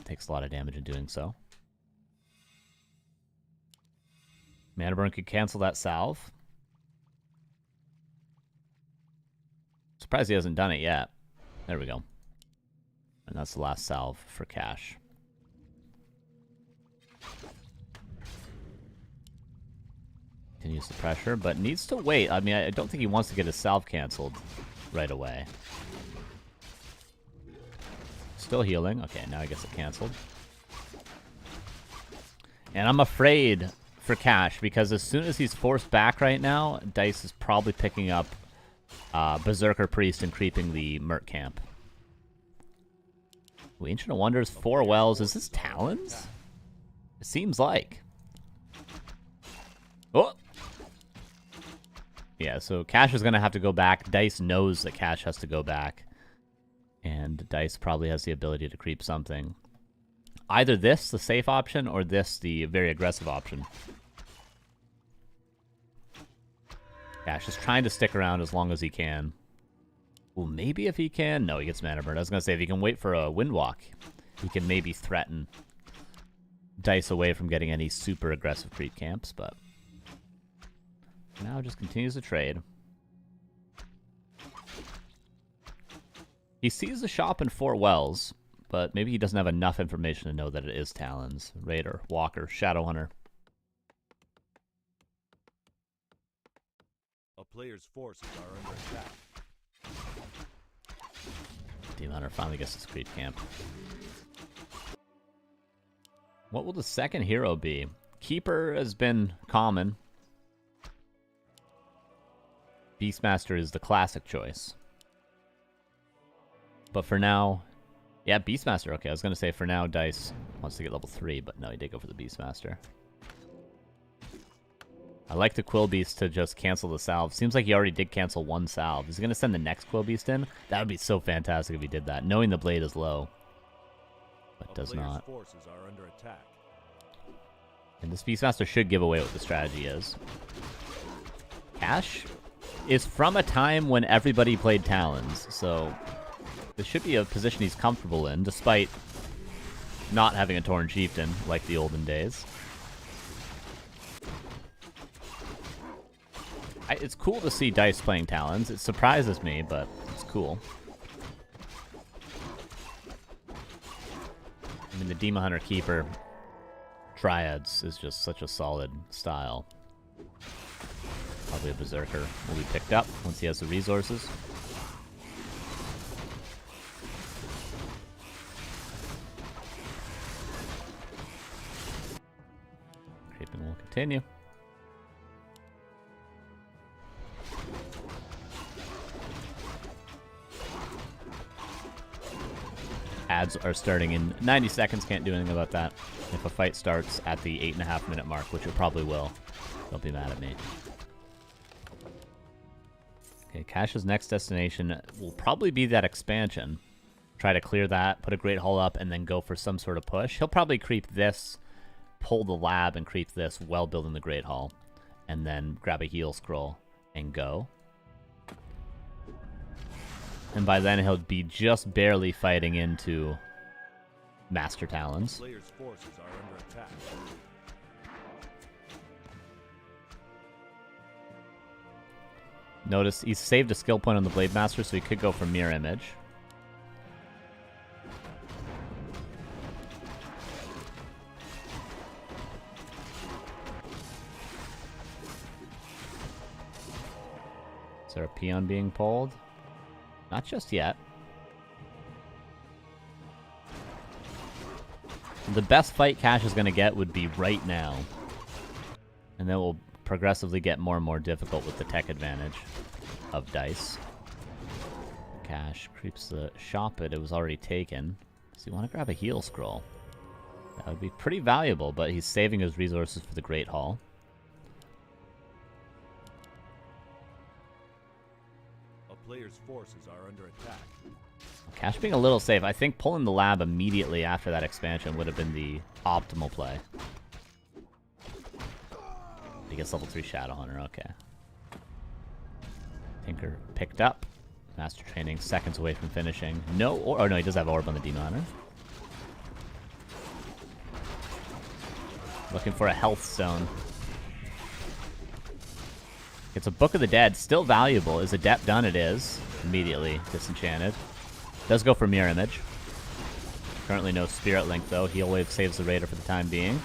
takes a lot of damage in doing so. Mana burn could cancel that salve. Surprised he hasn't done it yet. There we go. And that's the last salve for Cash. Continues the pressure, but needs to wait. I mean, I don't think he wants to get his salve canceled right away. Still healing. Okay, now he gets it canceled. And I'm afraid for Cash, because as soon as he's forced back right now, Dise is probably picking up Berserker Priest and creeping the Merc camp. Ooh, Ancient of Wonders, 4 wells. Is this Talons? It seems like. Oh! Yeah, so Cash is going to have to go back. Dise knows that Cash has to go back. And Dise probably has the ability to creep something. Either this, the safe option, or this, the very aggressive option. Cash is trying to stick around as long as he can. Well, maybe if he can... No, he gets mana burn. I was going to say, if he can wait for a Windwalk, he can maybe threaten Dise away from getting any super aggressive creep camps, but... now just continues to trade. He sees the shop in 4 wells, but maybe he doesn't have enough information to know that it is Talons. Raider, Walker, Shadowhunter. A player's forces are under attack. Demon Hunter finally gets his creep camp. What will the second hero be? Keeper has been common. Beastmaster is the classic choice. But for now, yeah, Beastmaster. Okay, I was going to say for now, Dise wants to get level 3, but no, he did go for the Beastmaster. I like the Quill Beast to just cancel the salve. Seems like he already did cancel one salve. Is he going to send the next Quill Beast in? That would be so fantastic if he did that, knowing the blade is low. But does not. Forces are under attack. And this Beastmaster should give away what the strategy is. Cash is from a time when everybody played Talons, so this should be a position he's comfortable in, despite not having a Tauren Chieftain like the olden days. It's cool to see Dise playing Talons. It surprises me, but it's cool. I mean, the Demon Hunter Keeper Triads is just such a solid style. Probably a Berserker will be picked up once he has the resources. Creeping will continue. Ads are starting in 90 seconds. Can't do anything about that. If a fight starts at the 8.5 minute mark, which it probably will, don't be mad at me. Okay, Cash's next destination will probably be that expansion. Try to clear that, put a Great Hall up, and then go for some sort of push. He'll probably creep this, pull the lab, and creep this while building the Great Hall. And then grab a heal scroll and go. And by then he'll be just barely fighting into Master Talons. Player's forces are under attack. Notice he's saved a skill point on the Blade Master, so he could go for Mirror Image. Is there a peon being pulled? Not just yet. The best fight Cash is going to get would be right now. And then we'll progressively get more and more difficult with the tech advantage of Dise. Cash creeps the shop, but it was already taken. So you want to grab a heal scroll. That would be pretty valuable, but he's saving his resources for the Great Hall. Player's forces are under attack. Cash being a little safe. I think pulling the lab immediately after that expansion would have been the optimal play. He gets level 3 Shadowhunter, okay. Tinker picked up. Master Training, seconds away from finishing. No, or no, he does have Orb on the Demon Hunter. Looking for a health stone. It's a Book of the Dead, still valuable. Is Adept done? It is. Immediately disenchanted. Does go for Mirror Image. Currently no Spirit Link, though. Heal Wave saves the Raider for the time being.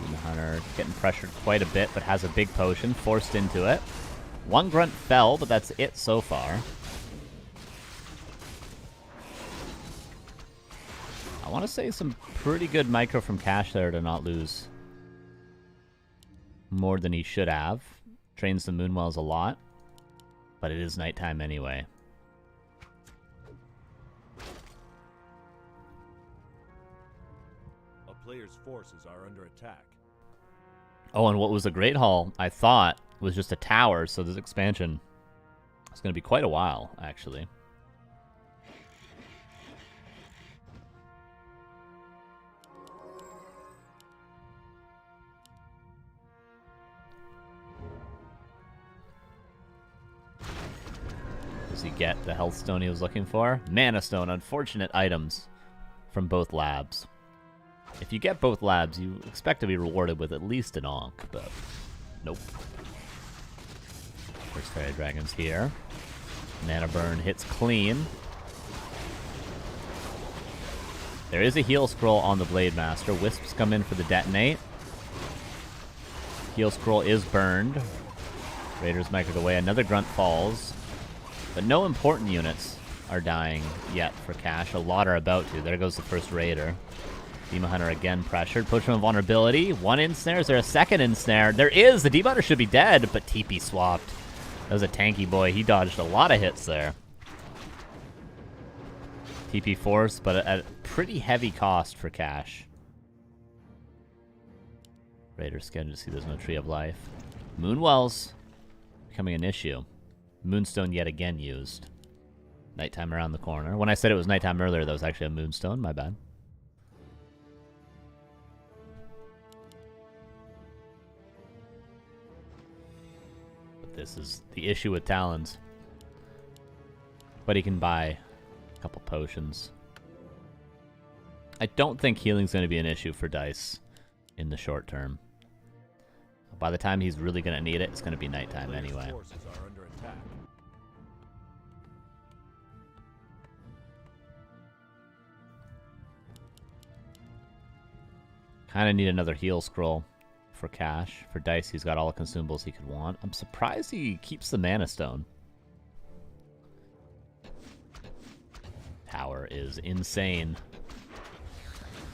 Demon Hunter getting pressured quite a bit, but has a big potion. Forced into it. One Grunt fell, but that's it so far. I want to say some pretty good micro from Cash there to not lose more than he should have. Trains the Moonwells a lot, but it is nighttime anyway. A player's forces are under attack. Oh, and what was a Great Hall, I thought, was just a tower, so this expansion is going to be quite a while, actually. Does he get the health stone he was looking for? Mana Stone, unfortunate items from both labs. If you get both labs, you expect to be rewarded with at least an Ankh, but nope. First Fairy Dragon's here. Mana Burn hits clean. There is a heal scroll on the Blade Master. Wisps come in for the detonate. Heal scroll is burned. Raiders make it away. Another grunt falls. But no important units are dying yet for Cash. A lot are about to. There goes the first Raider. Demon Hunter again pressured. Push from vulnerability. One ensnare. Is there a second ensnare? There is! The Demon Hunter should be dead, but TP swapped. That was a tanky boy. He dodged a lot of hits there. TP force, but at a pretty heavy cost for Cash. Raiders scared to see there's no Tree of Life. Moonwells becoming an issue. Moonstone yet again used. Nighttime around the corner. When I said it was nighttime earlier, that was actually a Moonstone. My bad. But this is the issue with Talons. But he can buy a couple potions. I don't think healing's going to be an issue for Dise in the short term. By the time he's really going to need it, it's going to be nighttime anyway. Kind of need another heal scroll for Cash. For Dise, he's got all the consumables he could want. I'm surprised he keeps the Mana Stone. Tower is insane.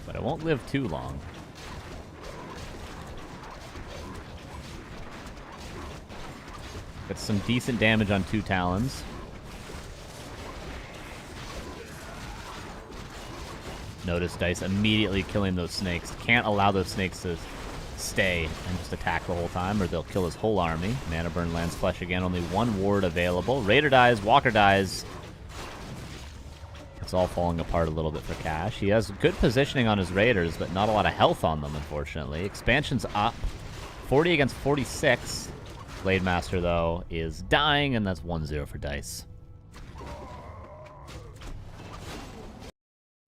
But it won't live too long. Got some decent damage on 2 Talons. Notice Dise immediately killing those snakes. Can't allow those snakes to stay and just attack the whole time, or they'll kill his whole army. Mana Burn lands flesh again. Only 1 ward available. Raider dies. Walker dies. It's all falling apart a little bit for Cash. He has good positioning on his Raiders, but not a lot of health on them, unfortunately. Expansion's up. 40 against 46. Blade Master, though, is dying, and that's 1-0 for Dise.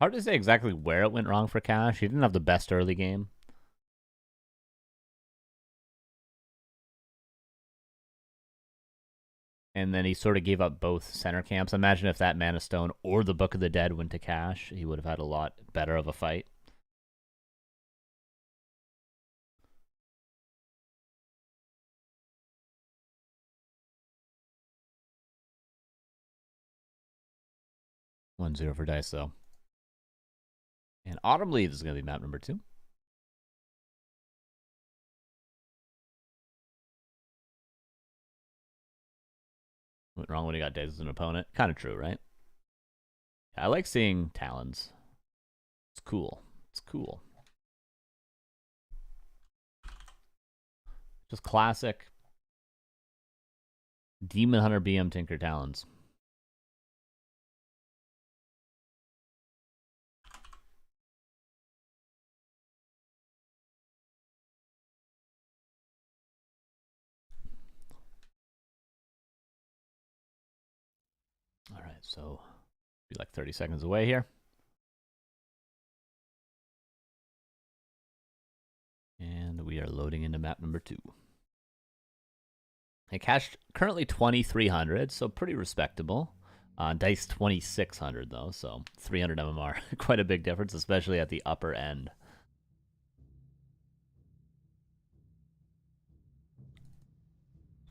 Hard to say exactly where it went wrong for Cash. He didn't have the best early game. And then he sort of gave up both center camps. Imagine if that Mana Stone or the Book of the Dead went to Cash. He would have had a lot better of a fight. One zero for Dise, though. And Autumn Leaves is going to be map number 2. Went wrong when he got Dise as an opponent. Kind of true, right? I like seeing Talons. It's cool. It's cool. Just classic Demon Hunter BM Tinker Talons. All right, so be like 30 seconds away here. And we are loading into map number 2. Hey, Cash currently 2,300, so pretty respectable. Dise 2,600 though, so 300 MMR. Quite a big difference, especially at the upper end.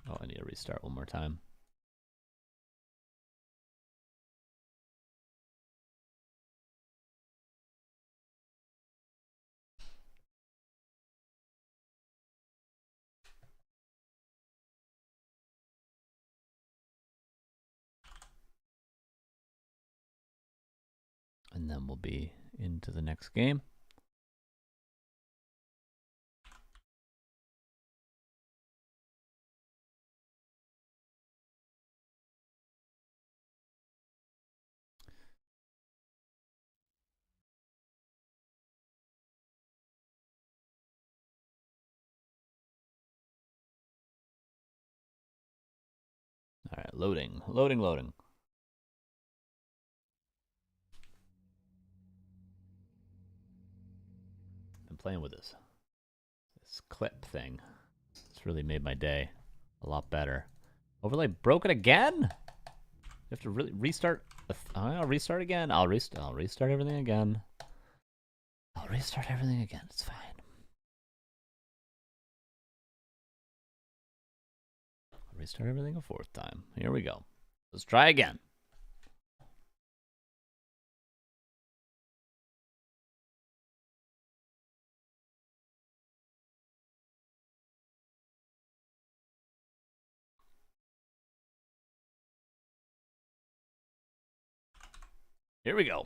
Oh, I need to restart one more time. And then we'll be into the next game. All right, loading, loading, loading. I'm playing with this clip thing. It's really made my day a lot better. Overlay broken again? You have to really restart. I'll restart again. I'll restart everything again. I'll restart everything again. It's fine. I'll restart everything a fourth time. Here we go. Let's try again. Here we go.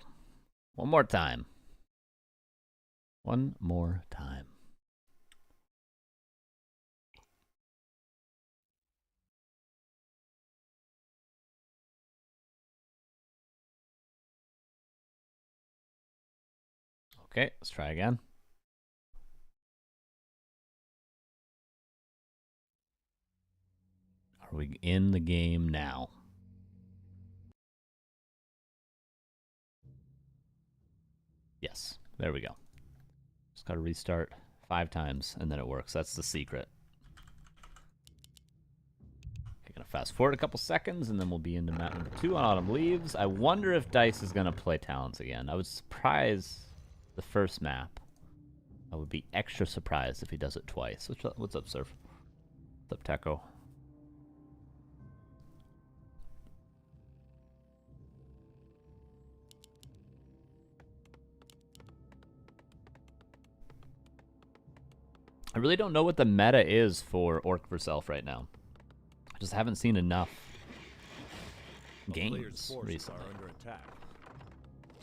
One more time. One more time. Okay, let's try again. Are we in the game now? Yes, there we go. Just gotta restart 5 times and then it works. That's the secret. Okay, gonna fast forward a couple seconds and then we'll be into map number 2 on Autumn Leaves. I wonder if Dise is gonna play Talons again. I was surprised the first map. I would be extra surprised if he does it twice. What's up, Surf? What's up, Techo? I really don't know what the meta is for Orc vs. Elf right now. I just haven't seen enough games recently.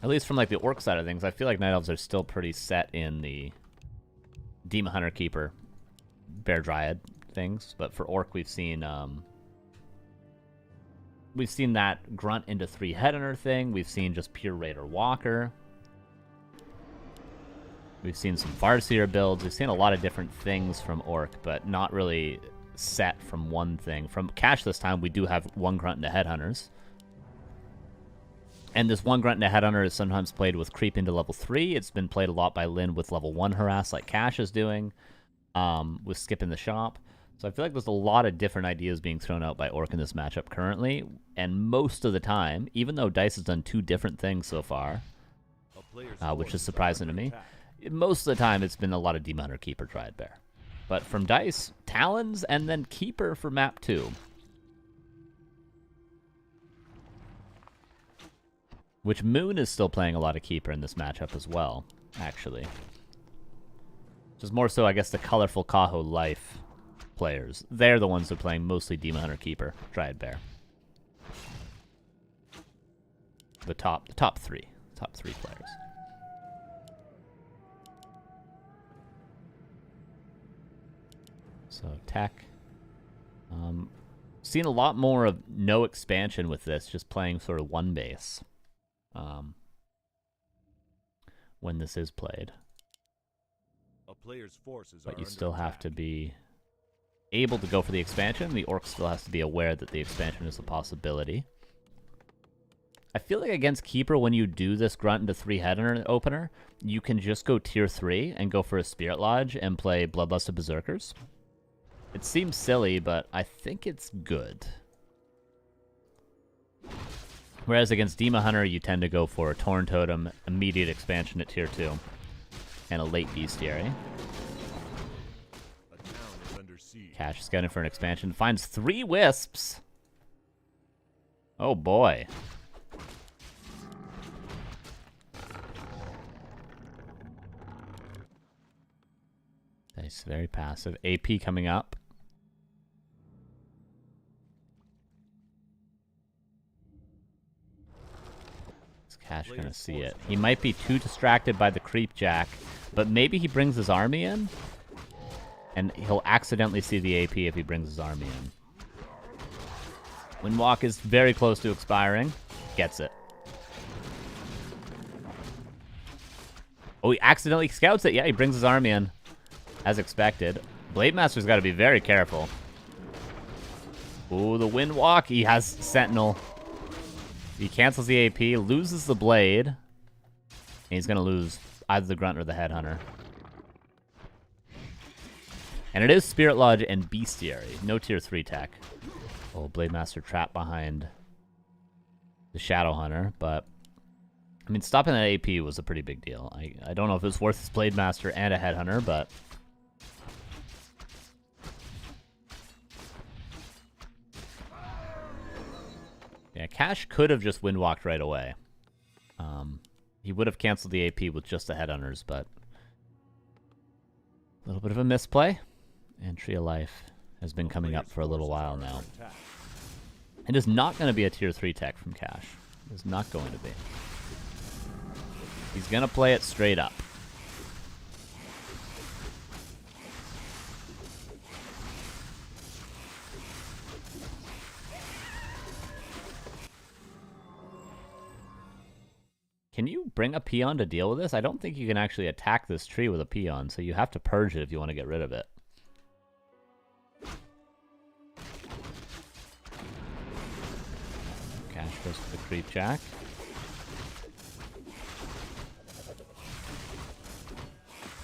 At least from like the Orc side of things, I feel like Night Elves are still pretty set in the Demon Hunter Keeper, Bear Dryad things. But for Orc, we've seen that Grunt into 3 Headhunter thing. We've seen just pure Raider Walker. We've seen some Farseer builds. We've seen a lot of different things from Orc, but not really set from one thing. From Cash this time, we do have 1 Grunt into Headhunters. And this 1 Grunt into Headhunter is sometimes played with Creep into level 3. It's been played a lot by Lynn with level 1 Harass like Cash is doing, with Skip in the Shop. So I feel like there's a lot of different ideas being thrown out by Orc in this matchup currently. And most of the time, even though Dise has done 2 different things so far, which is surprising to me, most of the time it's been a lot of Demon Hunter Keeper Dryad Bear. But from Dise, Talons, and then Keeper for map 2. Which Moon is still playing a lot of Keeper in this matchup as well, actually. Just more so, I guess, the colorful Kaho Life players. They're the ones who are playing mostly Demon Hunter Keeper Dryad Bear. The top 3 players. So tech. Seen a lot more of no expansion with this, just playing sort of 1 base. When this is played. But you still have to be able to go for the expansion. The Orc still has to be aware that the expansion is a possibility. I feel like against Keeper, when you do this Grunt into 3 Headhunter opener, you can just go tier 3 and go for a Spirit Lodge and play Bloodlusted Berserkers. It seems silly, but I think it's good. Whereas against Demon Hunter, you tend to go for a Torn Totem, immediate expansion at tier 2, and a late Bestiary. Cash is gunning for an expansion. Finds 3 Wisps. Oh boy. Nice, very passive. AP coming up. Cash gonna see it. He might be too distracted by the Creep Jack, but maybe he brings his army in, and he'll accidentally see the AP if he brings his army in. Windwalk is very close to expiring. Gets it. Oh, he accidentally scouts it. Yeah, he brings his army in, as expected. Blade Master's got to be very careful. Ooh, the Windwalk. He has Sentinel. He cancels the AP, loses the Blade, and he's going to lose either the Grunt or the Headhunter. And it is Spirit Lodge and Bestiary. No tier 3 tech. Oh, Blade Master trapped behind the Shadow Hunter, but I mean, stopping that AP was a pretty big deal. I don't know if it's worth his Blade Master and a Headhunter, but... yeah, Cash could have just Windwalked right away. He would have canceled the AP with just the Headhunters, but... a little bit of a misplay. And Tree of Life has been coming up for a little while now. It is not going to be a tier 3 tech from Cash. It is not going to be. He's going to play it straight up. Can you bring a peon to deal with this? I don't think you can actually attack this tree with a peon, so you have to purge it if you want to get rid of it. Cash goes for the creep jack.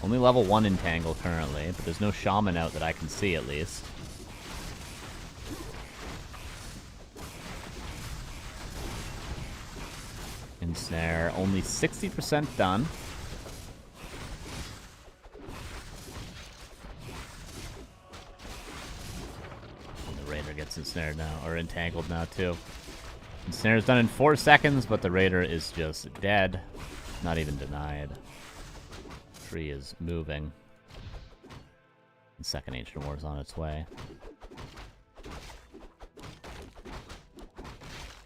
Only level 1 entangle currently, but there's no shaman out that I can see at least. Ensnare, only 60% done. And the Raider gets ensnared now, or entangled now too. Ensnare's done in 4 seconds, but the Raider is just dead. Not even denied. Tree is moving. And second Ancient War is on its way.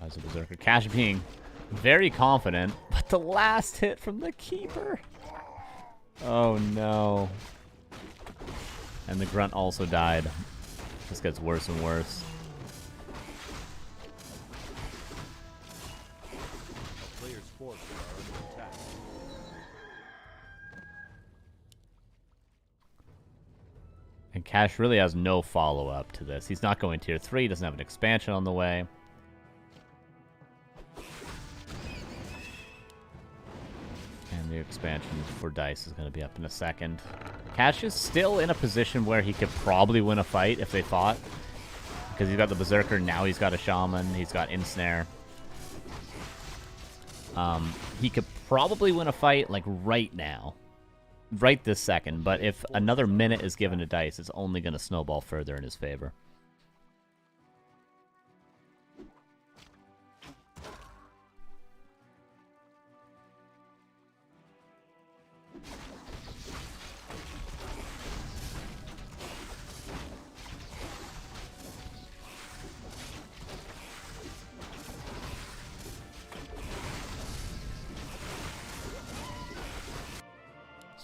As a Berserker, Cash being very confident, but the last hit from the Keeper. Oh no. And the Grunt also died. This gets worse and worse. A player's forces are under attack. And Cash really has no follow-up to this. He's not going tier 3, doesn't have an expansion on the way. And the expansion for Dise is going to be up in a second. Cash is still in a position where he could probably win a fight if they fought. Because he's got the Berserker, now he's got a Shaman, he's got Ensnare. He could probably win a fight, like, right now. Right this second, but if another minute is given to Dise, it's only going to snowball further in his favor.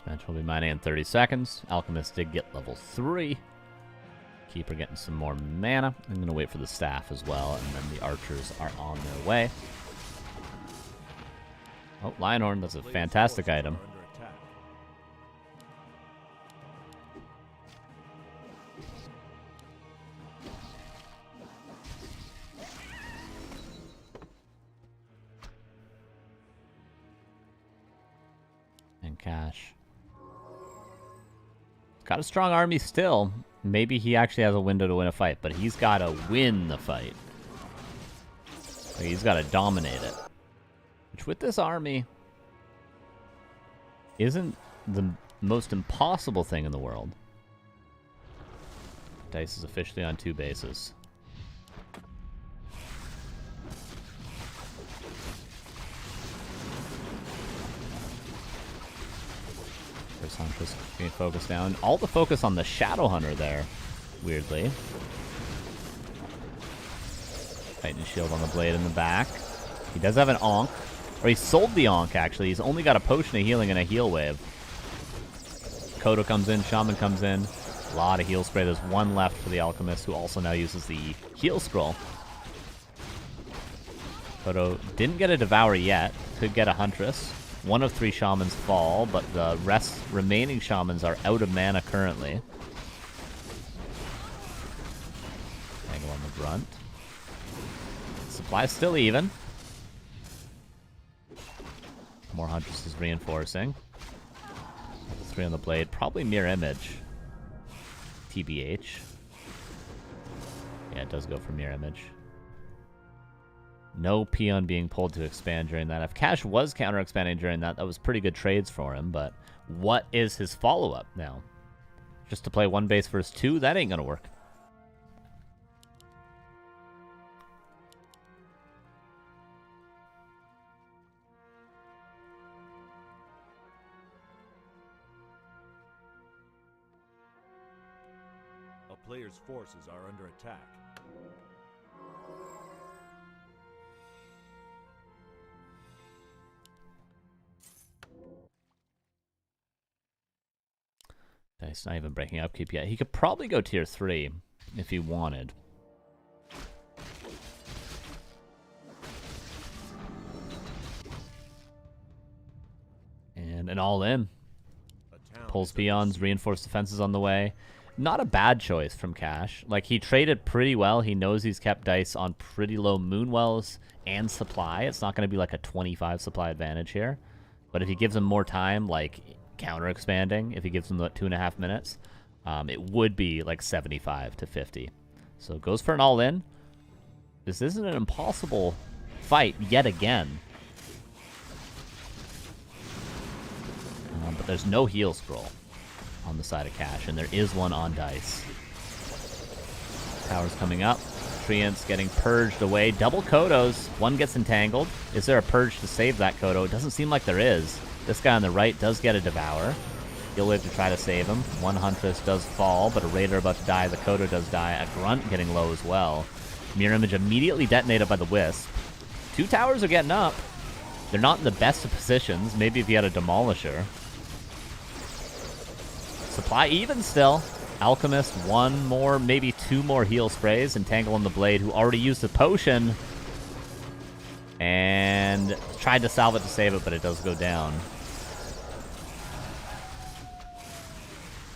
Match will be mining in 30 seconds. Alchemist did get level 3. Keeper getting some more mana. I'm going to wait for the staff as well, and then the archers are on their way. Oh, Lionhorn, that's a fantastic item. And Cash. Got a strong army still. Maybe he actually has a window to win a fight, but he's got to win the fight. Like, he's got to dominate it. Which, with this army, isn't the most impossible thing in the world. Dise is officially on 2 bases. Huntress being focused down. All the focus on the Shadow Hunter there, weirdly. Titan shield on the blade in the back. He does have an Ankh. Or he sold the Ankh, actually. He's only got a Potion of Healing and a Heal Wave. Kodo comes in, Shaman comes in. A lot of heal spray. There's one left for the Alchemist, who also now uses the Heal Scroll. Kodo didn't get a Devourer yet. Could get a Huntress. 1 of 3 Shamans fall, but the remaining Shamans are out of mana currently. Angle on the Grunt. Supply's still even. More Huntresses reinforcing. 3 on the blade. Probably Mirror Image. TBH. Yeah, it does go for Mirror Image. No peon being pulled to expand during that. If Cash was counter-expanding during that, that was pretty good trades for him, but what is his follow-up now? Just to play one base versus two? That ain't gonna work. A player's forces are under attack. Dice not even breaking upkeep yet. He could probably go tier 3 if he wanted. And an all-in. Pulls peons, reinforced defenses on the way. Not a bad choice from Cash. Like, he traded pretty well. He knows he's kept Dice on pretty low Moonwells and supply. It's not going to be like a 25 supply advantage here. But if he gives him more time, like counter-expanding, if he gives him the 2.5 minutes, it would be like 75 to 50. So it goes for an all-in. This isn't an impossible fight yet again. But there's no heal scroll on the side of Cash, and there is one on Dice. Tower's coming up. Treants getting purged away. Double Kodos. One gets entangled. Is there a purge to save that Kodo? It doesn't seem like there is. This guy on the right does get a Devour. He'll live to try to save him. One Huntress does fall, but a Raider about to die. The Kodo does die. A Grunt getting low as well. Mirror Image immediately detonated by the Wisp. Two towers are getting up. They're not in the best of positions. Maybe if he had a Demolisher. Supply even still. Alchemist, one more, maybe two more heal sprays. Entangle on the Blade, who already used the potion. And tried to salve it to save it, but it does go down.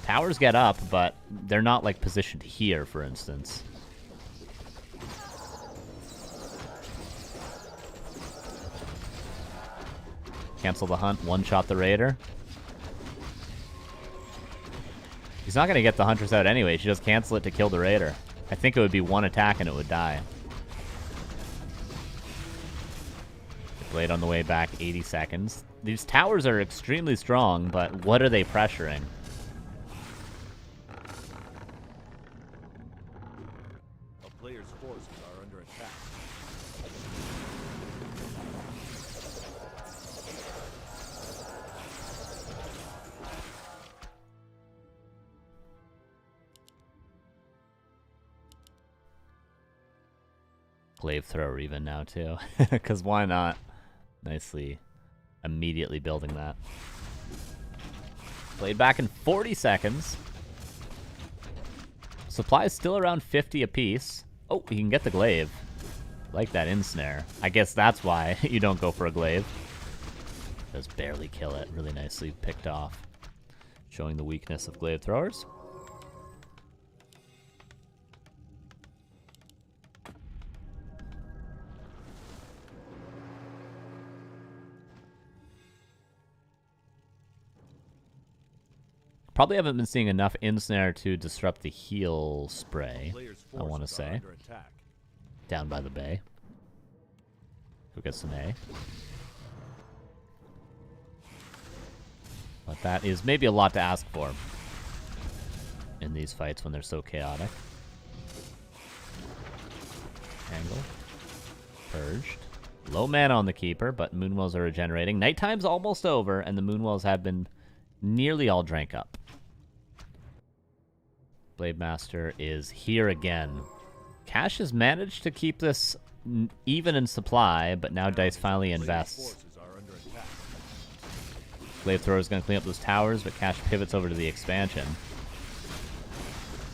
Towers get up, but they're not, like, positioned here, for instance. Cancel the hunt, one-shot the Raider. He's not going to get the Huntress out anyway. She just cancel it to kill the Raider. I think it would be one attack and it would die. Blade on the way back, 80 seconds. These towers are extremely strong, but what are they pressuring? A player's forces are under attack. Glaive Thrower even now, too. Because why not? Nicely, immediately building that. Blade back in 40 seconds. Supply is still around 50 apiece. Oh, he can get the Glaive. Like that Ensnare. I guess that's why you don't go for a Glaive. Does barely kill it. Really nicely picked off. Showing the weakness of Glaive Throwers. Probably haven't been seeing enough Ensnare to disrupt the heal spray, I want to say. Down by the bay. Go get some A. But that is maybe a lot to ask for in these fights when they're so chaotic. Angle. Purged. Low mana on the Keeper, but Moonwells are regenerating. Nighttime's almost over, and the Moonwells have been nearly all drank up. Blade Master is here again. Cash has managed to keep this even in supply, but now Dice finally invests. Glaive Thrower is going to clean up those towers, but Cash pivots over to the expansion.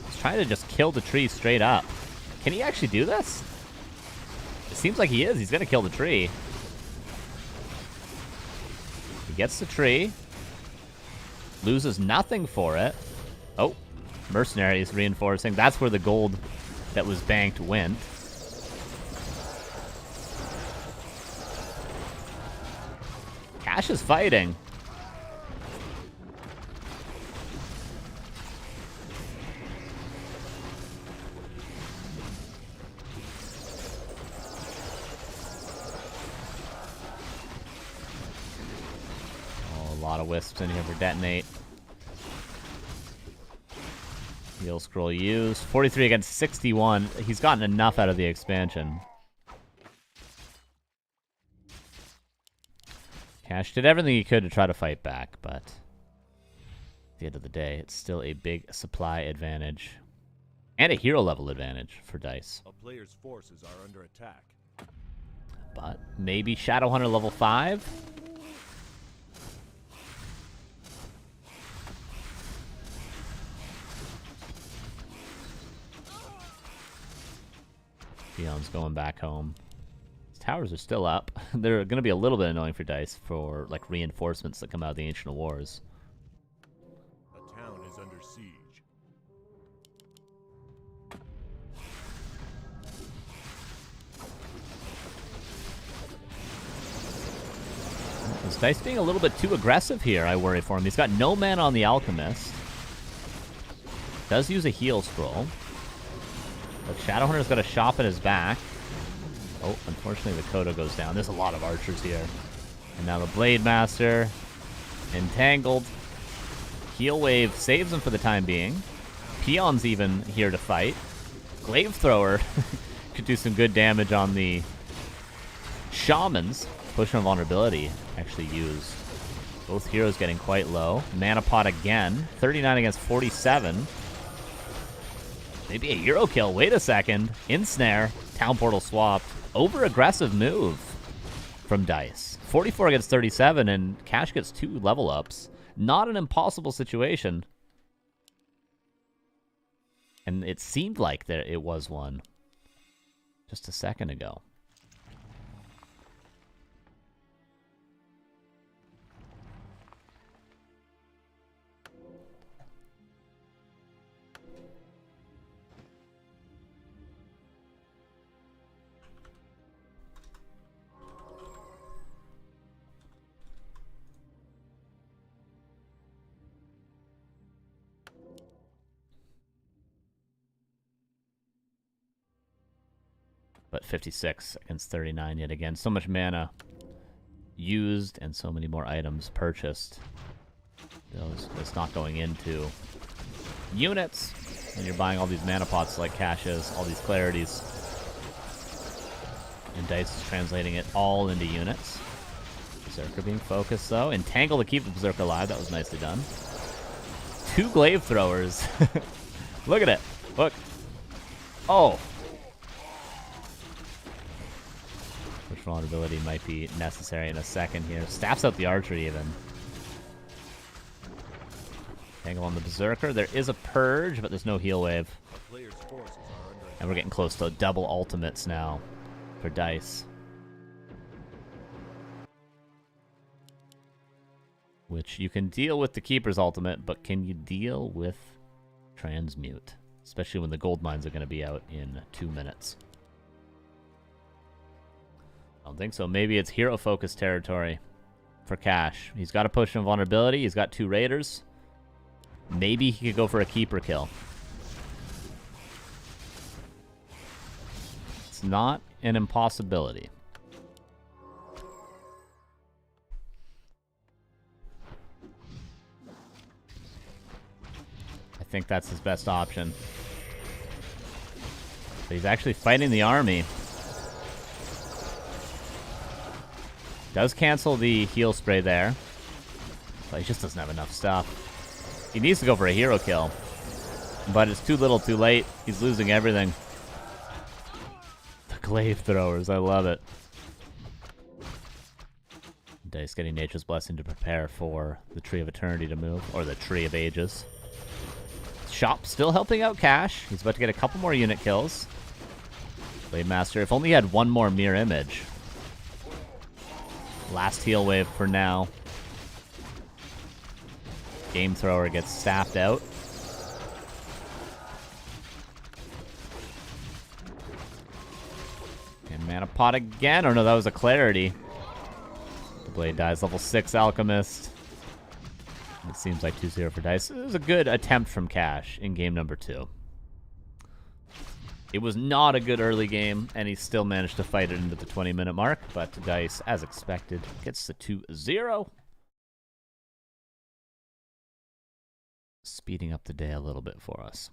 He's trying to just kill the tree straight up. Can he actually do this? It seems like he is. He's going to kill the tree. He gets the tree. Loses nothing for it. Oh, Mercenaries reinforcing. That's where the gold that was banked went. Cash is fighting. lot of wisps in here for detonate. Heal scroll used. 43 against 61. He's gotten enough out of the expansion. Cash did everything he could to try to fight back, but at the end of the day, it's still a big supply advantage. And a hero level advantage for Dise. A player's forces are under attack. But maybe Shadowhunter level 5? Fion's going back home. His towers are still up. They're going to be a little bit annoying for Dise for like reinforcements that come out of the Ancient Wars. A town is under siege. Is Dise being a little bit too aggressive here? I worry for him. He's got no mana on the Alchemist. Does use a heal scroll. But Shadowhunter's got a shop at his back. Oh, unfortunately the Kodo goes down. There's a lot of archers here. And now the Blade Master. Entangled. Heal Wave saves him for the time being. Peon's even here to fight. Glaive Thrower could do some good damage on the Shamans. Potion of Vulnerability actually used. Both heroes getting quite low. Mana Pot again. 39 against 47. Maybe a hero kill. Wait a second. Ensnare. Town Portal swapped. Over-aggressive move from Dise. 44 against 37, and Cash gets 2 level ups. Not an impossible situation. And it seemed like it was one just a second ago. But 56 against 39 yet again. So much mana used and so many more items purchased. That's not going into units. And you're buying all these mana pots like Caches, all these clarities. And Dise is translating it all into units. Berserker being focused though. Entangle to keep the Berserker alive. That was nicely done. 2 Glaive Throwers. Look at it. Look. Oh. Which vulnerability might be necessary in a second here. Staffs out the archery even. Tangle on the Berserker. There is a Purge, but there's no heal wave. And we're getting close to double ultimates now for Dise. Which you can deal with the Keeper's ultimate, but can you deal with Transmute? Especially when the gold mines are going to be out in 2 minutes. I don't think so. Maybe it's hero-focused territory for Cash. He's got a Potion of Vulnerability. He's got 2 Raiders. Maybe he could go for a Keeper kill. It's not an impossibility. I think that's his best option. But he's actually fighting the army. Does cancel the heal spray there. But he just doesn't have enough stuff. He needs to go for a hero kill. But it's too little too late. He's losing everything. The Glaive Throwers, I love it. Dise getting Nature's Blessing to prepare for the Tree of Eternity to move. Or the Tree of Ages. Shop still helping out Cash. He's about to get a couple more unit kills. Blade Master, if only he had one more mirror image. Last heal wave for now. Game Thrower gets staffed out. And Mana Pot again. Oh no, that was a Clarity. The Blade dies. Level 6 Alchemist. It seems like 2-0 for Dise. It was a good attempt from Cash in game number 2. It was not a good early game, and he still managed to fight it into the 20-minute mark, but Dise, as expected, gets the 2-0. speeding up the day a little bit for us.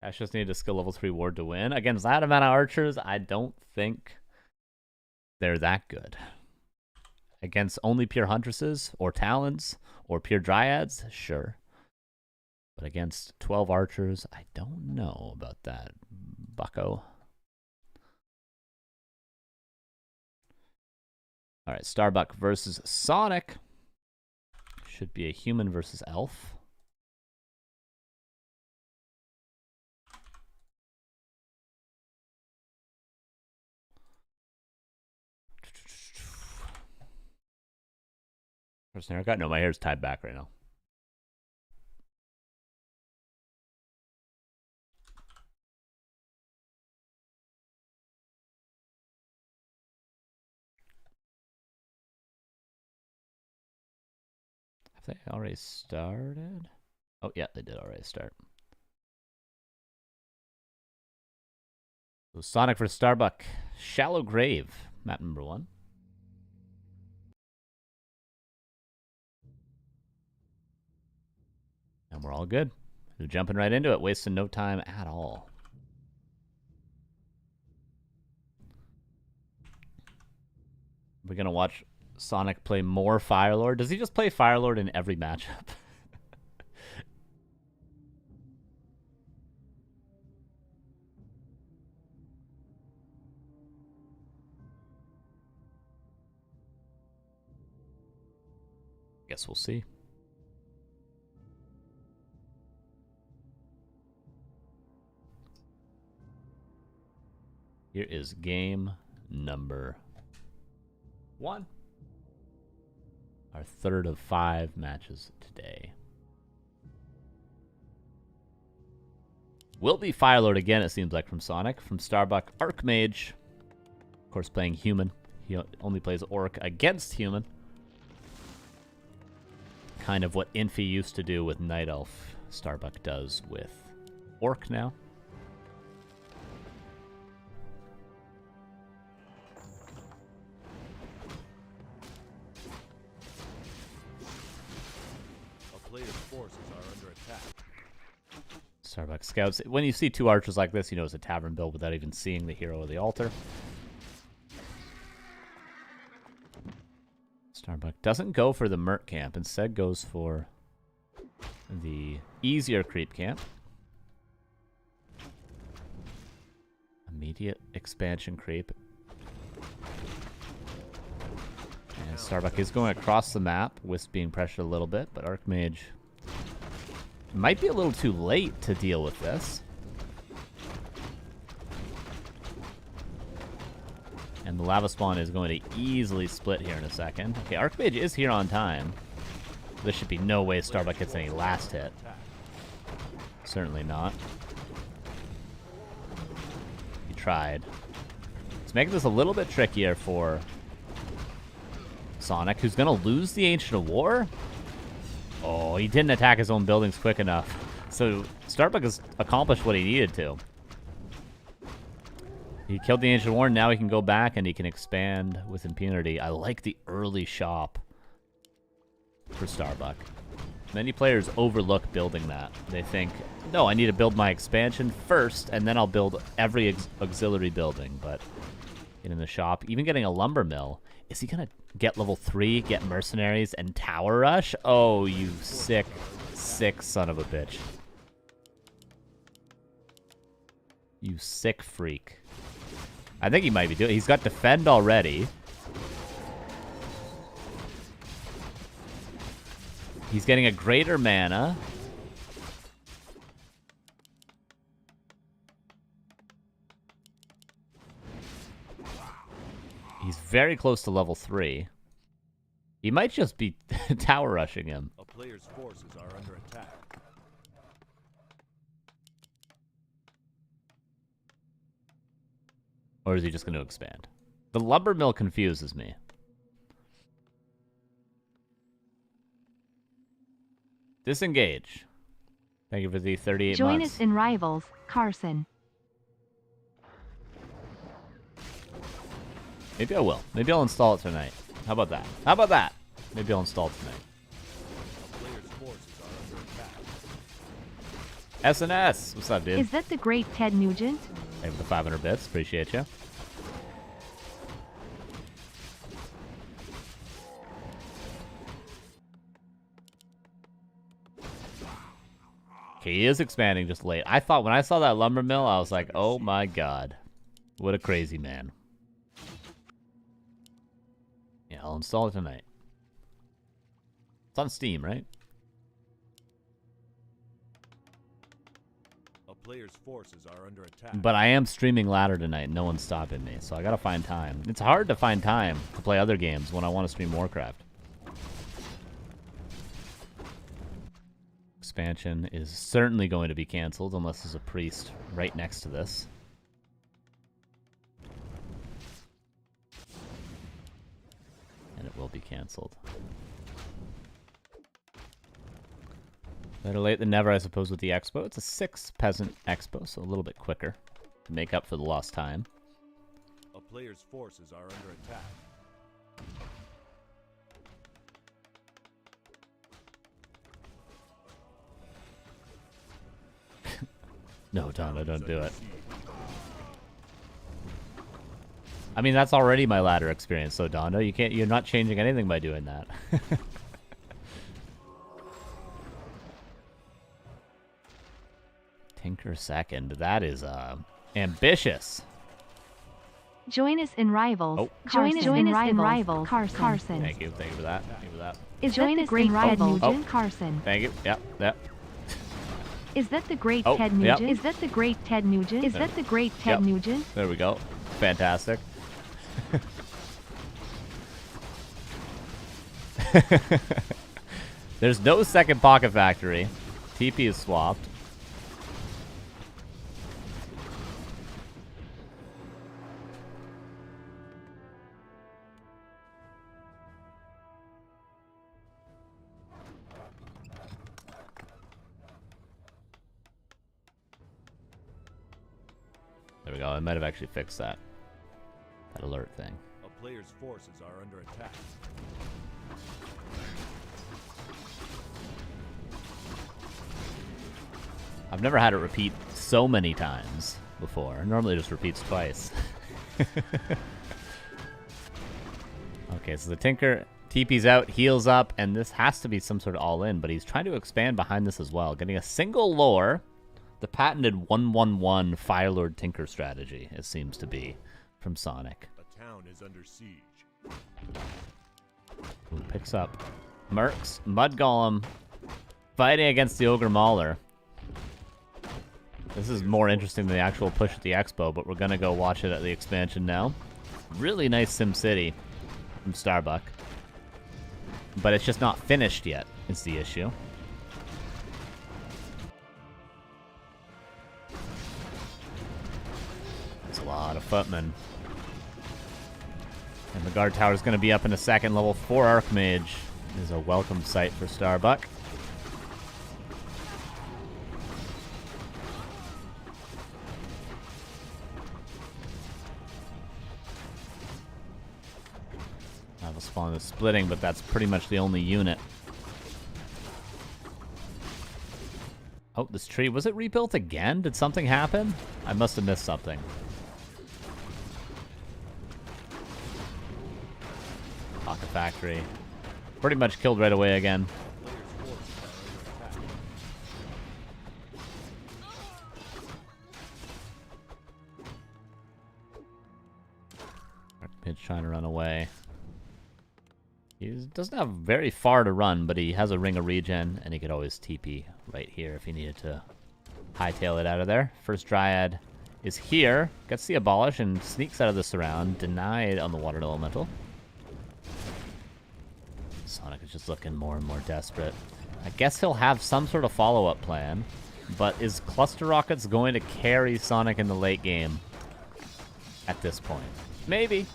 I just need a skill level 3 ward to win. Against that amount of archers, I don't think they're that good. Against only pure huntresses or talons or pure dryads, sure. But against 12 archers, I don't know about that, bucko. All right, Starbuck versus Sonik. Should be a human versus elf. First haircut? No, my hair's tied back right now. Have they already started? Oh, yeah, they did already start. So Sonik for Starbuck. Shallow Grave, map number 1. And we're all good. We're jumping right into it, wasting no time at all. We're going to watch Sonik play more Firelord. Does he just play Firelord in every matchup? Guess we'll see. Here is game number 1. Our third of 5 matches today. Will be Firelord again, it seems like, from Sonik. From Starbuck, Archmage. Of course, playing human. He only plays Orc against human. Kind of what Infi used to do with Night Elf, Starbuck does with Orc now. Starbuck scouts. When you see 2 archers like this, you know it's a tavern build without even seeing the hero of the altar. Starbuck doesn't go for the Merc camp. Instead goes for the easier creep camp. Immediate expansion creep. And Starbuck is going across the map. Wisp being pressured a little bit, but Archmage might be a little too late to deal with this. And the lava spawn is going to easily split here in a second. Okay, Archmage is here on time. There should be no way Starbuck gets any last hit. Certainly not. He tried. It's making this a little bit trickier for Sonik, who's going to lose the Ancient of War. Oh, he didn't attack his own buildings quick enough. So Starbuck has accomplished what he needed to. He killed the Ancient War, now he can go back and he can expand with impunity. I like the early shop for Starbuck. Many players overlook building that. They think, no, I need to build my expansion first, and then I'll build every auxiliary building. But in the shop, even getting a lumber mill, is he going to get level 3, get mercenaries, and tower rush? Oh, you sick, sick son of a bitch. You sick freak. I think he might be doing it. He's got defend already. He's getting a greater mana. He's very close to level 3. He might just be tower rushing him. A player's forces are under attack. Or is he just going to expand? The lumber mill confuses me. Disengage. Thank you for the 38 Join months. us in Rivals, Carson. Maybe I will. Maybe I'll install it tonight. How about that? How about that? Maybe I'll install it tonight. A player's forces are under attack. SNS. What's up, dude? Is that the great Ted Nugent? Thank you for the 500 bits. Appreciate you. Okay, he is expanding just late. I thought when I saw that lumber mill, I was like, oh my god. What a crazy man. Yeah, I'll install it tonight. It's on Steam, right? A player's forces are under attack. But I am streaming ladder tonight. No one's stopping me, so I gotta find time. It's hard to find time to play other games when I want to stream Warcraft. Expansion is certainly going to be canceled unless there's a priest right next to this. And it will be canceled. Better late than never, I suppose, with the expo. It's a 6 peasant expo, so a little bit quicker to make up for the lost time. A player's forces are under attack. No, Donna, don't do it. I mean, that's already my ladder experience, so Dondo, you're not changing anything by doing that. Tinker second. That is ambitious. Join us in Rivals. Oh. Join us in Rivals, Carson. Thank you for that. Thank you for that. Is that the great Ted Nugent? Oh. Carson. Thank you. Yep. Is that the great Oh, Ted yep. Nugent? Is that the great Ted Nugent? Is that the great Ted Yep. Nugent? There we go. Fantastic. There's no second Pocket Factory. TP is swapped. There we go. I might have actually fixed that alert thing. A player's forces are under attack. I've never had it repeat so many times before. Normally it just repeats twice. Okay, so the Tinker TP's out, heals up, and this has to be some sort of all-in, but he's trying to expand behind this as well, getting a single lore. The patented 1-1-1 Firelord Tinker strategy, it seems to be, from Sonic. A town is under siege. Ooh, picks up Mercs, Mud Golem, fighting against the Ogre Mauler. This is more interesting than the actual push at the expo, but we're going to go watch it at the expansion now. Really nice SimCity from Starbuck. But it's just not finished yet, is the issue. It's a lot of footmen. And the guard tower is going to be up in a second. Level 4 Archmage is a welcome sight for Starbuck. The spawn is splitting, but that's pretty much the only unit. Oh, this tree, was it rebuilt again? Did something happen? I must have missed something. Pocket Factory. Pretty much killed right away again. Pitch trying to run away. He doesn't have very far to run, but he has a ring of regen, and he could always TP right here if he needed to hightail it out of there. First Dryad is here, gets the Abolish, and sneaks out of the surround, denied on the Water Elemental. Sonic is just looking more and more desperate. I guess he'll have some sort of follow-up plan, but is Cluster Rockets going to carry Sonic in the late game? at this point. Maybe.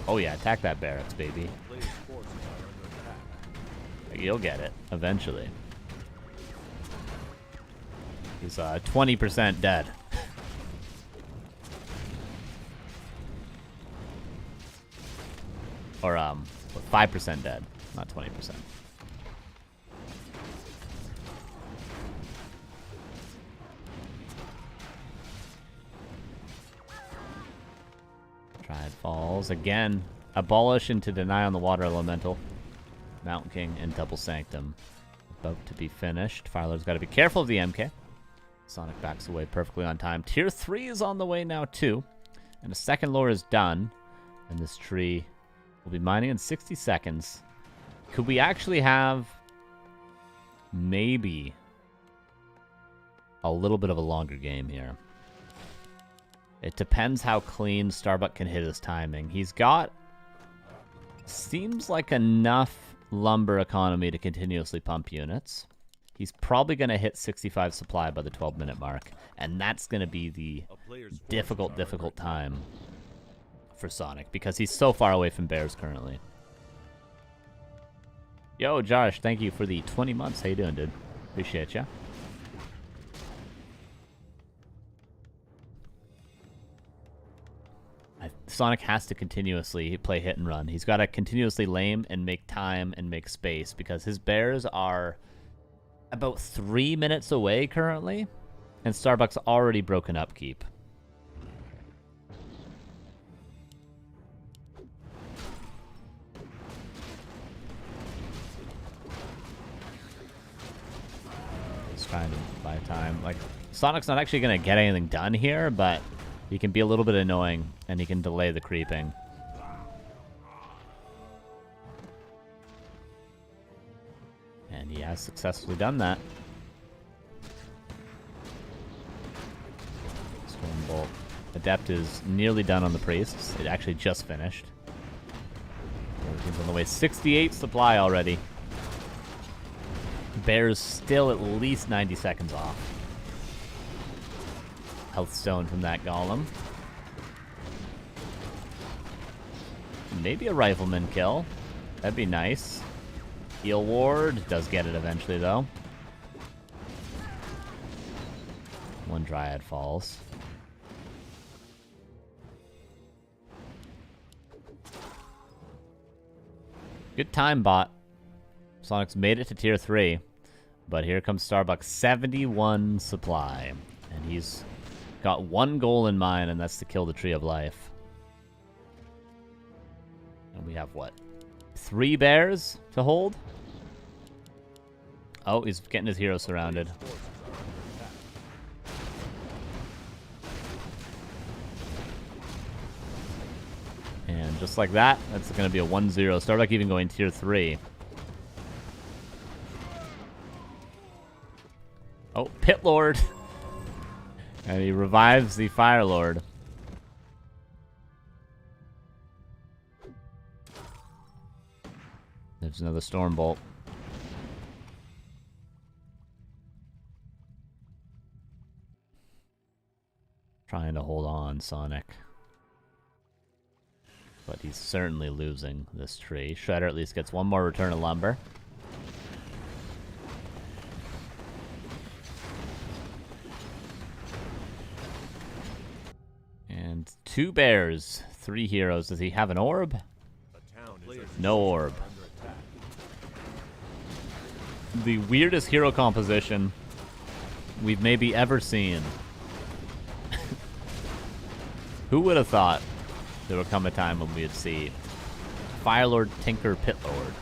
Oh yeah, attack that barracks, baby. Players' forces are under attack. You'll get it eventually. He's 20% dead. Or 5% dead, not 20%. Triad falls again. Abolish into deny on the water elemental. Mountain King and Double Sanctum. About to be finished. Firelord's got to be careful of the MK. Sonic backs away perfectly on time. Tier 3 is on the way now too. And the second lore is done. And this tree will be mining in 60 seconds. Could we actually have maybe a little bit of a longer game here? It depends how clean Starbuck can hit his timing. He's got, seems like enough lumber economy to continuously pump units. He's probably going to hit 65 supply by the 12-minute mark. And that's going to be the difficult time for Sonic, because he's so far away from bears currently. Yo, Josh, thank you for the 20 months. How you doing, dude? Appreciate ya. Sonic has to continuously play hit and run. He's got to continuously lame and make time and make space, because his bears are about 3 minutes away currently, and Starbuck's already broken upkeep. He's trying to buy time. Like, Sonic's not actually going to get anything done here, but he can be a little bit annoying, and he can delay the creeping. And he has successfully done that. Stormbolt. Adept is nearly done on the priests. It actually just finished. Everything's on the way. 68 supply already. Bears still at least 90 seconds off. Health stone from that golem. Maybe a rifleman kill. That'd be nice. Heal ward. Does get it eventually, though. One Dryad falls. Good time, bot. Sonic's made it to tier 3. But here comes Starbuck. 71 supply. And he's got one goal in mind, and that's to kill the Tree of Life. And we have, what, 3 bears to hold? Oh, he's getting his hero surrounded. And just like that, that's going to be a 1-0. Starbuck even going tier 3. Oh, Pit Lord. And he revives the Fire Lord. There's another Stormbolt. Trying to hold on, Sonic. But he's certainly losing this tree. Shredder at least gets one more return of lumber. And 2 bears, 3 heroes. Does he have an orb? No orb. The weirdest hero composition we've maybe ever seen. Who would have thought there would come a time when we'd see Firelord, Tinker, Pit Lord?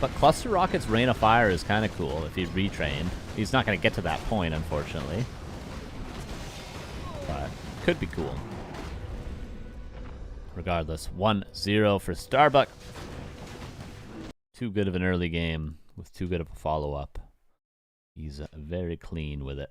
But Cluster Rocket's Rain of Fire is kind of cool if he retrained. He's not going to get to that point, unfortunately. But could be cool. Regardless, 1-0 for Starbuck. Too good of an early game with too good of a follow-up. He's very clean with it.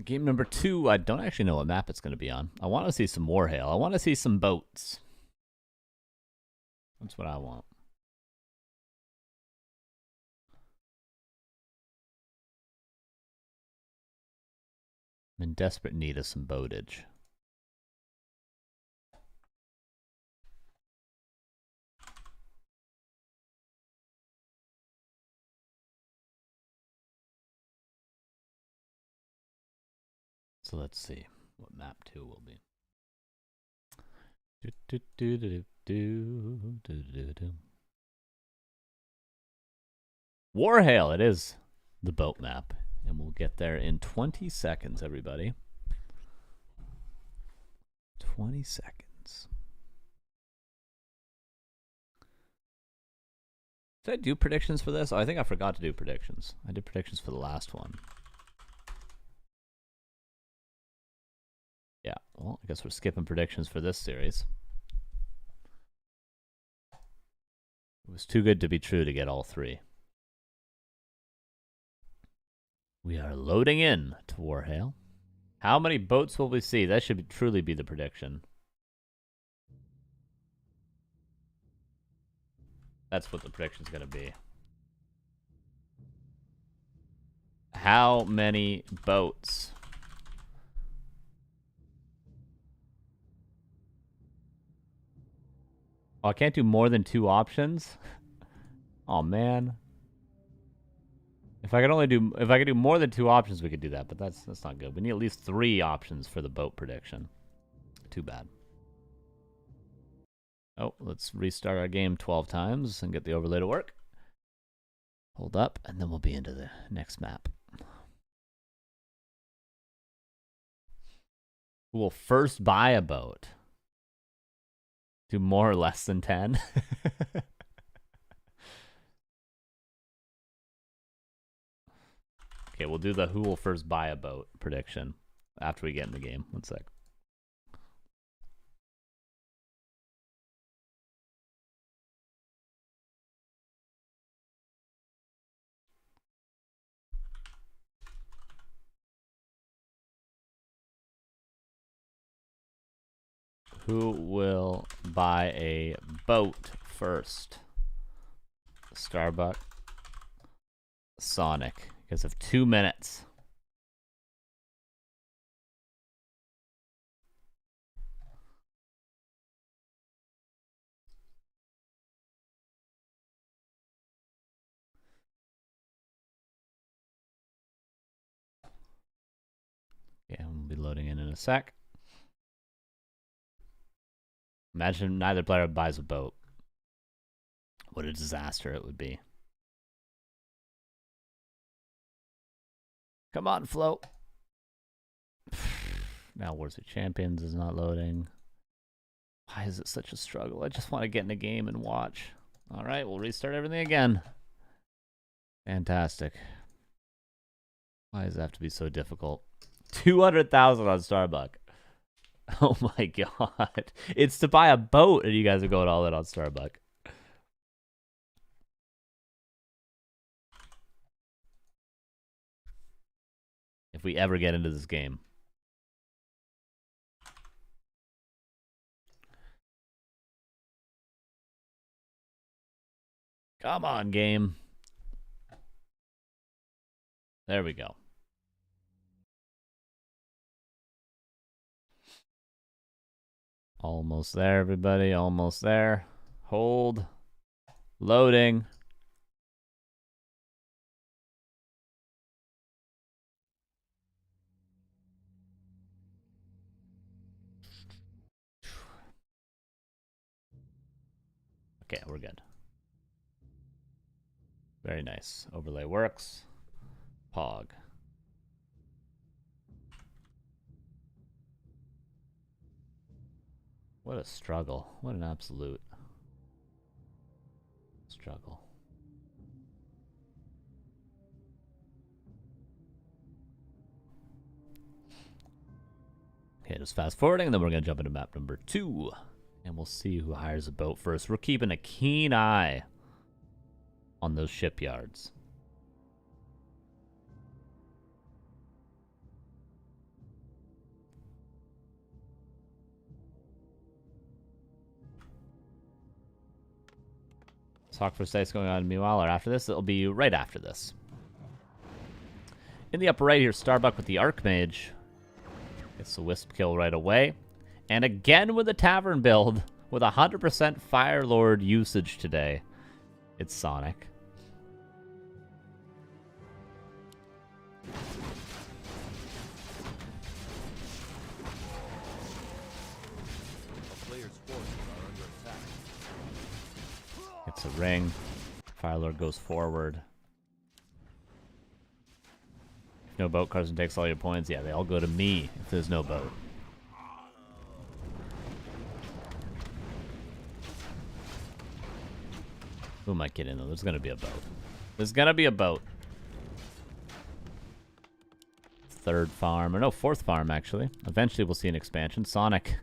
Game number 2, I don't actually know what map it's going to be on. I want to see some Warhail. I want to see some boats. That's what I want. I'm in desperate need of some boatage. So let's see what map 2 will be. Warhail, it is the boat map. And we'll get there in 20 seconds, everybody. 20 seconds. Did I do predictions for this? Oh, I think I forgot to do predictions. I did predictions for the last one. Yeah, well, I guess we're skipping predictions for this series. It was too good to be true to get all 3. We are loading in to Warhail. How many boats will we see? That should truly be the prediction. That's what the prediction's going to be. How many boats? Oh, I can't do more than 2 options? Oh, man. If I could do more than 2 options, we could do that, but that's not good. We need at least 3 options for the boat prediction. Too bad. Oh, let's restart our game 12 times and get the overlay to work. Hold up, and then we'll be into the next map. Who will first buy a boat? Do more or less than 10? Okay, we'll do the who will first buy a boat prediction after we get in the game. 1 sec. Who will buy a boat first? Starbuck. Sonik. Because of 2 minutes. Yeah, we'll be loading in a sec. Imagine neither player buys a boat. What a disaster it would be. Come on, float. Now Wars of Champions is not loading. Why is it such a struggle? I just want to get in a game and watch. All right, we'll restart everything again. Fantastic. Why does it have to be so difficult? 200,000 on Starbuck. Oh my god. It's to buy a boat and you guys are going all in on Starbuck. If we ever get into this game. Come on, game. There we go. Almost there, everybody. Almost there. Hold. Loading. Okay, we're good. Very nice. Overlay works. Pog. What a struggle. What an absolute struggle. Okay, just fast forwarding, and then we're going to jump into map number 2. And we'll see who hires a boat first. We're keeping a keen eye on those shipyards. HawK vs. Dise going on meanwhile, or after this? It'll be right after this. In the upper right here, Starbuck with the Archmage. Gets the Wisp kill right away. And again with the Tavern build, with 100% Fire Lord usage today. It's Sonik. It's a ring. Fire Lord goes forward. If no boat, Carson takes all your points. Yeah, they all go to me if there's no boat. Who might get in though? There's gonna be a boat. There's gonna be a boat. Third farm, or no, fourth farm actually. Eventually we'll see an expansion. Sonik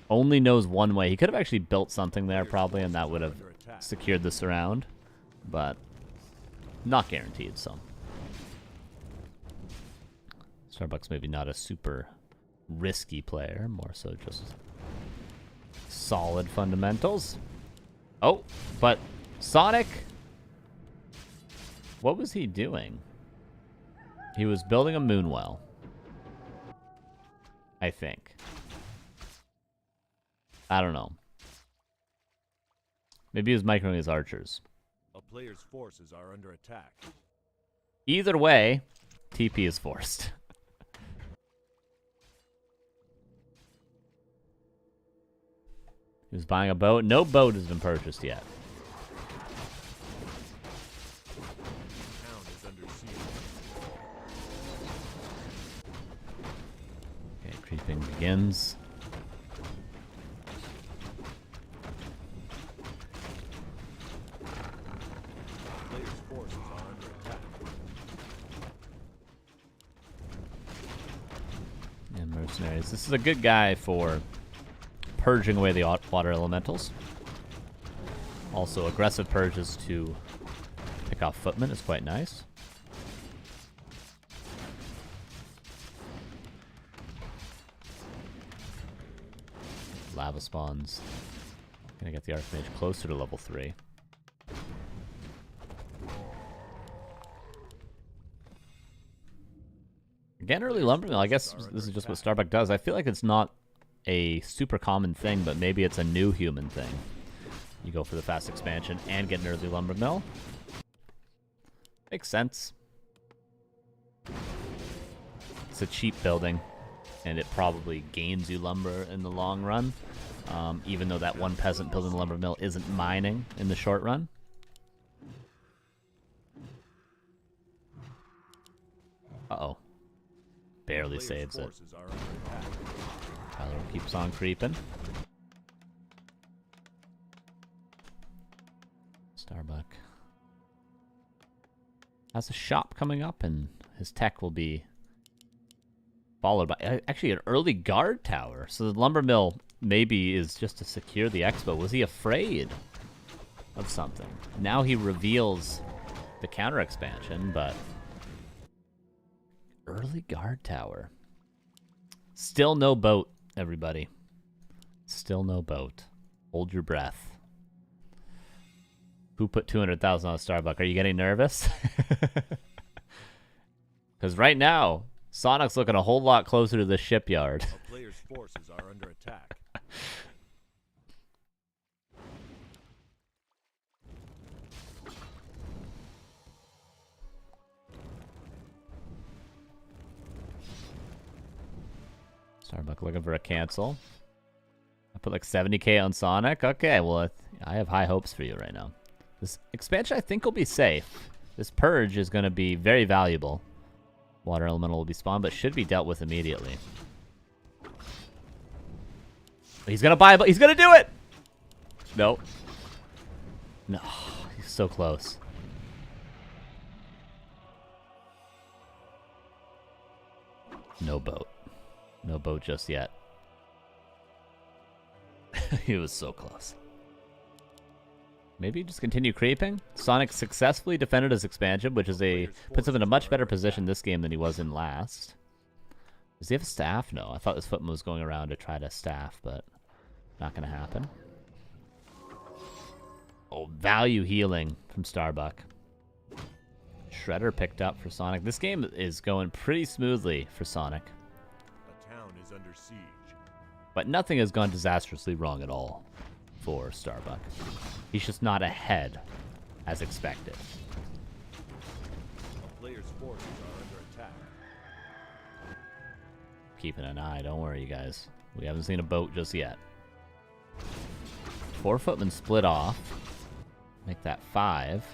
only knows one way. He could have actually built something there probably, and that would have secured the surround, but not guaranteed, so. Starbuck's maybe not a super risky player, more so just solid fundamentals. Oh, but Sonik, what was he doing? He was building a moonwell, I think. I don't know. Maybe he was microing his archers. A player's forces are under attack. Either way, TP is forced. He was buying a boat. No boat has been purchased yet. Town is under siege. Okay, creeping begins. Player's forces are under attack. And mercenaries. This is a good guy for purging away the water elementals. Also, aggressive purges to pick off footmen is quite nice. Lava spawns. Gonna get the Archmage closer to level 3. Again, early lumbermill. I guess this is just what Starbuck does. I feel like it's not a super common thing, but maybe it's a new human thing. You go for the fast expansion and get an early lumber mill. Makes sense. It's a cheap building, and it probably gains you lumber in the long run, even though that one peasant building the lumber mill isn't mining in the short run. Uh-oh. Barely saves it. Tyler keeps on creeping. Starbuck has a shop coming up, and his tech will be followed by actually an early guard tower. So the lumber mill maybe is just to secure the expo. Was he afraid of something? Now he reveals the counter expansion, but early guard tower. Still no boat, everybody. Still no boat. Hold your breath. Who put 200,000 on a Starbuck? Are you getting nervous? Because right now, Sonic's looking a whole lot closer to the shipyard. A player's forces are under attack. Starbuck looking for a cancel. I put like 70k on Sonic. Okay, well, I have high hopes for you right now. This expansion, I think, will be safe. This purge is going to be very valuable. Water elemental will be spawned, but should be dealt with immediately. He's going to buy, but he's going to do it! No. No, he's so close. No boat. No boat just yet. He was so close. Maybe just continue creeping. Sonic successfully defended his expansion, which is puts him in a much better position this game than he was in last. Does he have a staff? No, I thought this footman was going around to try to staff, but not going to happen. Oh, value healing from Starbuck. Shredder picked up for Sonic. This game is going pretty smoothly for Sonic. A town is under siege. But nothing has gone disastrously wrong at all for Starbuck. He's just not ahead as expected. A player's forces are under attack. Keeping an eye, don't worry, you guys. We haven't seen a boat just yet. 4 footmen split off. Make that 5.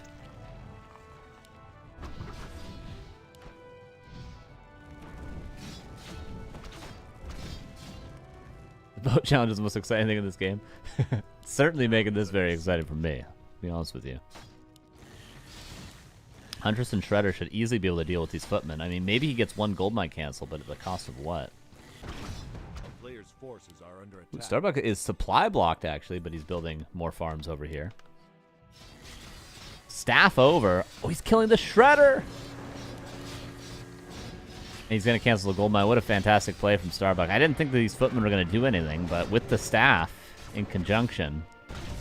The boat challenge is the most exciting thing in this game. Certainly making this very exciting for me, to be honest with you. Huntress and Shredder should easily be able to deal with these footmen. I mean, maybe he gets 1 gold mine cancel, but at the cost of what? A player's forces are under attack. Ooh, Starbuck is supply blocked, actually, but he's building more farms over here. Staff over. Oh, he's killing the Shredder! And he's going to cancel the gold mine. What a fantastic play from Starbuck. I didn't think that these footmen were going to do anything, but with the staff in conjunction.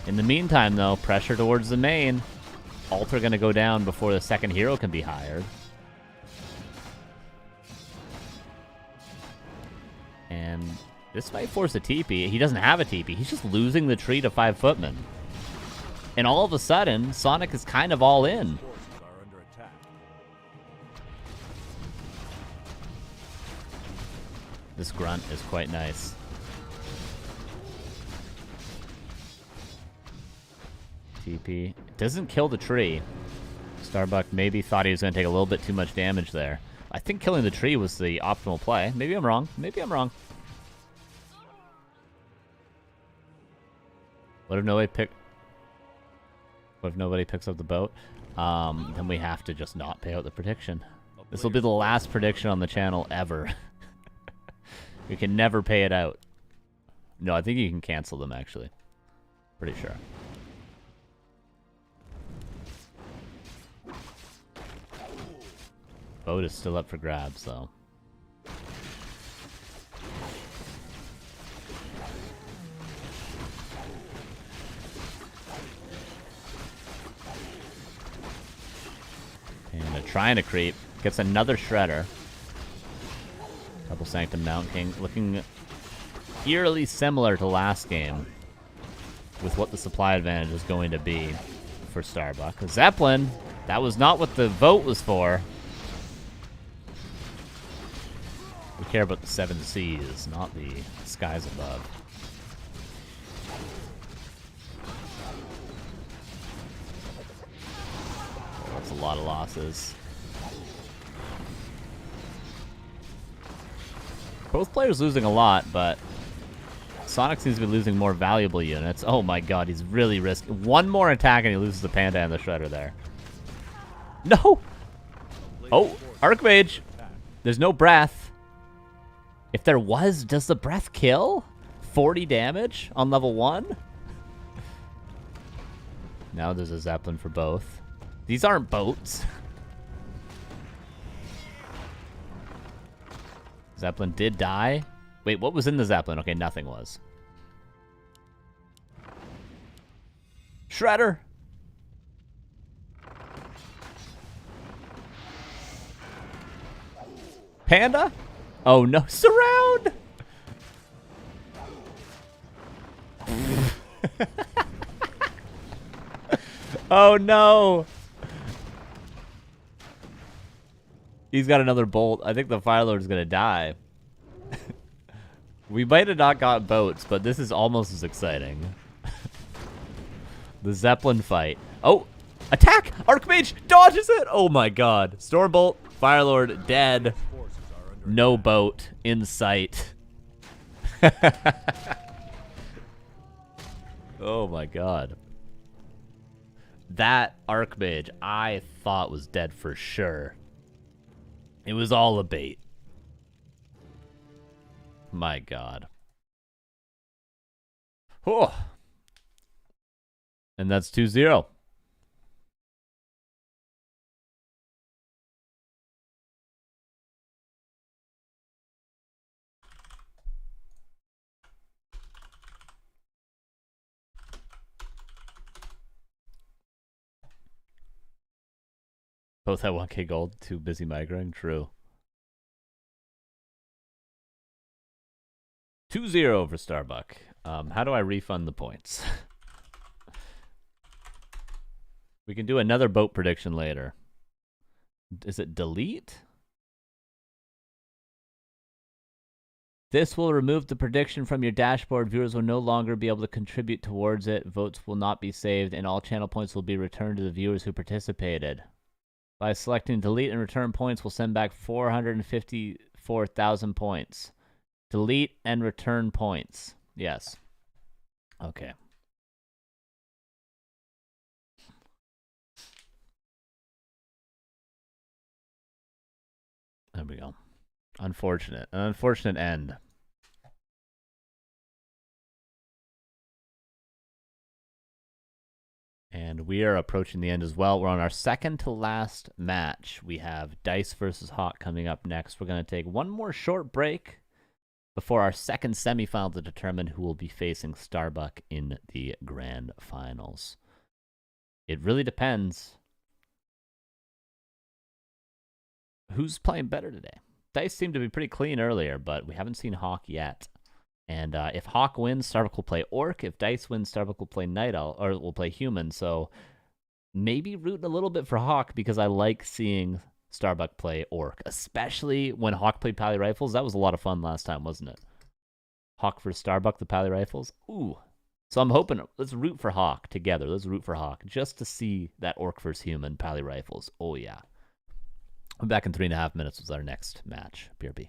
In the meantime, though, pressure towards the main. Alter going to go down before the second hero can be hired. And this might force a TP. He doesn't have a TP. He's just losing the tree to 5 footmen. And all of a sudden, Sonic is kind of all in. Forces are under attack. This grunt is quite nice. TP. It doesn't kill the tree. Starbuck maybe thought he was going to take a little bit too much damage there. I think killing the tree was the optimal play. Maybe I'm wrong. Maybe I'm wrong. What if nobody picks up the boat? Then we have to just not pay out the prediction. This will be the last prediction on the channel ever. We can never pay it out. No, I think you can cancel them, actually. Pretty sure. Boat is still up for grabs, though. And trying to creep. Gets another Shredder. Double Sanctum Mount King. Looking eerily similar to last game. With what the supply advantage is going to be for Starbuck. Zeppelin. That was not what the vote was for. We care about the 7 seas, not the skies above. Oh, that's a lot of losses. Both players losing a lot, but Sonic seems to be losing more valuable units. Oh my god, he's really risking. 1 more attack and he loses the Panda and the Shredder there. No! Oh, Archmage! There's no breath. If there was, does the breath kill? 40 damage on level 1? Now there's a Zeppelin for both. These aren't boats. Zeppelin did die. Wait, what was in the Zeppelin? Okay, nothing was. Shredder! Panda? Oh no, surround! Oh no! He's got another bolt. I think the Fire Lord's gonna die. We might have not got boats, but this is almost as exciting. The Zeppelin fight. Oh! Attack! Archmage dodges it! Oh my god. Stormbolt, Fire Lord dead. No boat in sight. Oh my god. That Archmage I thought was dead for sure. It was all a bait. My god. Oh. And that's 2-0. Both at 1K gold, too busy migrating. True. 2-0 for Starbuck. How do I refund the points? We can do another boat prediction later. Is it delete? This will remove the prediction from your dashboard. Viewers will no longer be able to contribute towards it. Votes will not be saved, and all channel points will be returned to the viewers who participated. By selecting delete and return points, we'll send back 454,000 points. Delete and return points. Yes. Okay. There we go. Unfortunate. An unfortunate end. And we are approaching the end as well. We're on our second to last match. We have Dise versus HawK coming up next. We're going to take one more short break before our second semifinal to determine who will be facing Starbuck in the grand finals. It really depends who's playing better today. Dise seemed to be pretty clean earlier, but we haven't seen HawK yet. And if HawK wins, Starbuck will play Orc. If Dise wins, Starbuck will play Night Owl, or will play Human. So maybe rooting a little bit for HawK because I like seeing Starbuck play Orc, especially when HawK played Pally Rifles. That was a lot of fun last time, wasn't it? HawK versus Starbuck, the Pally Rifles. Ooh. So I'm hoping, let's root for HawK together. Let's root for HawK just to see that Orc versus Human Pally Rifles. Oh, yeah. We're back in 3.5 minutes with our next match. BRB.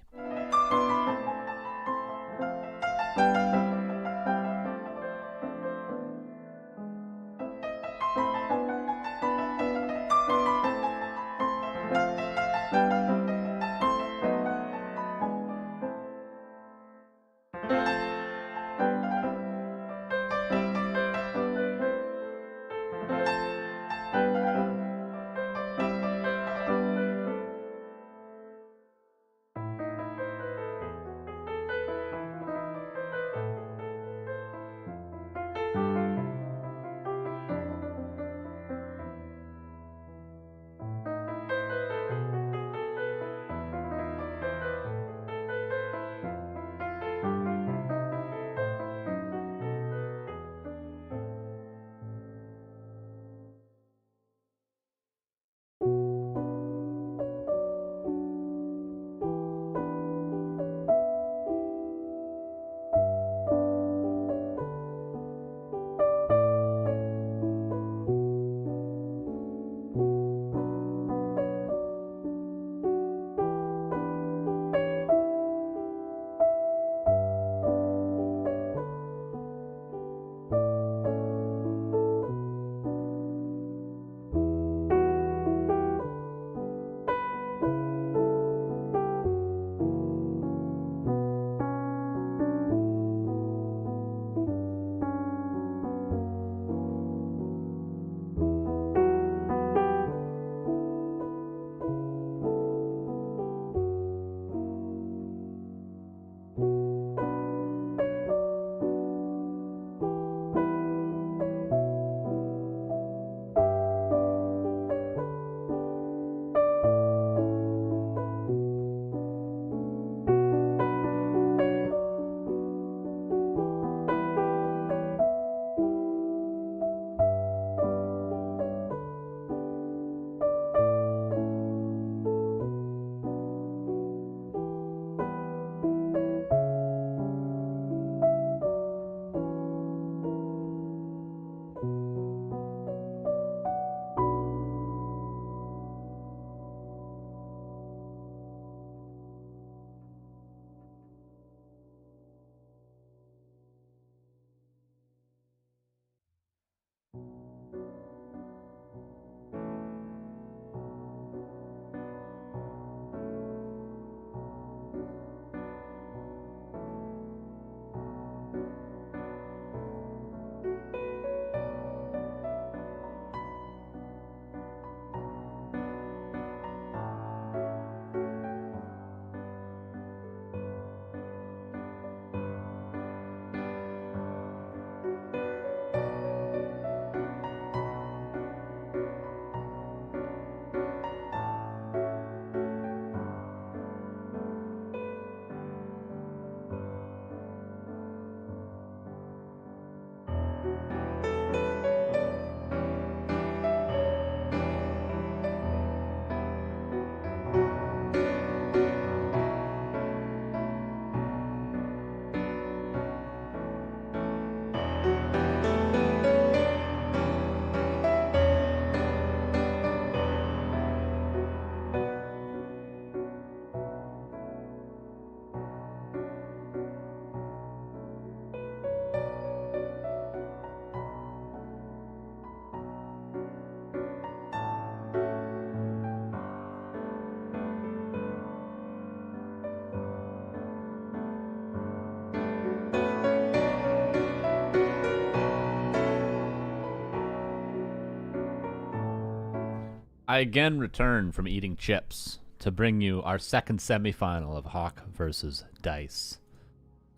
I again return from eating chips to bring you our second semifinal of HawK versus Dise.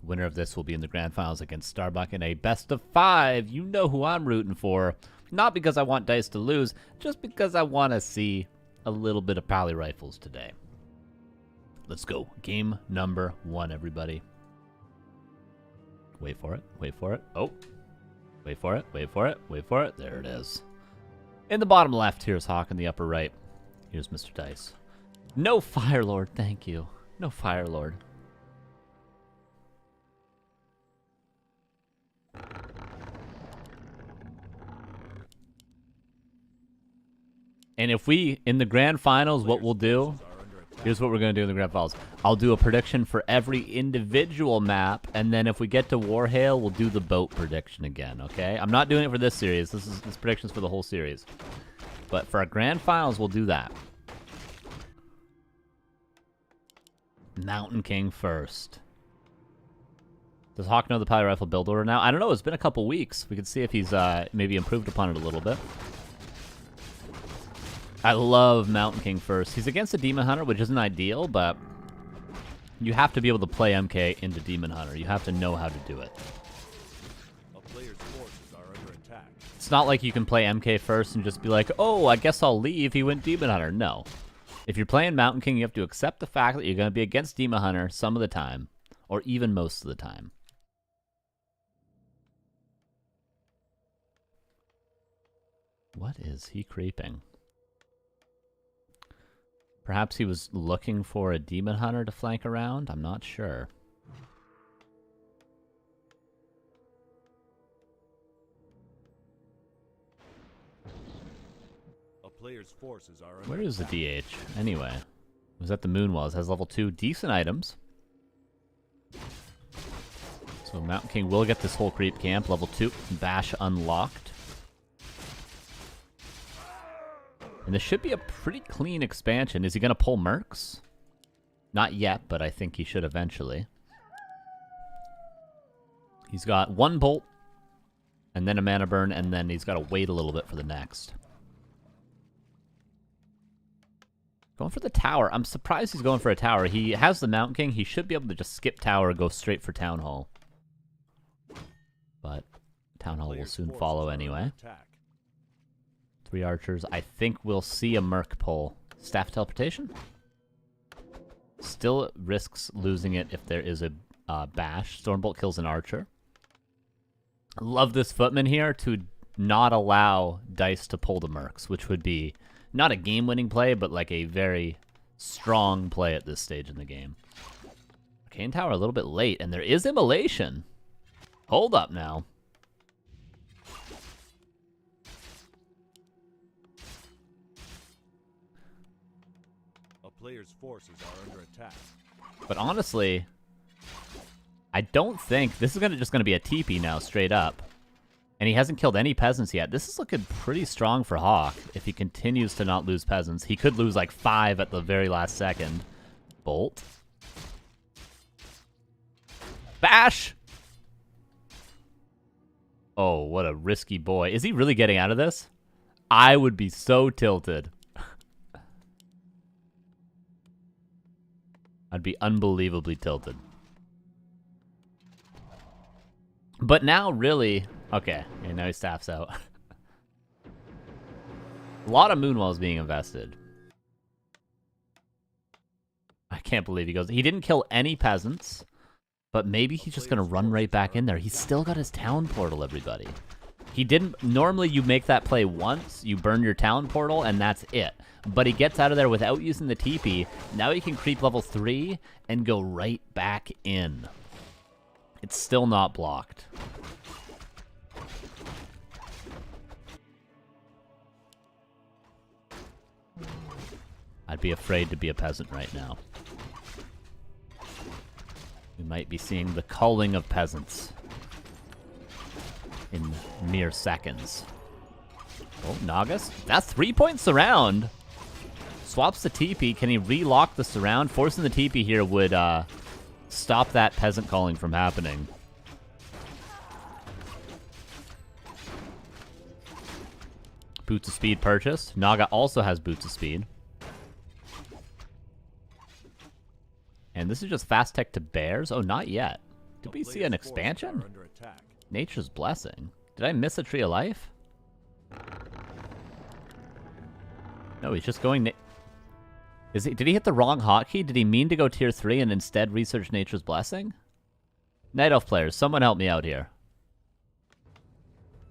Winner of this will be in the grand finals against Starbuck in a best of 5. You know who I'm rooting for. Not because I want Dise to lose, just because I want to see a little bit of Pally Rifles today. Let's go. Game number 1, everybody. Wait for it. Wait for it. Oh. Wait for it. Wait for it. Wait for it. There it is. In the bottom left, here's HawK. In the upper right, here's Mr. Dise. No Fire Lord, thank you. No Fire Lord. And if we, in the grand finals, what we'll do, here's what we're going to do in the grand finals. I'll do a prediction for every individual map, and then if we get to Warhail, we'll do the boat prediction again, okay? I'm not doing it for this series. This prediction's for the whole series. But for our grand finals, we'll do that. Mountain King first. Does HawK know the Pally Rifle build order now? I don't know. It's been a couple weeks. We can see if he's maybe improved upon it a little bit. I love Mountain King first. He's against a Demon Hunter, which isn't ideal, but you have to be able to play MK into Demon Hunter. You have to know how to do it. A player's forces are under attack. It's not like you can play MK first and just be like, oh, I guess I'll leave. He went Demon Hunter. No. If you're playing Mountain King, you have to accept the fact that you're going to be against Demon Hunter some of the time, or even most of the time. What is he creeping? Perhaps he was looking for a Demon Hunter to flank around? I'm not sure. A player's forces are under Where is the attack. DH? Anyway. It was at the Moonwells. Has level 2. Decent items. So Mountain King will get this whole creep camp. Level 2. Bash unlocked. And this should be a pretty clean expansion. Is he going to pull Mercs? Not yet, but I think he should eventually. He's got 1 bolt, and then a mana burn, and then he's got to wait a little bit for the next. Going for the tower. I'm surprised he's going for a tower. He has the Mountain King. He should be able to just skip tower and go straight for Town Hall. But Town Hall will soon follow anyway. 3 archers. I think we'll see a Merc pull. Staff teleportation? Still risks losing it if there is a bash. Stormbolt kills an archer. Love this footman here to not allow Dise to pull the Mercs, which would be not a game-winning play, but like a very strong play at this stage in the game. Arcane Tower a little bit late, and there is Immolation. Hold up now. Players' forces are under attack. But honestly, I don't think this is just gonna be a TP now, straight up. And he hasn't killed any peasants yet. This is looking pretty strong for HawK. If he continues to not lose peasants, he could lose like 5 at the very last second. Bolt. Bash! Oh, what a risky boy. Is he really getting out of this? I would be so tilted. I'd be unbelievably tilted. But now, really... Okay, and now he staffs out. A lot of Moonwells being invested. I can't believe he goes... He didn't kill any peasants, but maybe he's just going to run right back in there. He's still got his town portal, everybody. He didn't... Normally, you make that play once, you burn your town portal, and that's it. But he gets out of there without using the TP. Now he can creep level 3 and go right back in. It's still not blocked. I'd be afraid to be a peasant right now. We might be seeing the culling of peasants in mere seconds. Oh, Nagas. That's 3-point surround. Swaps the TP. Can he relock the surround? Forcing the TP here would stop that peasant calling from happening. Boots of Speed purchased. Naga also has Boots of Speed. And this is just fast tech to bears? Oh, not yet. Did we see an expansion? Nature's Blessing. Did I miss a Tree of Life? No, he's just going... Did he hit the wrong hotkey? Did he mean to go tier 3 and instead research Nature's Blessing? Night Elf players, someone help me out here.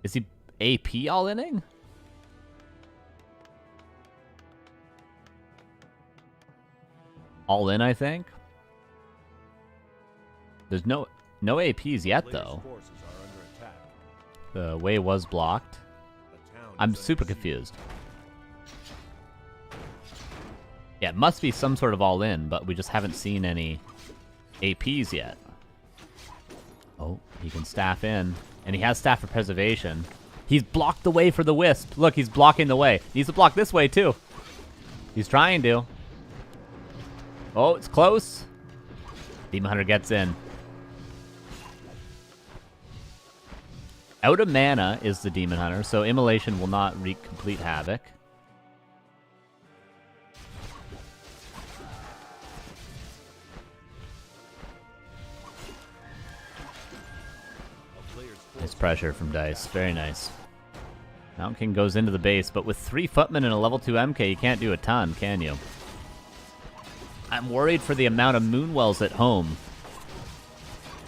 Is he AP all-inning? All in, I think. There's no APs yet, though. The way was blocked. I'm super confused. Yeah, it must be some sort of all-in, but we just haven't seen any APs yet. Oh, he can staff in. And he has staff for preservation. He's blocked the way for the Wisp. Look, he's blocking the way. He needs to block this way, too. He's trying to. Oh, it's close. Demon Hunter gets in. Out of mana is the Demon Hunter, so Immolation will not wreak complete havoc. Nice pressure from Dise. Very nice. Mountain King goes into the base, but with 3 Footmen and a level 2 MK, you can't do a ton, can you? I'm worried for the amount of Moonwells at home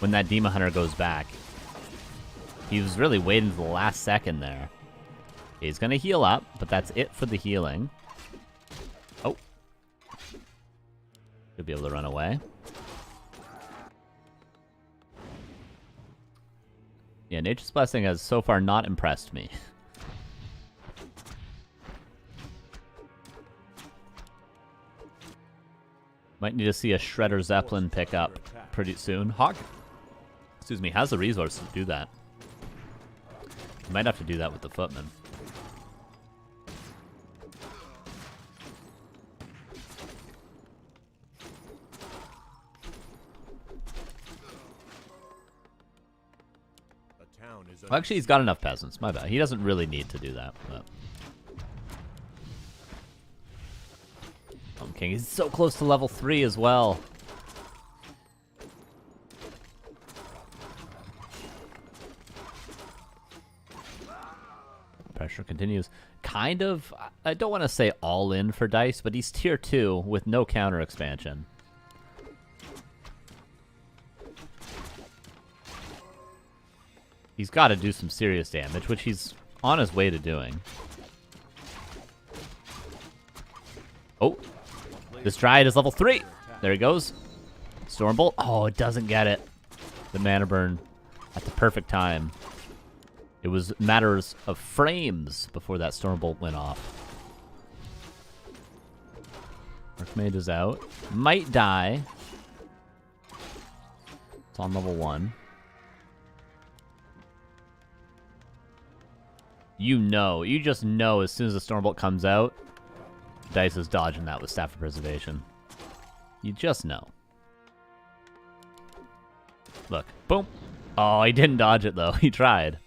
when that Demon Hunter goes back. He was really waiting to the last second there. He's going to heal up, but that's it for the healing. Oh. Should be able to run away. Yeah, Nature's Blessing has so far not impressed me. Might need to see a Shredder Zeppelin pick up pretty soon. HawK, excuse me, has the resources to do that. You might have to do that with the Footman. Well, actually, he's got enough peasants. My bad. He doesn't really need to do that. But... King, he's so close to level 3 as well. Pressure continues. Kind of, I don't want to say all in for Dise, but he's tier 2 with no counter expansion. He's got to do some serious damage, which he's on his way to doing. Oh, this Dryad is level 3. There he goes. Stormbolt. Oh, it doesn't get it. The mana burn at the perfect time. It was matters of frames before that Stormbolt went off. Archmage is out. Might die. It's on level 1. You just know as soon as the Stormbolt comes out, Dise is dodging that with Staff of Preservation. You just know. Look, boom. Oh, he didn't dodge it though. He tried.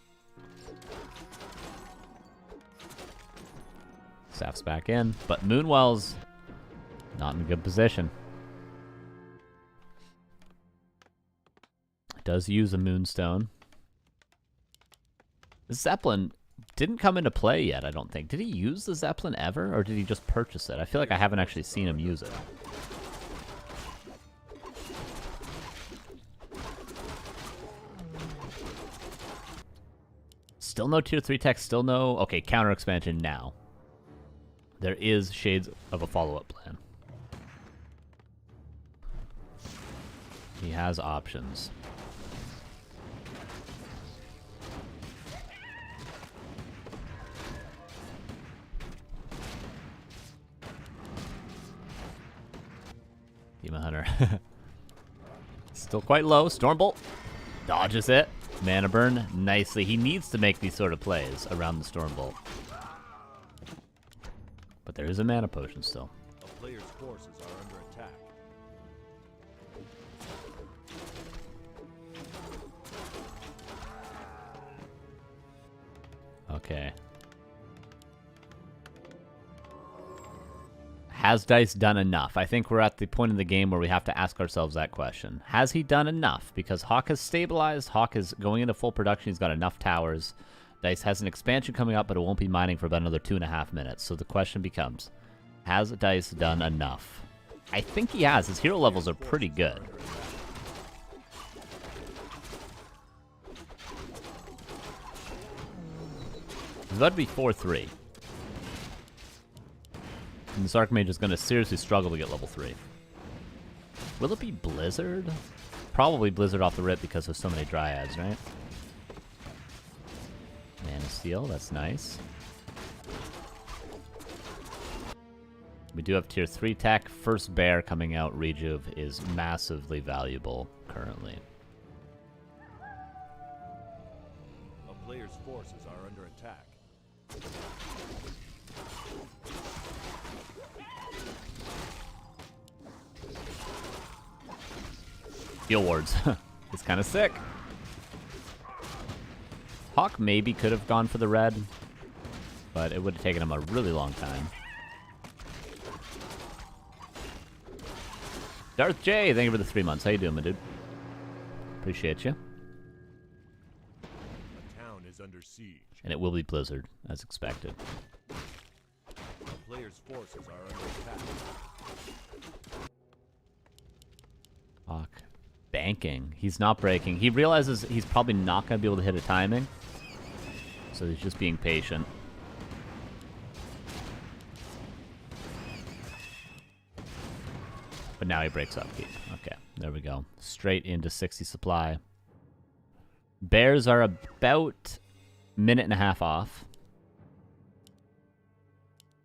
Staff's back in, but Moonwell's not in a good position. Does use a Moonstone. The Zeppelin didn't come into play yet, I don't think. Did he use the Zeppelin ever, or did he just purchase it? I feel like I haven't actually seen him use it. Still no tier 3 tech, still no... Okay, counter expansion now. There is shades of a follow-up plan. He has options. Demon Hunter. Still quite low. Stormbolt. Dodges it. Mana burn nicely. He needs to make these sort of plays around the Stormbolt. But there is a mana potion still. A player's forces are under attack. Okay. Has Dise done enough? I think we're at the point in the game where we have to ask ourselves that question. Has he done enough? Because HawK has stabilized. HawK is going into full production. He's got enough towers. Dise has an expansion coming up, but it won't be mining for about another 2.5 minutes. So the question becomes, has Dise done enough? I think he has. His hero levels are pretty good. It's about to be 4-3. And this Archmage is going to seriously struggle to get level 3. Will it be Blizzard? Probably Blizzard off the rip because there's so many Dryads, right? Man of Steel, that's nice. We do have tier 3 tech. First Bear coming out, Rejuve, is massively valuable currently. A player's forces are under attack. Heal wards. It's kind of sick. HawK maybe could have gone for the red, but it would have taken him a really long time. Darth J, thank you for the 3 months. How you doing, my dude? Appreciate you. A town is under siege. And it will be Blizzard, as expected. A player's forces are under attack. HawK. Banking. He's not breaking. He realizes he's probably not going to be able to hit a timing. So he's just being patient. But now he breaks upkeep. Okay, there we go. Straight into 60 supply. Bears are about a minute and a half off.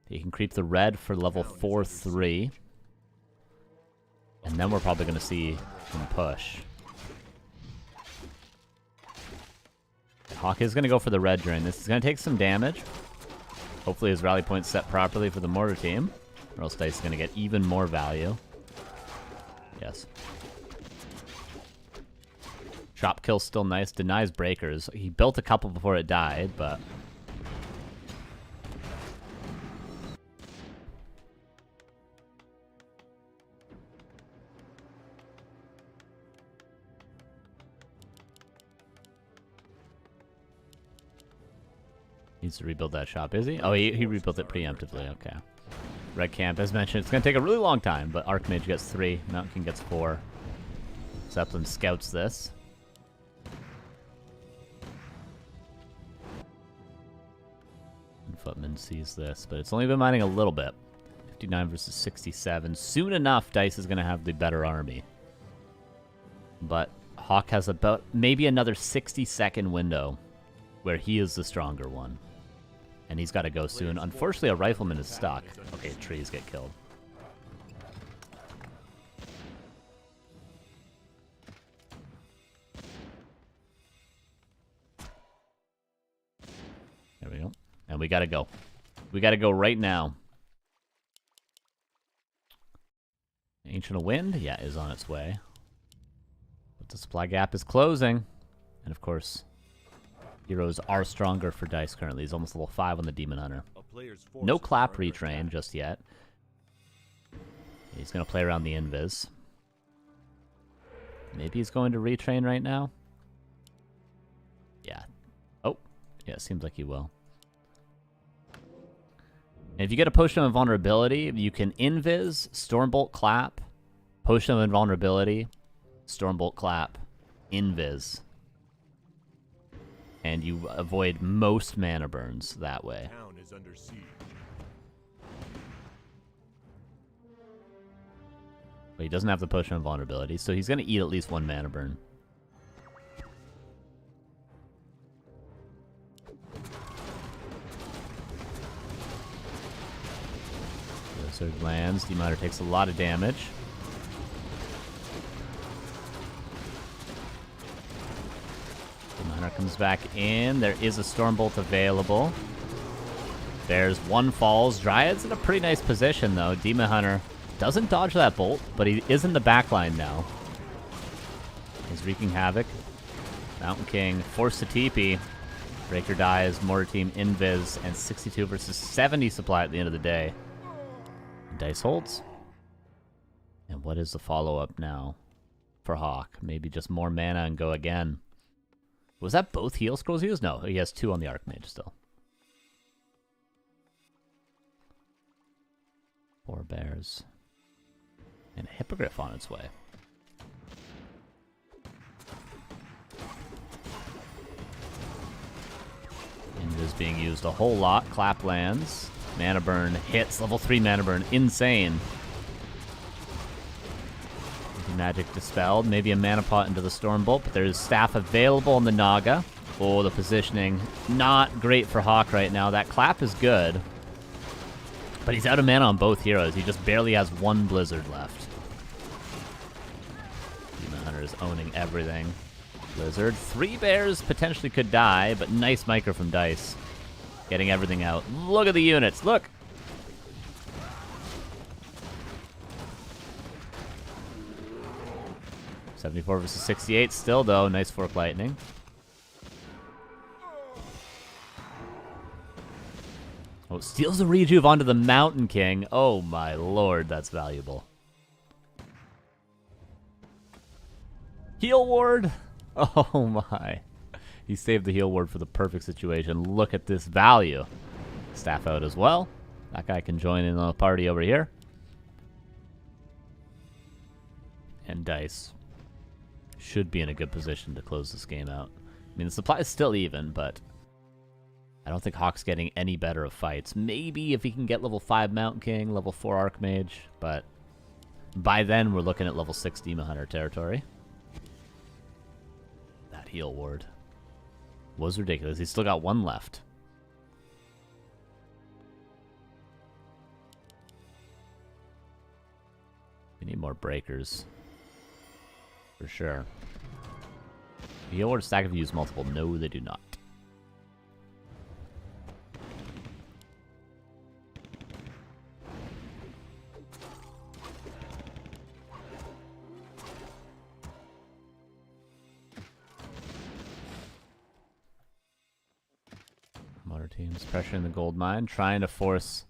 He can creep the red for level 4-3. And then we're probably going to see him push. HawK is going to go for the red during this. He's going to take some damage. Hopefully his rally point's set properly for the mortar team. Or else Dise is going to get even more value. Yes. Chop kill's still nice. Denies breakers. He built a couple before it died, but... needs to rebuild that shop, is he? Oh, he rebuilt it preemptively, okay. Red camp, as mentioned, it's going to take a really long time, but Archmage gets 3, Mountain King gets 4. Zeppelin scouts this. And Footman sees this, but it's only been mining a little bit. 59 versus 67. Soon enough, Dise is going to have the better army. But HawK has about maybe another 60-second window where he is the stronger one. And he's got to go soon. Unfortunately, a rifleman is stuck. Okay, trees get killed. There we go. And we got to go. We got to go right now. Ancient of Wind, yeah, is on its way. But the supply gap is closing. And of course... heroes are stronger for Dise currently. He's almost level 5 on the Demon Hunter. No clap retrain just yet. He's going to play around the invis. Maybe he's going to retrain right now. Yeah. Oh. Yeah, it seems like he will. And if you get a Potion of Invulnerability, you can invis, Stormbolt clap, Potion of Invulnerability, Stormbolt clap, invis. And you avoid most mana burns that way. Town is under siege. But he doesn't have the Potion of Vulnerability, so he's going to eat at least 1 mana burn. Blizzard lands. Demonitor takes a lot of damage. Hunter comes back in. There is a Stormbolt available. There's 1 falls. Dryad's in a pretty nice position, though. Demon Hunter doesn't dodge that bolt, but he is in the backline now. He's wreaking havoc. Mountain King forced to TP. Breaker dies. Mortar team invis, and 62 versus 70 supply at the end of the day. Dice holds. And what is the follow-up now for HawK? Maybe just more mana and go again. Was that both heal scrolls he used? No, he has 2 on the Archmage still. 4 bears. And a Hippogriff on its way. And is being used a whole lot. Clap lands. Mana burn hits. Level 3 mana burn. Insane. Magic dispelled. Maybe a mana pot into the Stormbolt, but there's staff available on the Naga. Oh, the positioning. Not great for HawK right now. That clap is good. But he's out of mana on both heroes. He just barely has 1 Blizzard left. Demon Hunter is owning everything. Blizzard. 3 bears potentially could die, but nice micro from Dise. Getting everything out. Look at the units. Look! $74 versus 68 still, though. Nice Fork Lightning. Oh, steals the rejuve onto the Mountain King. Oh, my lord, that's valuable. Heal ward! Oh, my. He saved the heal ward for the perfect situation. Look at this value. Staff out as well. That guy can join in on the party over here. And Dise should be in a good position to close this game out. I mean, the supply is still even, but I don't think HawK's getting any better of fights. Maybe if he can get level 5 Mountain King, level 4 Archmage, but by then we're looking at level 6 Demon Hunter territory. That heal ward was ridiculous. He's still got 1 left. We need more breakers. For sure. The heal ward stack have used multiple. No, they do not. Motor teams pressuring the gold mine, trying to force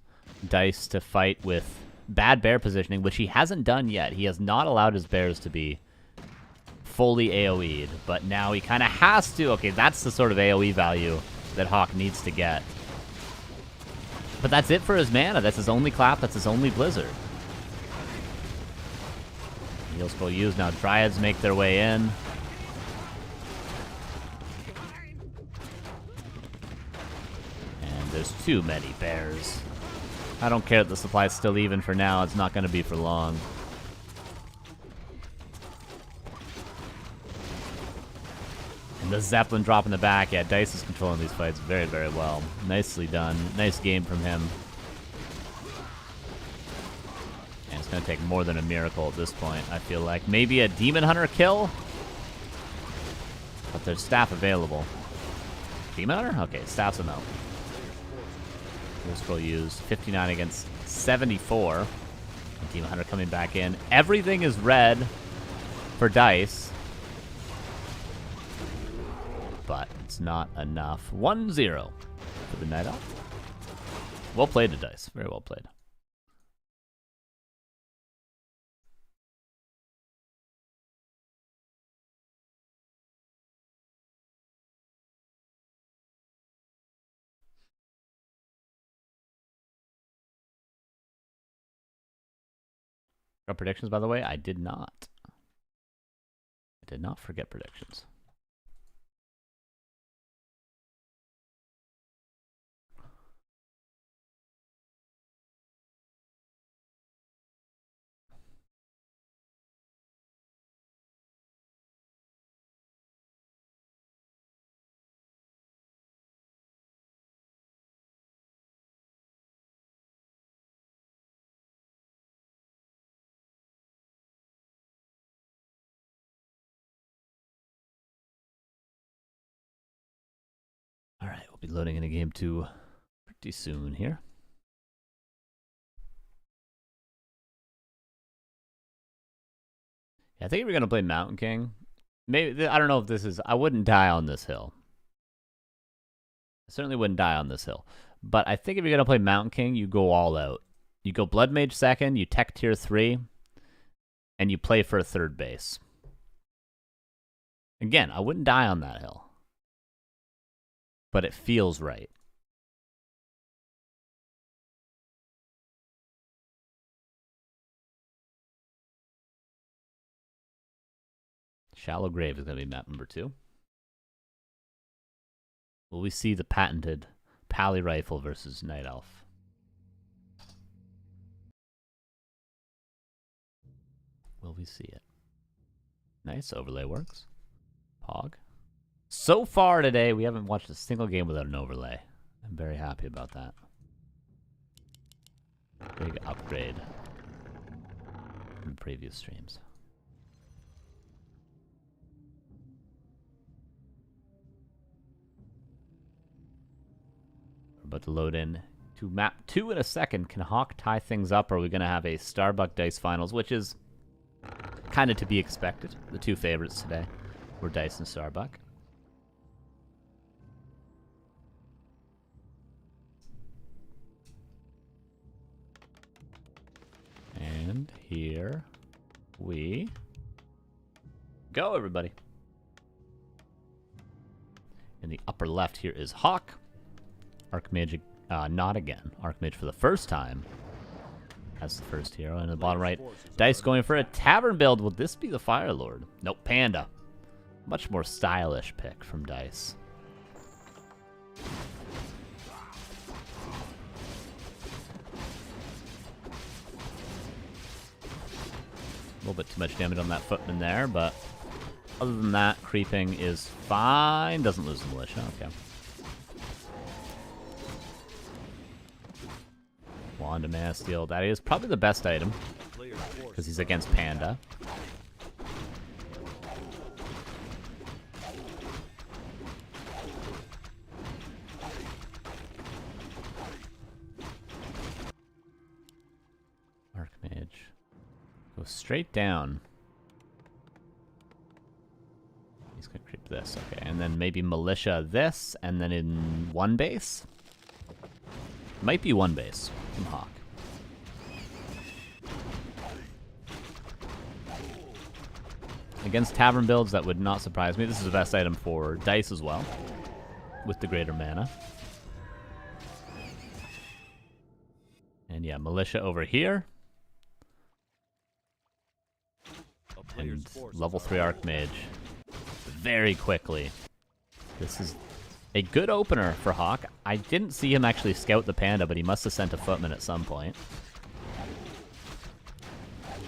Dise to fight with bad bear positioning, which he hasn't done yet. He has not allowed his bears to be fully AoE'd, but now he kind of has to. Okay, that's the sort of AoE value that HawK needs to get. But that's it for his mana. That's his only clap. That's his only Blizzard. Heal scroll used. Now Dryads make their way in. And there's too many bears. I don't care that the supply's still even for now. It's not going to be for long. And the Zeppelin drop in the back. Yeah, Dise is controlling these fights very, very well. Nicely done. Nice game from him. And it's going to take more than a miracle at this point, I feel like. Maybe a Demon Hunter kill? But there's staff available. Demon Hunter? Okay, staff's him out. Full scroll used. 59 against 74. And Demon Hunter coming back in. Everything is red for Dise. But it's not enough. 1-0 for the Night Owl. Well played to Dise. Very well played. Got predictions, by the way? I did not. I did not forget predictions. All right, we'll be loading in a game 2 pretty soon here. Yeah, I think if we're going to play Mountain King, maybe, I don't know if this is, I wouldn't die on this hill. I certainly wouldn't die on this hill. But I think if you're going to play Mountain King, you go all out. You go Blood Mage second, you tech tier 3, and you play for a third base. Again, I wouldn't die on that hill. But it feels right. Shallow Grave is going to be map number 2. Will we see the patented Pally Rifle versus Night Elf? Will we see it? Nice, overlay works. Pog. So far today, we haven't watched a single game without an overlay. I'm very happy about that. Big upgrade from previous streams. We're about to load in to map 2 in a second. Can HawK tie things up, or are we going to have a Starbuck Dice Finals, which is kind of to be expected. The two favorites today were Dise and Starbuck. And here we go, everybody. In the upper left here is HawK. Archmage, not again. Archmage for the first time. That's the first hero. And in the bottom right, Dise going for a Tavern build. Will this be the Fire Lord? Nope, Panda. Much more stylish pick from Dise. A little bit too much damage on that footman there, but other than that, creeping is fine. Doesn't lose the militia. Okay. Wand of Mana Steel. That is probably the best item because he's against Panda. Archmage. Go straight down. He's going to creep this. Okay. And then maybe Militia this. And then in one base? Might be one base from HawK. Against Tavern builds, that would not surprise me. This is the best item for Dise as well, with the greater mana. And yeah, Militia over here. And level 3 Archmage very quickly. This is a good opener for HawK. I didn't see him actually scout the Panda, but he must have sent a footman at some point.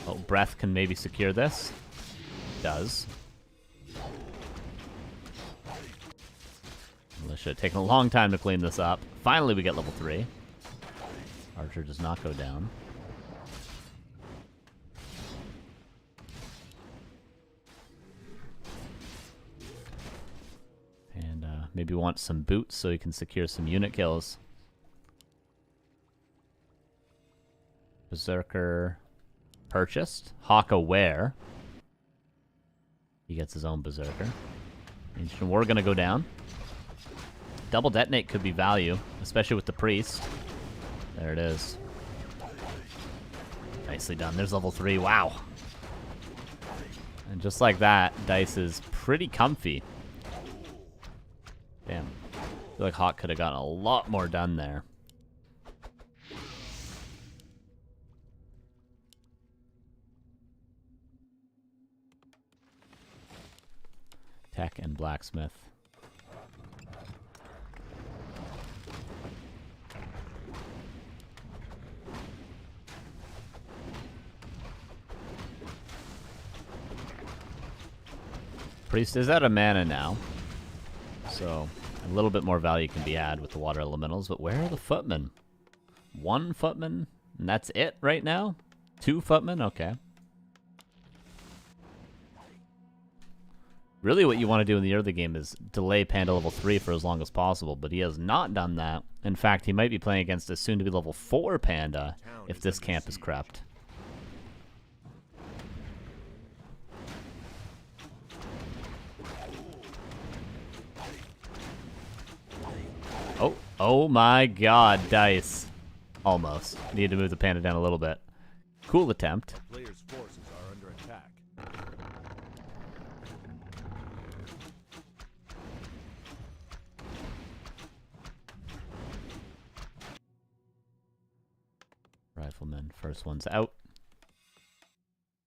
Oh, Breath can maybe secure this. Does. Militia taking a long time to clean this up. Finally, we get level 3. Archer does not go down. And maybe want some boots so he can secure some unit kills. Berserker purchased. HawK aware. He gets his own Berserker. Ancient War gonna go down. Double Detonate could be value, especially with the Priest. There it is. Nicely done. There's level 3. Wow. And just like that, Dise is pretty comfy. Damn. I feel like HawK could have gotten a lot more done there. Tech and Blacksmith. Priest is out of mana now, so a little bit more value can be had with the water elementals, but where are the footmen? One footman, and that's it right now? 2 footmen? Okay. Really what you want to do in the early game is delay Panda level 3 for as long as possible, but he has not done that. In fact, he might be playing against a soon-to-be level 4 Panda if this camp is crept. Oh my god, Dise. Almost. Need to move the panda down a little bit. Cool attempt. Players' forces are under attack. Rifleman, first one's out.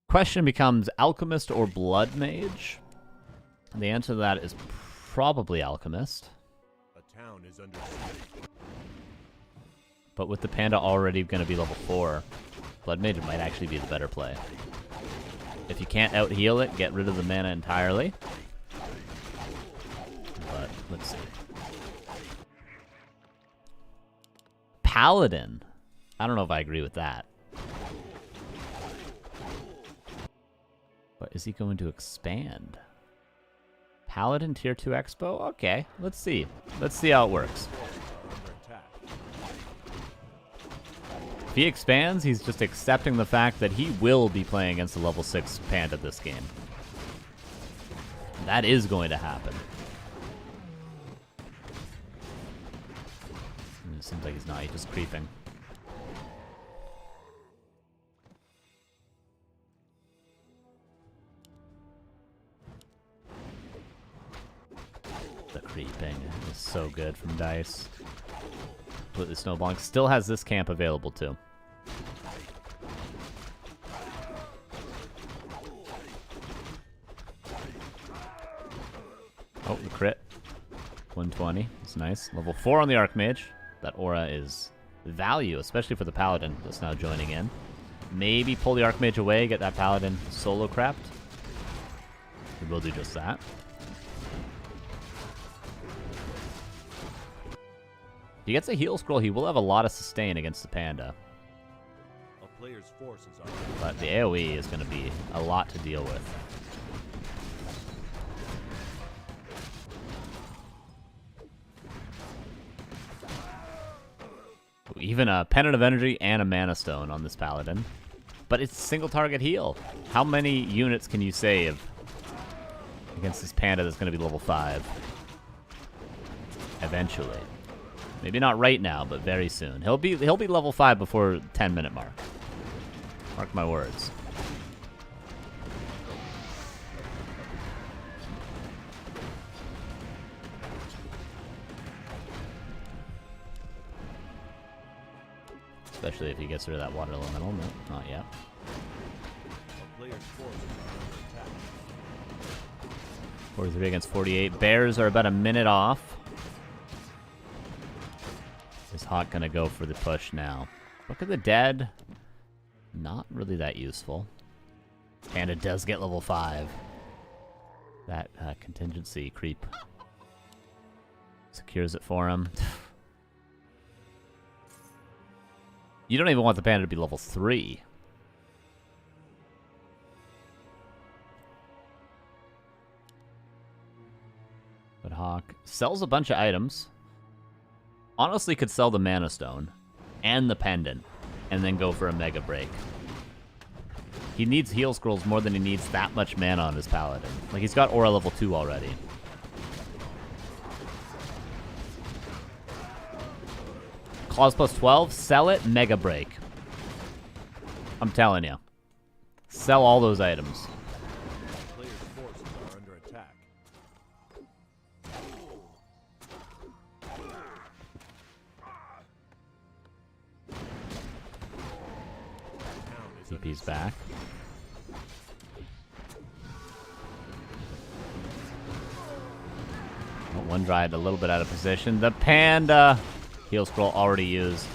Question becomes Alchemist or Blood Mage? The answer to that is probably Alchemist. A town is under siege. But with the panda already going to be level 4, Blood Mage might actually be the better play. If you can't out-heal it, get rid of the mana entirely. But, let's see. Paladin. I don't know if I agree with that. But is he going to expand? Paladin Tier 2 Expo? Okay, let's see. Let's see how it works. If he expands, he's just accepting the fact that he will be playing against a level 6 panda this game. That is going to happen. It seems like he's not, he's just creeping. The creeping is so good from Dise. Completely snowballing. Still has this camp available too. Oh, the crit. 120. It's nice. Level 4 on the Archmage. That aura is value, especially for the Paladin that's now joining in. Maybe pull the Archmage away, get that Paladin solo crapped. We will do just that. If he gets a heal scroll, he will have a lot of sustain against the panda. A player's forces are But the AoE is going to be a lot to deal with. Ooh, even a Pendant of Energy and a Mana Stone on this Paladin. But it's single target heal. How many units can you save against this panda that's going to be level 5? Eventually. Maybe not right now, but very soon. He'll be level 5 before 10-minute mark. Mark my words. Especially if he gets rid of that water elemental. No, not yet. a player's forces are under attack. 43 against 48. Bears are about a minute off. Is HawK gonna go for the push now? Book of the Dead. Not really that useful. Panda does get level 5. That contingency creep secures it for him. You don't even want the panda to be level 3. But HawK sells a bunch of items. Honestly, could sell the Mana Stone and the Pendant and then go for a Mega Break. He needs heal scrolls more than he needs that much mana on his Paladin. Like, he's got Aura level 2 already. Claws plus 12, sell it, Mega Break. I'm telling you. Sell all those items. Players' forces are under attack. CP's back. Oh, one Dryad a little bit out of position. The panda! Heal scroll already used.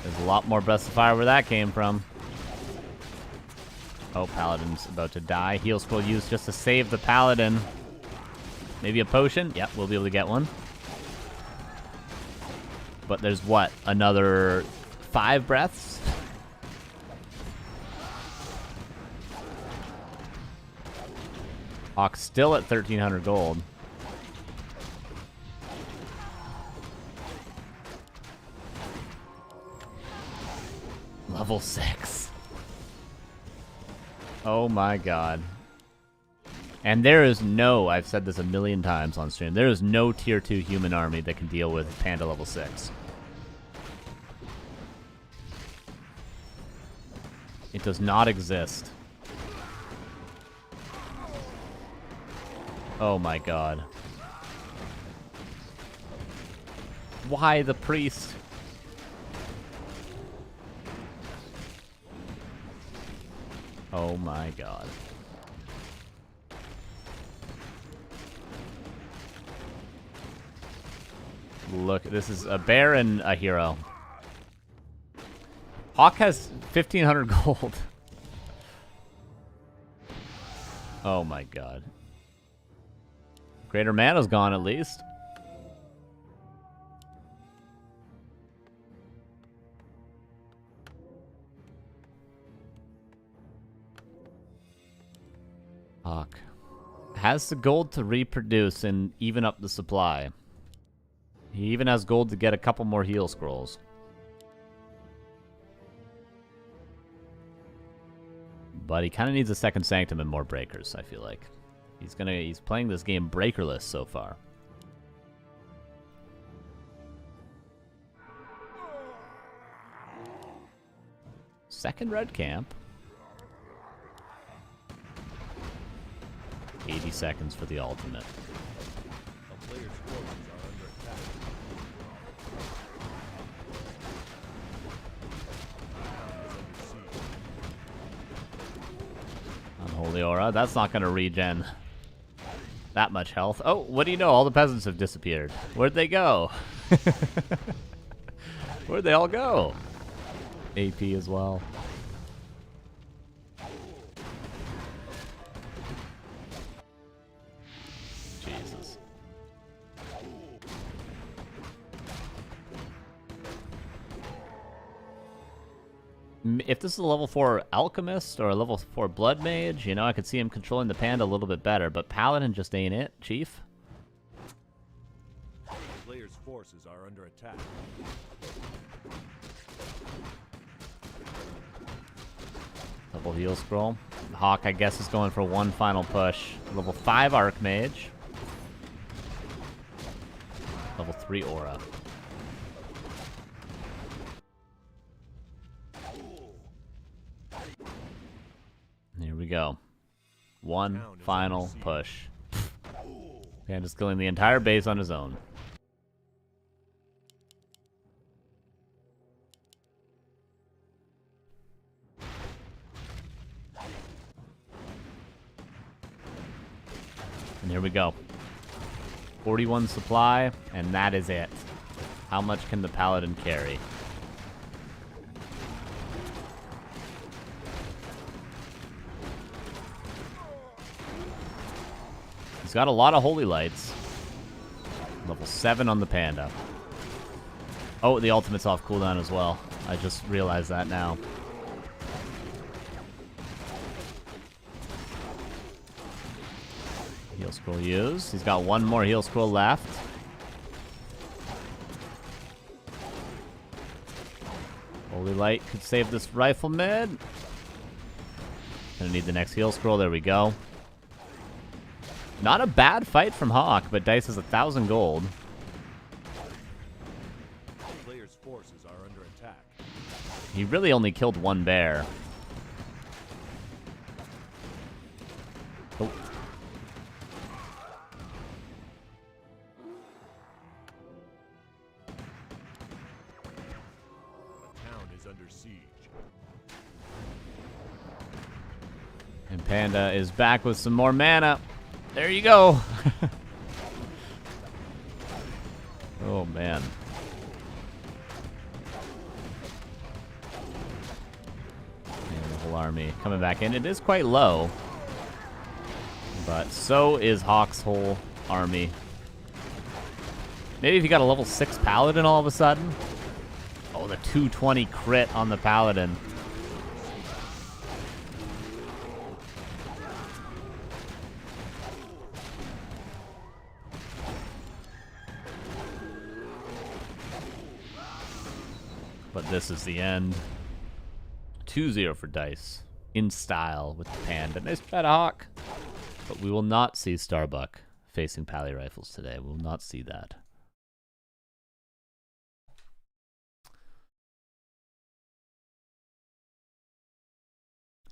There's a lot more Breath of Fire where that came from. Oh, Paladin's about to die. Heal scroll used just to save the Paladin. Maybe a potion? Yep, we'll be able to get one. But there's what? Another 5 breaths? HawK still at 1,300 gold. Level 6. Oh my god. And there is no, I've said this a million times on stream, there is no tier 2 human army that can deal with Panda level 6. It does not exist. Oh my god. Why the priest? Oh my god. Look, this is a bear and a hero. HawK has 1,500 gold. Oh my god. Greater Mana's gone at least. HawK has the gold to reproduce and even up the supply. He even has gold to get a couple more heal scrolls. But he kind of needs a second sanctum and more breakers, I feel like. He's playing this game breakerless so far. Second red camp. 80 seconds for the ultimate. A player's forces are under attack. Unholy Aura. That's not going to regen that much health. Oh, what do you know? All the peasants have disappeared. Where'd they go? Where'd they all go? AP as well. Jesus. If this is a level 4 Alchemist or a level 4 Blood Mage, you know, I could see him controlling the Panda a little bit better, but Paladin just ain't it, Chief. The player's forces are under attack. Double heal scroll. HawK, I guess, is going for one final push. Level 5 Archmage. Level 3 Aura. Here we go. One final push. Panda's killing the entire base on his own. And here we go. 41 supply, and that is it. How much can the Paladin carry? He's got a lot of holy lights. Level 7 on the Panda. Oh, the ultimate's off cooldown as well. I just realized that now. Heal scroll used. He's got one more heal scroll left. Holy light could save this rifleman. Gonna need the next heal scroll. There we go. Not a bad fight from HawK, but Dise has 1,000 gold. The player's forces are under attack. He really only killed one bear. Oh. The town is under siege. And Panda is back with some more mana. There you go. Oh, man. And the whole army coming back in. It is quite low. But so is HawK's whole army. Maybe if you got a level 6 Paladin all of a sudden. Oh, the 220 crit on the Paladin. But this is the end. 2-0 for Dise. In style with the Panda. Nice try to HawK. But we will not see Starbuck facing Pally Rifles today. We will not see that.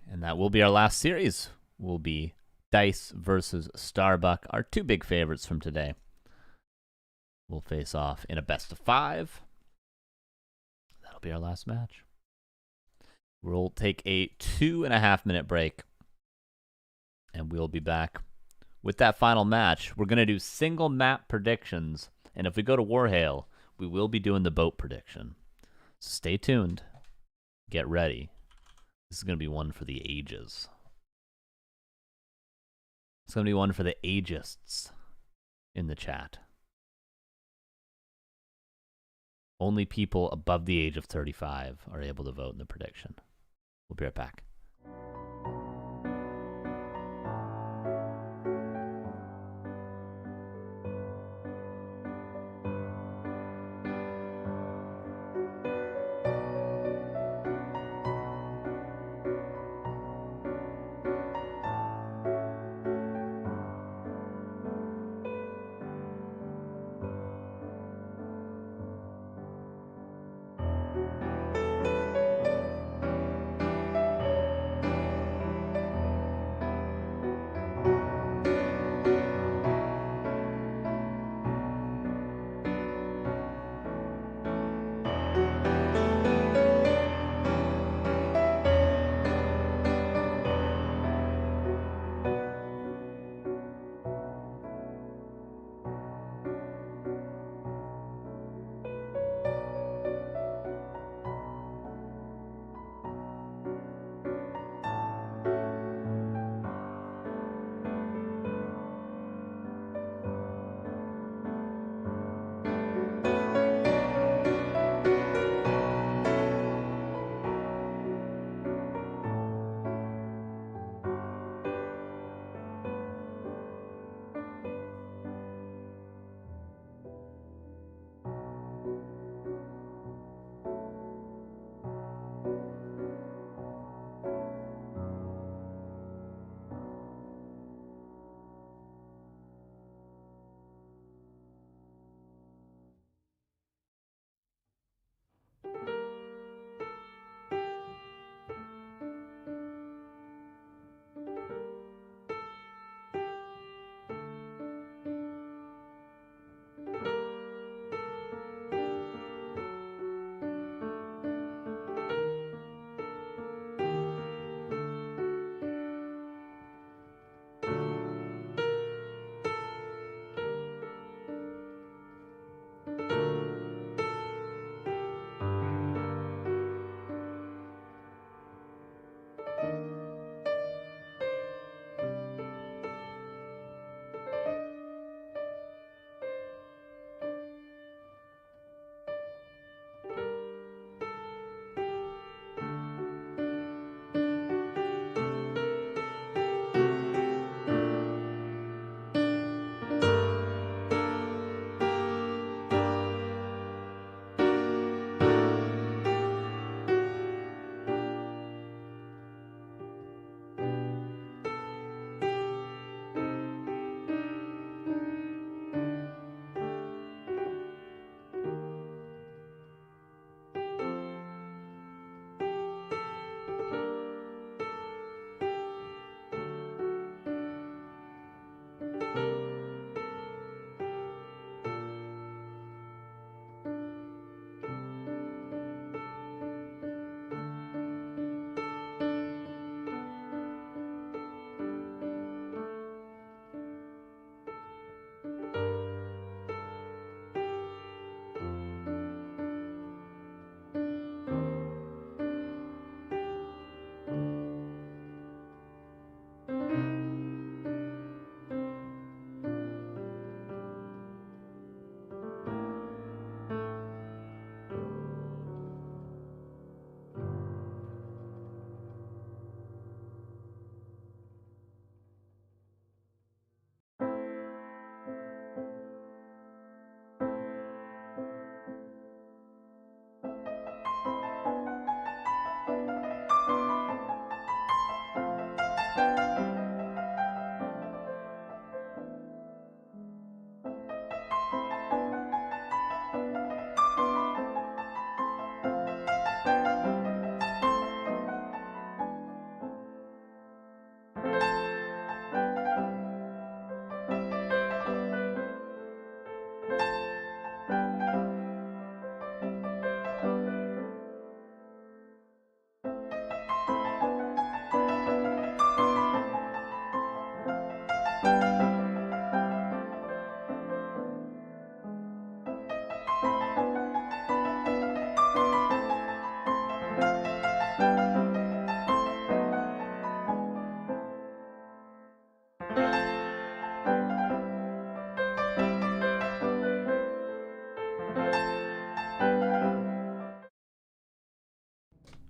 And that will be our last series. Will be Dise versus Starbuck, our two big favorites from today. We'll face off in a best of 5. That'll be our last match. We'll take a 2.5-minute break, and we'll be back with that final match. We're going to do single map predictions, and if we go to Warhail, we will be doing the boat prediction. So stay tuned. Get ready. This is going to be one for the ages. It's going to be one for the ageists in the chat. Only people above the age of 35 are able to vote in the prediction. We'll be right back.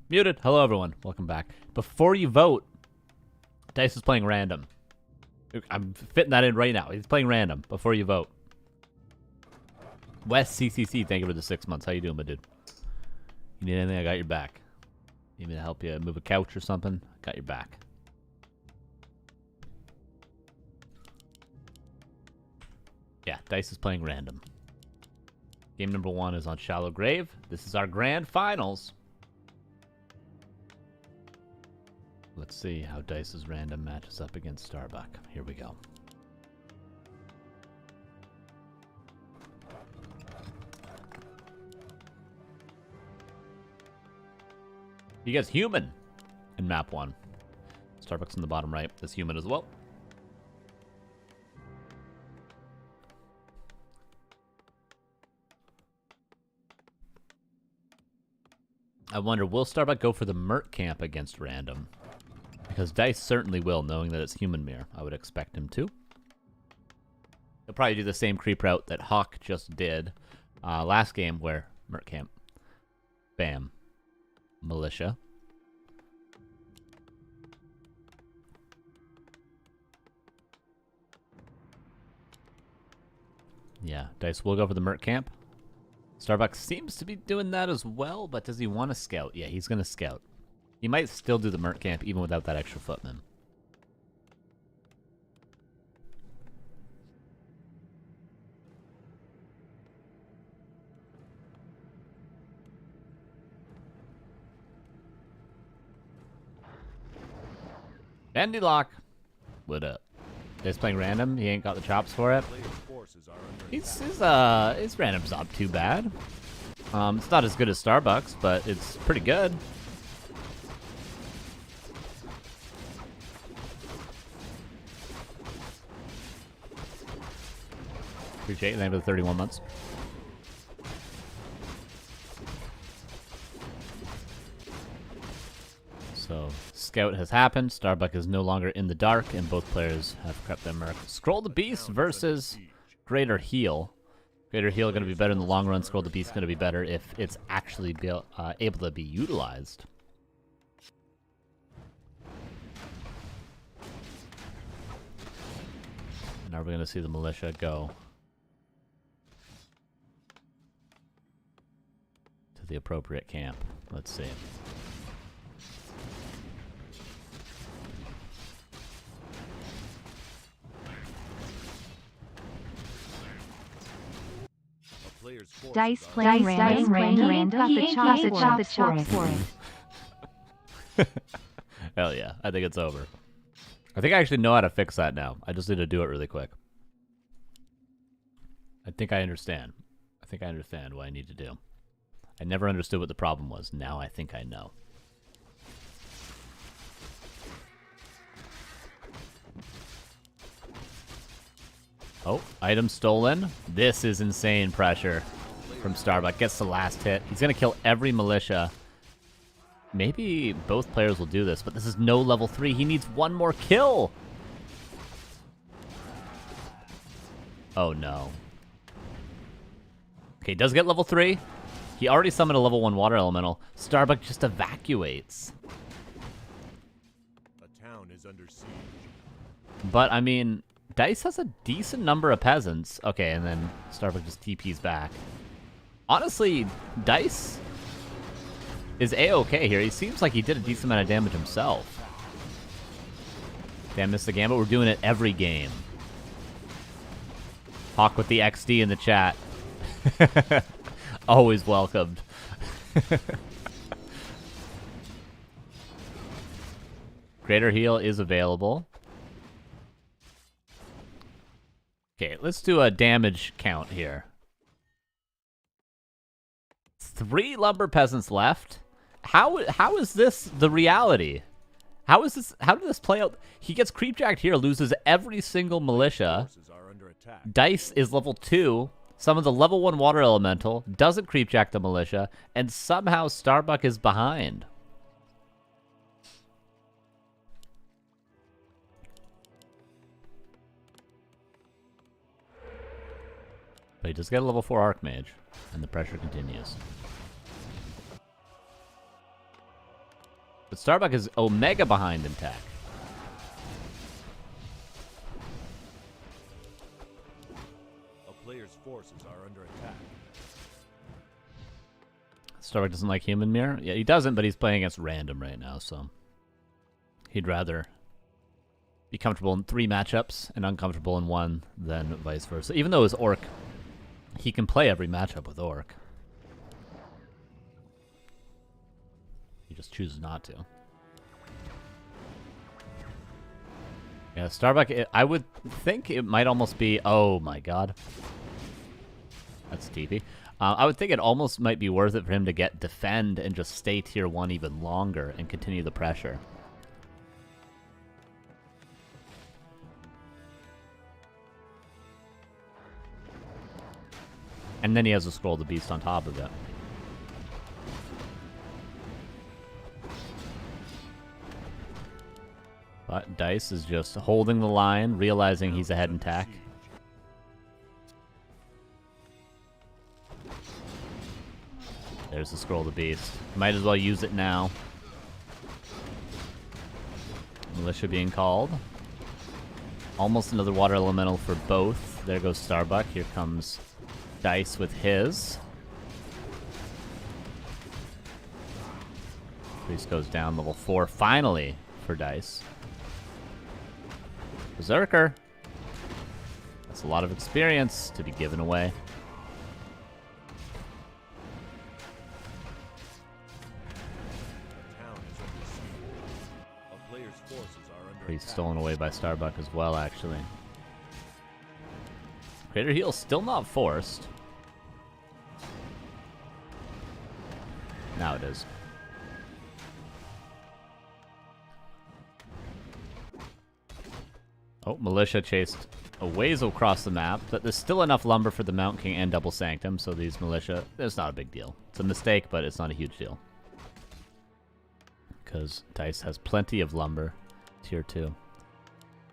Muted. Hello, everyone. Welcome back. Before you vote, Dice is playing random. I'm fitting that in right now. He's playing random before you vote. West CCC, thank you for the 6 months. How you doing, my dude? You need anything? I got your back. Need me to help you move a couch or something? Got your back. Yeah, Dice is playing random. Game number 1 is on Shallow Grave. This is our grand finals. Let's see how Dice's random matches up against Starbuck. Here we go. He gets human in map 1. Starbuck's in the bottom right. That's human as well. I wonder, will Starbuck go for the Merc camp against random? Because Dice certainly will, knowing that it's human mirror. I would expect him to. He'll probably do the same creep route that HawK just did last game, where Merc camp. Bam. Militia. Yeah, Dice will go for the Merc camp. Starbuck seems to be doing that as well, but does he want to scout? Yeah, he's going to scout. He might still do the Merc camp even without that extra footman. Bendy lock. What up? Dice playing random. He ain't got the chops for it. His random's not too bad. It's not as good as Starbucks, but it's pretty good. Appreciate it. Thank you for the 31 months. So, scout has happened. Starbuck is no longer in the dark, and both players have crept their Merc. Scroll the Beast versus Greater Heal. Greater Heal going to be better in the long run. Scroll the Beast going to be better if it's actually able to be utilized. Now we're going to see the militia go to the appropriate camp. Let's see. Dice playing random. Got the chops for it. Hell yeah, I think it's over. I think I actually know how to fix that now. I just need to do it really quick. I think I understand. I think I understand what I need to do. I never understood what the problem was. Now I think I know. Oh, item stolen. This is insane pressure from Starbuck. Gets the last hit. He's going to kill every militia. Maybe both players will do this, but this is no level 3. He needs one more kill. Oh, no. Okay, he does get level 3. He already summoned a level 1 water elemental. Starbuck just evacuates. A town is under siege. But, I mean, Dice has a decent number of peasants. Okay, and then Starbuck just TP's back. Honestly, Dice is A-okay here. He seems like he did a decent amount of damage himself. Damn, missed the gambit. We're doing it every game. HawK with the XD in the chat. Always welcomed. Greater Heal is available. Okay, let's do a damage count here. 3 lumber peasants left. How is this the reality? How is this? How did this play out? He gets creepjacked here, loses every single militia. Dice is level 2. Some of the level 1 water elemental doesn't creepjack the militia, and somehow Starbuck is behind. But he does get a level 4 Archmage, and the pressure continues. But Starbuck is Omega behind in tech. A player's forces are under attack. Starbuck doesn't like human mirror? Yeah, he doesn't, but he's playing against random right now, so he'd rather be comfortable in 3 matchups and uncomfortable in 1 than vice versa. Even though his Orc, he can play every matchup with Orc. He just chooses not to. Yeah, Starbuck, I would think it might almost be... Oh my god. That's TP. I would think it almost might be worth it for him to get defend and just stay tier 1 even longer and continue the pressure. And then he has to scroll the beast on top of it. But Dise is just holding the line, realizing he's ahead in tech. There's the scroll the beast. Might as well use it now. Militia being called. Almost another water elemental for both. There goes Starbuck. Here comes Dise with his. Priest goes down level 4 finally for Dise. Berserker. That's a lot of experience to be given away. Priest stolen away by Starbuck as well, actually. Crater heal still not forced. Now it is. Oh, Militia chased a ways across the map, but there's still enough lumber for the Mount King and Double Sanctum, so these Militia, it's not a big deal. It's a mistake, but it's not a huge deal. Because Dise has plenty of lumber. Tier 2.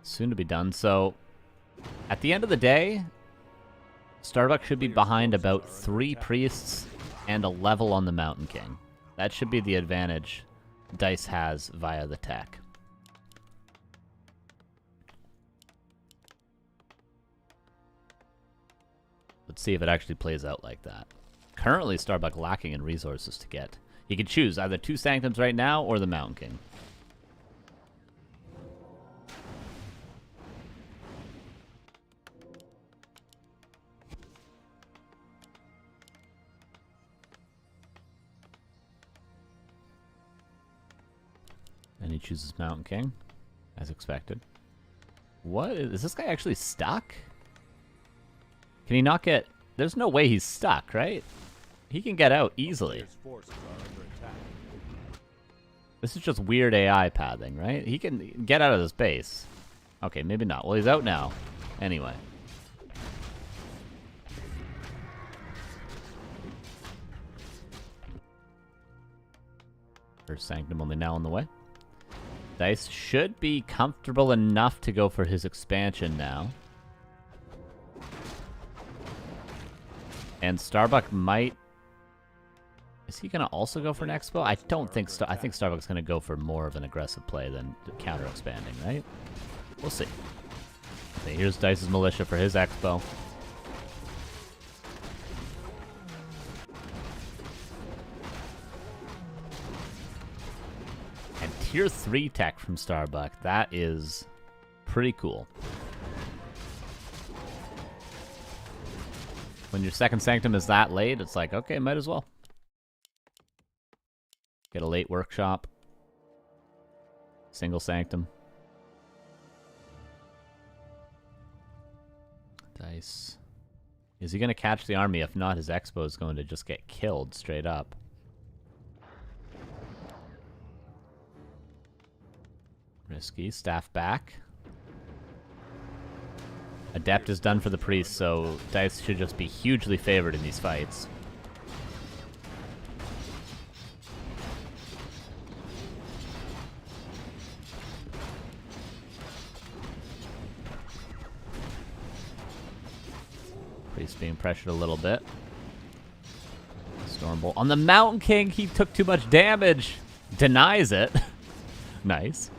Soon to be done. So, at the end of the day, Starbuck should be behind about 3 priests and a level on the Mountain King. That should be the advantage Dise has via the tech. Let's see if it actually plays out like that. Currently, Starbuck lacking in resources to get. He could choose either 2 Sanctums right now or the Mountain King. And he chooses Mountain King, as expected. What? Is this guy actually stuck? Can he not get... There's no way he's stuck, right? He can get out easily. This is just weird AI pathing, right? He can get out of this base. Okay, maybe not. Well, he's out now. Anyway. First Sanctum only now on the way. Dise should be comfortable enough to go for his expansion now. And Starbuck might... Is he going to also go for an Expo? I don't think I think Starbuck's going to go for more of an aggressive play than counter-expanding, right? We'll see. Okay, here's Dice's Militia for his Expo. And tier 3 tech from Starbuck. That is pretty cool. When your second Sanctum is that late, it's like, okay, might as well. Get a late workshop. Single Sanctum. Dise. Is he going to catch the army? If not, his Expo is going to just get killed straight up. Risky. Staff back. Adept is done for the priest, so Dise should just be hugely favored in these fights. Priest being pressured a little bit. Stormbolt on the Mountain King. He took too much damage. Denies it. Nice.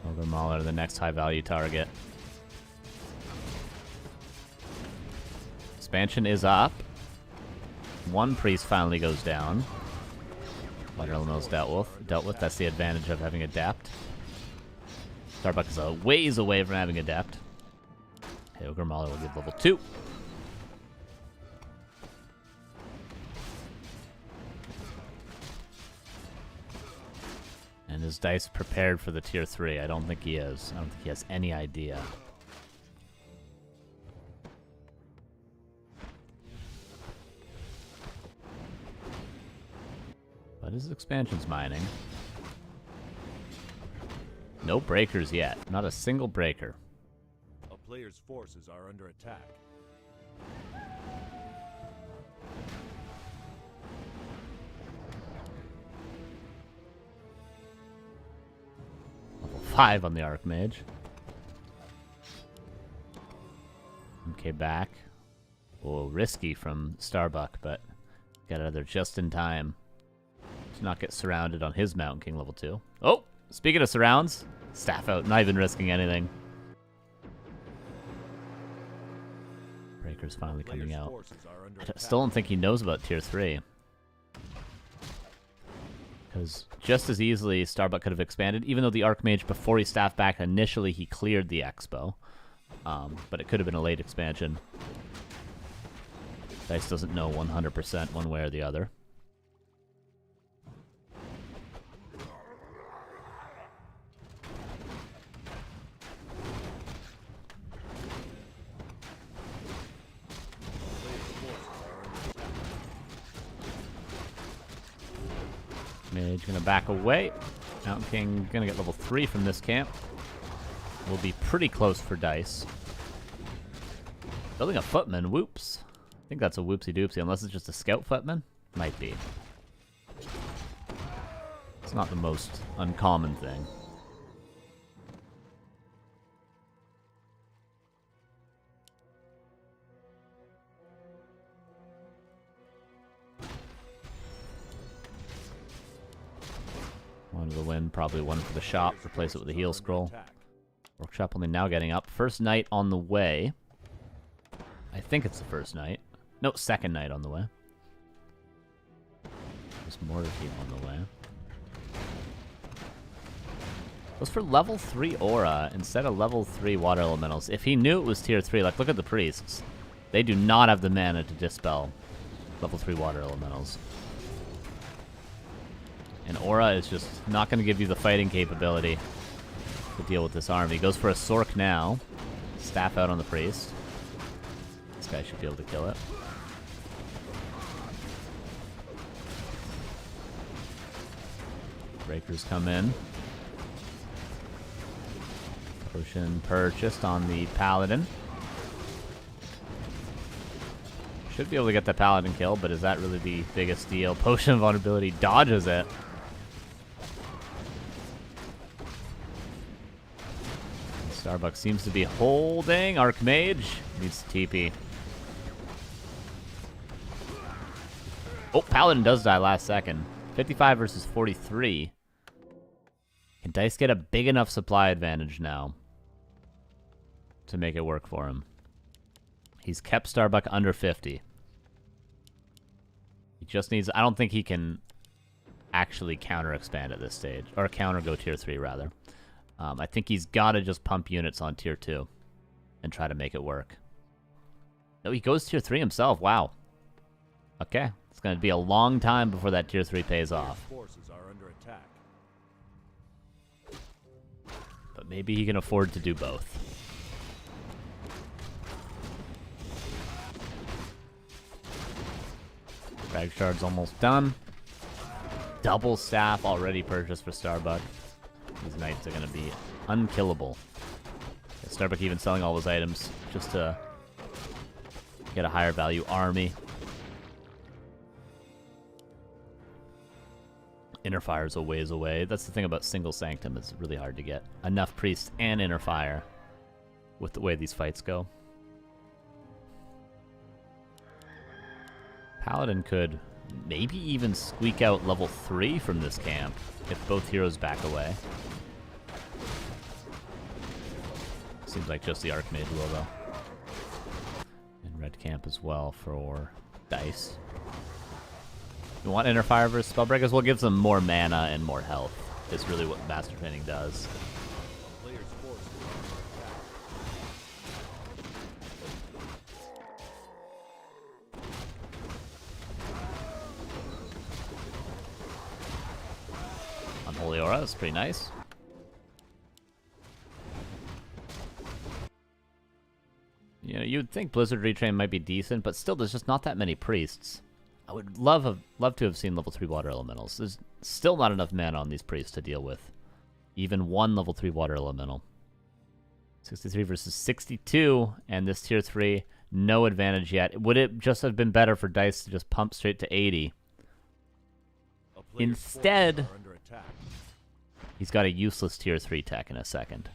Ogre Mauler, the next high-value target. Expansion is up. One priest finally goes down. Water Elemental's dealt with. That's the advantage of having Adept. Starbuck is a ways away from having Adept. Okay, Ogre Mauler will give level 2. And is Dise prepared for the tier 3? I don't think he is. I don't think he has any idea. But his expansion's mining. No breakers yet. Not a single breaker. A player's forces are under attack. Level 5 on the Archmage. MK back. Oh, risky from Starbuck, but got out of there just in time to not get surrounded on his Mountain King level 2. Oh, speaking of surrounds, staff out, not even risking anything. Breaker's finally coming out. I still don't think he knows about tier 3. Because just as easily, Starbuck could have expanded, even though the Archmage, before he staffed back, initially he cleared the Expo. But it could have been a late expansion. Dise doesn't know 100% one way or the other. Mage gonna back away. Mountain King gonna get level 3 from this camp. Will be pretty close for Dise. Building a footman, whoops. I think that's a whoopsie doopsie, unless it's just a scout footman. Might be. It's not the most uncommon thing. One for the win, probably one for the shop. Replace it with a heal scroll. Workshop only now getting up. First night on the way. I think it's the first night. No, second night on the way. There's Mortar Team on the way. Goes for level 3 Aura instead of level 3 Water Elementals. If he knew it was tier 3, like look at the priests. They do not have the mana to dispel level 3 Water Elementals. And Aura is just not going to give you the fighting capability to deal with this army. He goes for a Sork now. Staff out on the priest. This guy should be able to kill it. Breakers come in. Potion purchased on the Paladin. Should be able to get the Paladin kill, but is that really the biggest deal? Potion of Vulnerability dodges it. Starbuck seems to be holding. Archmage needs to TP. Oh, Paladin does die last second. 55 versus 43. Can Dise get a big enough supply advantage now to make it work for him? He's kept Starbuck under 50. He just needs... I don't think he can actually counter-expand at this stage. Or counter-go tier 3, rather. I think he's got to just pump units on tier 2 and try to make it work. No, he goes tier 3 himself. Wow. Okay. It's going to be a long time before that tier 3 pays off. Forces are under attack. But maybe he can afford to do both. Drag Shard's almost done. Double staff already purchased for Starbuck. These knights are going to be unkillable. Yeah, Starbuck even selling all his items just to get a higher value army. Inner Fire's a ways away. That's the thing about Single Sanctum. It's really hard to get enough priests and Inner Fire with the way these fights go. Paladin could maybe even squeak out level 3 from this camp if both heroes back away. Seems like just the Archmage will, though. And red camp as well for Dise. You want Inner Fire versus Spellbreakers? Well, it gives them more mana and more health. Is really what Master Training does. Player's forces are under attack. Unholy Aura is pretty nice. You know, you'd think Blizzard Retrain might be decent, but still, there's just not that many priests. I would love to have seen level 3 water elementals. There's still not enough mana on these priests to deal with even one level 3 water elemental. 63 versus 62, and this tier 3, no advantage yet. Would it just have been better for Dise to just pump straight to 80? Instead, he's got a useless tier 3 tech in a second.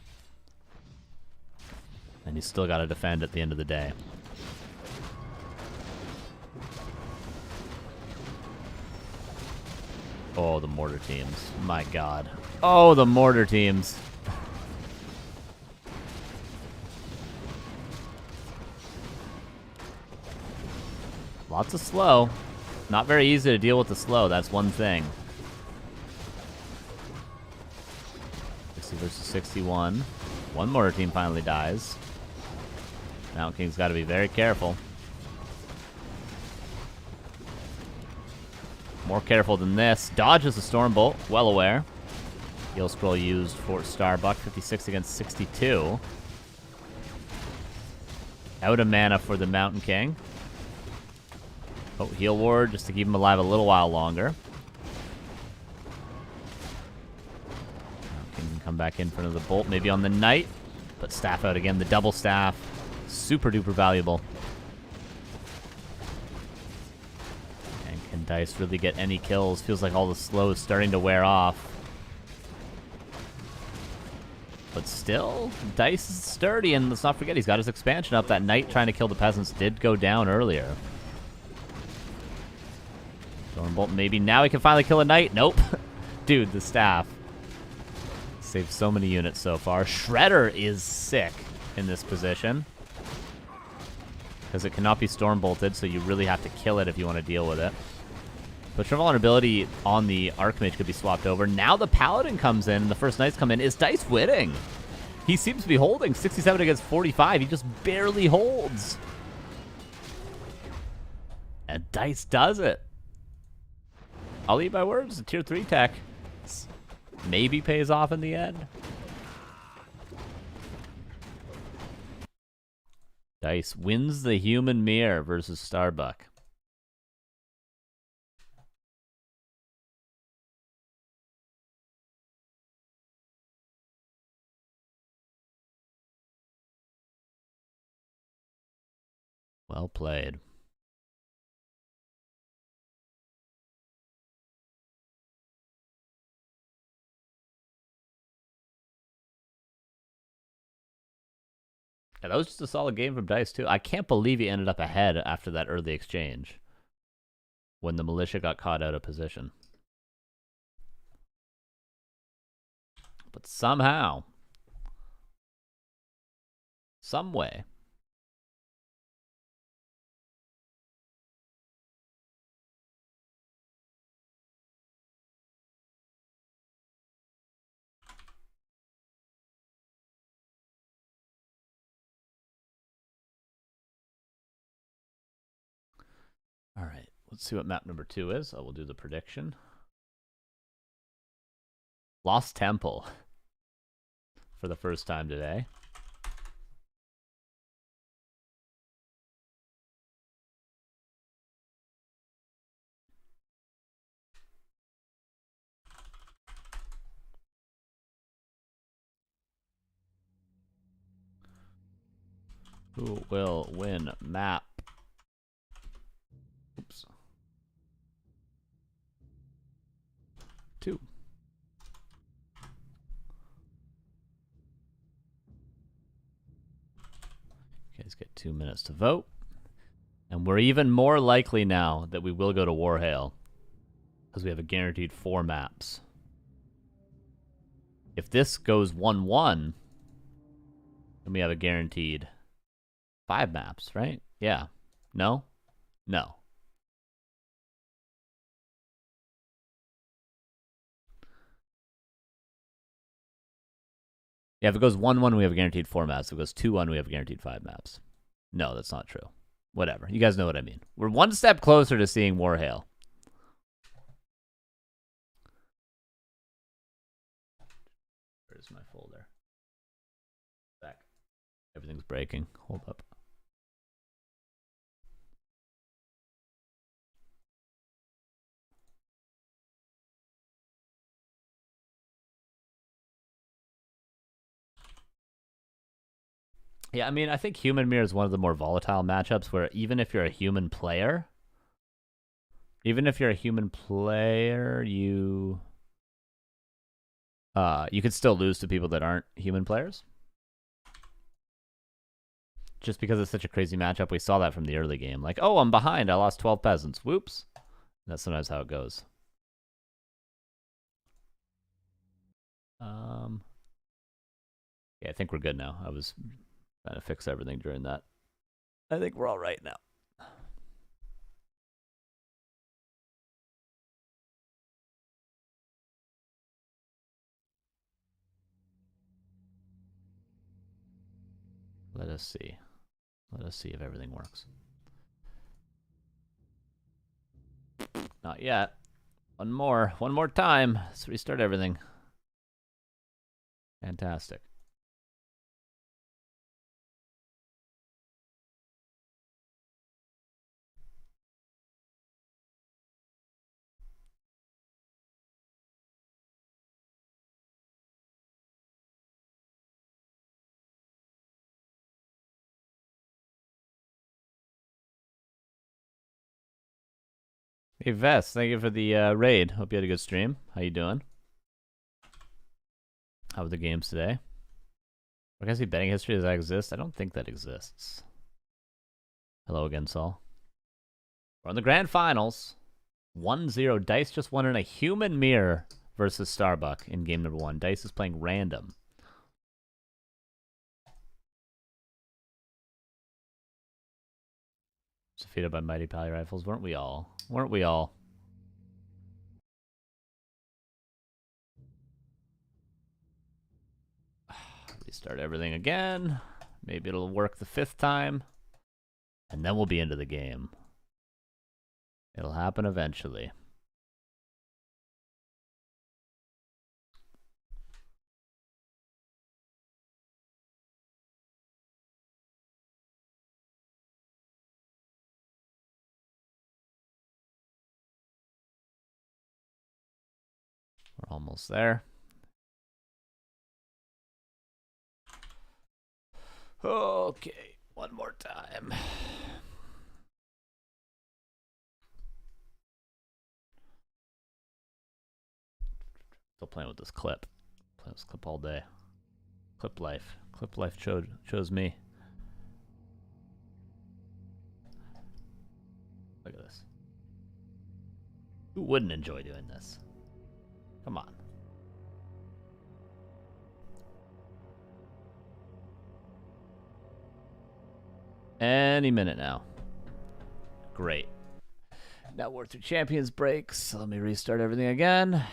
And he's still got to defend at the end of the day. Oh, the mortar teams. My god. Oh, the mortar teams. Lots of slow. Not very easy to deal with the slow, that's one thing. 60 versus 61. One mortar team finally dies. Mountain King's got to be very careful. More careful than this. Dodges the Stormbolt, well aware. Heal Scroll used for Starbuck, 56 against 62. Out of mana for the Mountain King. Oh, Heal Ward just to keep him alive a little while longer. Mountain King can come back in front of the Bolt, maybe on the Knight. But Staff out again, the double Staff. Super duper valuable. And can Dise really get any kills? Feels like all the slow is starting to wear off. But still, Dise is sturdy, and let's not forget he's got his expansion up. That Knight trying to kill the peasants did go down earlier. Stormbolt maybe now he can finally kill a Knight. Nope. Dude, the Staff. Saved so many units so far. Shredder is sick in this position. Because it cannot be Stormbolted, so you really have to kill it if you want to deal with it. But your vulnerability on the Archmage could be swapped over. Now the Paladin comes in, and the first Knights come in. Is Dise winning? He seems to be holding. 67 against 45. He just barely holds. And Dise does it. I'll eat my words. A tier 3 tech. Maybe pays off in the end. Dise wins the Human Mirror versus Starbuck. Well played. Yeah, that was just a solid game from Dise, too. I can't believe he ended up ahead after that early exchange when the militia got caught out of position. But somehow, some way, all right, let's see what map number 2 is. I will do the prediction. Lost Temple for the first time today. Who will win map? Oops. 2. You guys get 2 minutes to vote. And we're even more likely now that we will go to Warhail, because we have a guaranteed 4 maps. If this goes 1-1, then we have a guaranteed 5 maps, right? Yeah. No? No. Yeah, if it goes 1-1, we have a guaranteed 4 maps. If it goes 2-1, we have a guaranteed 5 maps. No, that's not true. Whatever. You guys know what I mean. We're one step closer to seeing Warhail. Where's my folder? Back. Everything's breaking. Hold up. Yeah, I mean, I think Human Mirror is one of the more volatile matchups where even if you're a human player, you could still lose to people that aren't human players. Just because it's such a crazy matchup, we saw that from the early game. Like, oh, I'm behind. I lost 12 peasants. Whoops. That's sometimes how it goes. Yeah, I think we're good now. I was trying to fix everything during that. I think we're all right now. Let us see. Let us see if everything works. Not yet. One more time. Let's restart everything. Fantastic. Hey Vest, thank you for the raid. Hope you had a good stream. How you doing? How were the games today? Can I see betting history? Does that exist? I don't think that exists. Hello again, Saul. We're on the grand finals. 1-0. Dice just won in a human mirror versus Starbuck in game number 1. Dice is playing random. Defeated by Mighty Pally Rifles. Weren't we all? Weren't we all? Restart everything again. Maybe it'll work the 5th time. And then we'll be into the game. It'll happen eventually. We're almost there. Okay, one more time. Still playing with this clip. Playing this clip all day. Clip life. Clip life chose me. Look at this. Who wouldn't enjoy doing this? Come on. Any minute now. Great. Now we're through Champions breaks. So let me restart everything again.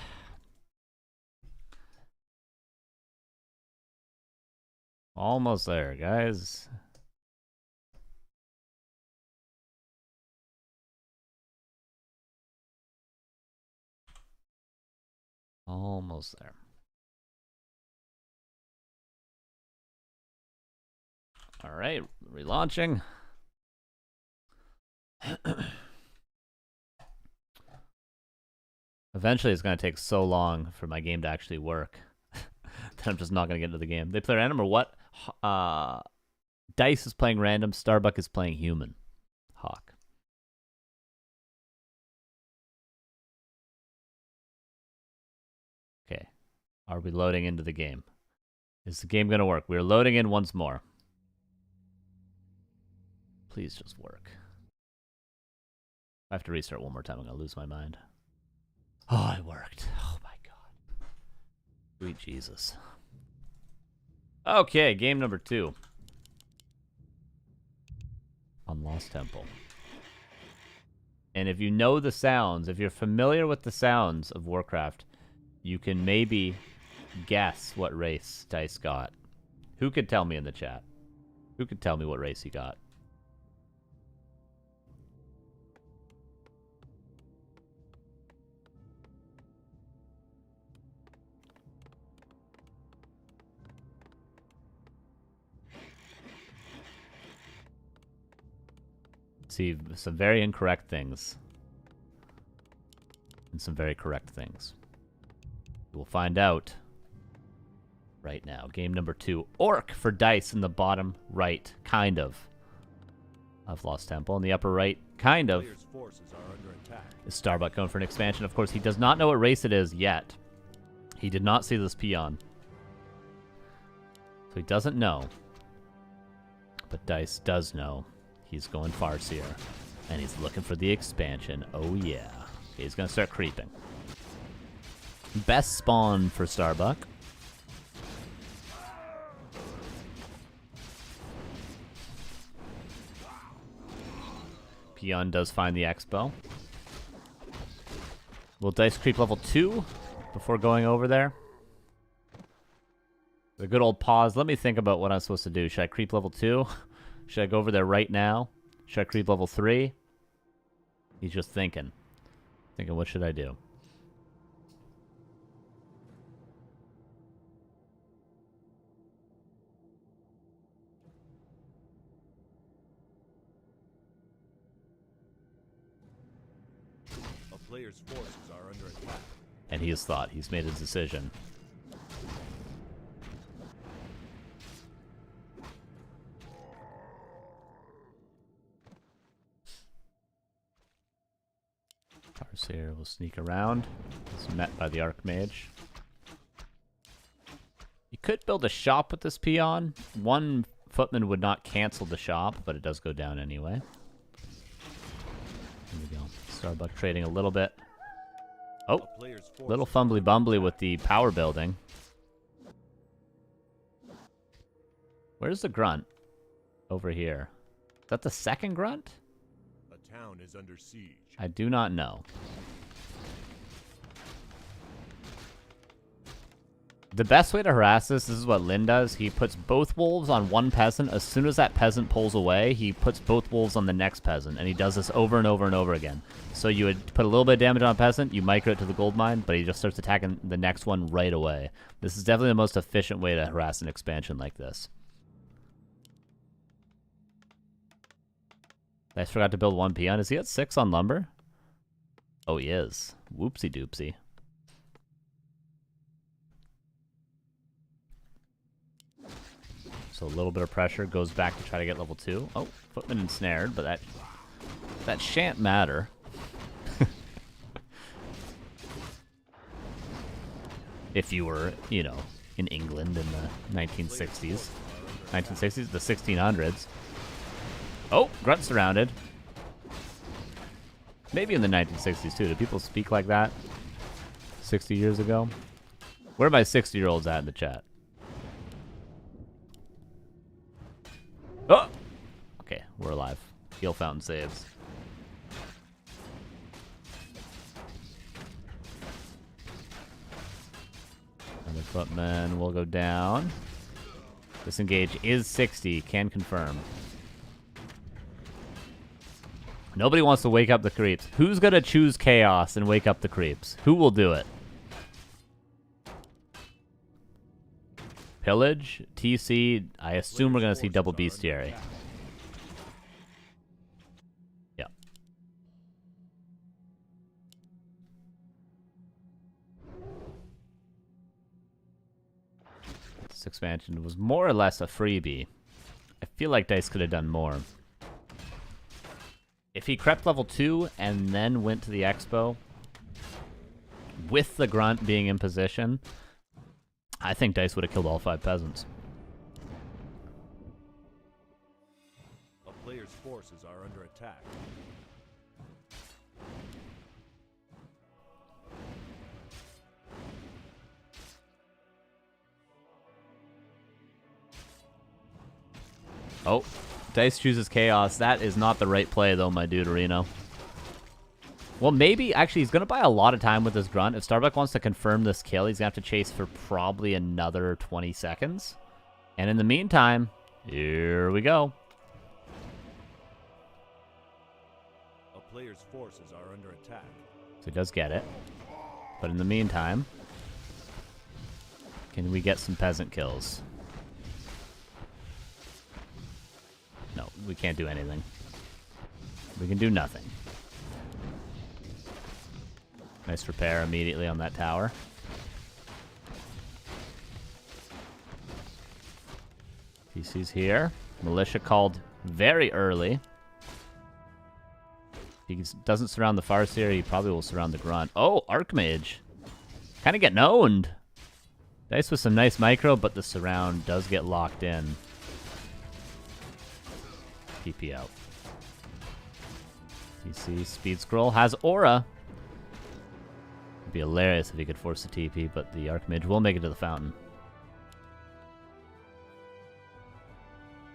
Almost there, guys. Almost there. All right, relaunching. Eventually, it's going to take so long for my game to actually work that I'm just not going to get into the game. They play random or what? Dice is playing random. Starbuck is playing human. HawK. Okay. Are we loading into the game? Is the game going to work? We're loading in once more. Please just work. I have to restart one more time. I'm going to lose my mind. Oh, it worked. Oh, my God. Sweet Jesus. Okay, game number 2. On Lost Temple. And if you know the sounds, if you're familiar with the sounds of Warcraft, you can maybe guess what race Dise got. Who could tell me in the chat? Who could tell me what race he got? See, some very incorrect things. And some very correct things. We'll find out right now. Game number 2. Orc for Dise in the bottom right, kind of Lost Temple. In the upper right, kind of, is Starbuck going for an expansion. Of course, he does not know what race it is yet. He did not see this peon. So he doesn't know. But Dise does know. He's going Farseer. And he's looking for the expansion. Oh, yeah. Okay, he's going to start creeping. Best spawn for Starbuck. Peon does find the Expo. Will Dise creep level 2 before going over there? The good old pause. Let me think about what I'm supposed to do. Should I creep level 2? Should I go over there right now? Should I creep level 3? He's just thinking. Thinking, what should I do? A player's forces are under attack. And he has thought. He's made his decision. Farseer will sneak around. He's met by the Archmage. You could build a shop with this peon. One footman would not cancel the shop, but it does go down anyway. Here we go. Starbuck trading a little bit. Oh, little fumbly bumbly with the power building. Where's the grunt? Over here. Is that the second grunt? A town is under siege. I do not know. The best way to harass this is what Lynn does. He puts both wolves on one peasant. As soon as that peasant pulls away, he puts both wolves on the next peasant. And he does this over and over and over again. So you would put a little bit of damage on a peasant, you micro it to the gold mine, but he just starts attacking the next one right away. This is definitely the most efficient way to harass an expansion like this. I forgot to build one peon. Is he at 6 on lumber? Oh, he is. Whoopsie doopsie. So a little bit of pressure goes back to try to get level 2. Oh, footman ensnared, but that shan't matter. If you were, you know, in England in the 1960s. 1960s? The 1600s. Oh, grunt surrounded. Maybe in the 1960s too. Do people speak like that 60 years ago? Where are my 60-year-olds at in the chat? Oh! Okay, we're alive. Heal fountain saves. Another footman will go down. Disengage is 60. Can confirm. Nobody wants to wake up the creeps. Who's going to choose chaos and wake up the creeps? Who will do it? Pillage, TC. I assume we're going to see double bestiary. Yeah. This expansion was more or less a freebie. I feel like Dise could have done more. If he crept level 2 and then went to the Expo, with the grunt being in position, I think Dise would have killed all 5 peasants. A player's forces are under attack. Oh, Dice chooses Chaos. That is not the right play, though, my dude, Reno. Well, maybe, actually, he's going to buy a lot of time with this grunt. If Starbuck wants to confirm this kill, he's going to have to chase for probably another 20 seconds. And in the meantime, here we go. A player's forces are under attack. So he does get it. But in the meantime, can we get some peasant kills? No, we can't do anything. We can do nothing. Nice repair immediately on that tower. PC's here. Militia called very early. If he doesn't surround the Farseer, he probably will surround the Grunt. Oh, Archmage. Kind of getting owned. Dice with some nice micro, but the surround does get locked in. TP out. TC Speed Scroll has Aura. It'd be hilarious if he could force the TP, but the Archmage will make it to the fountain.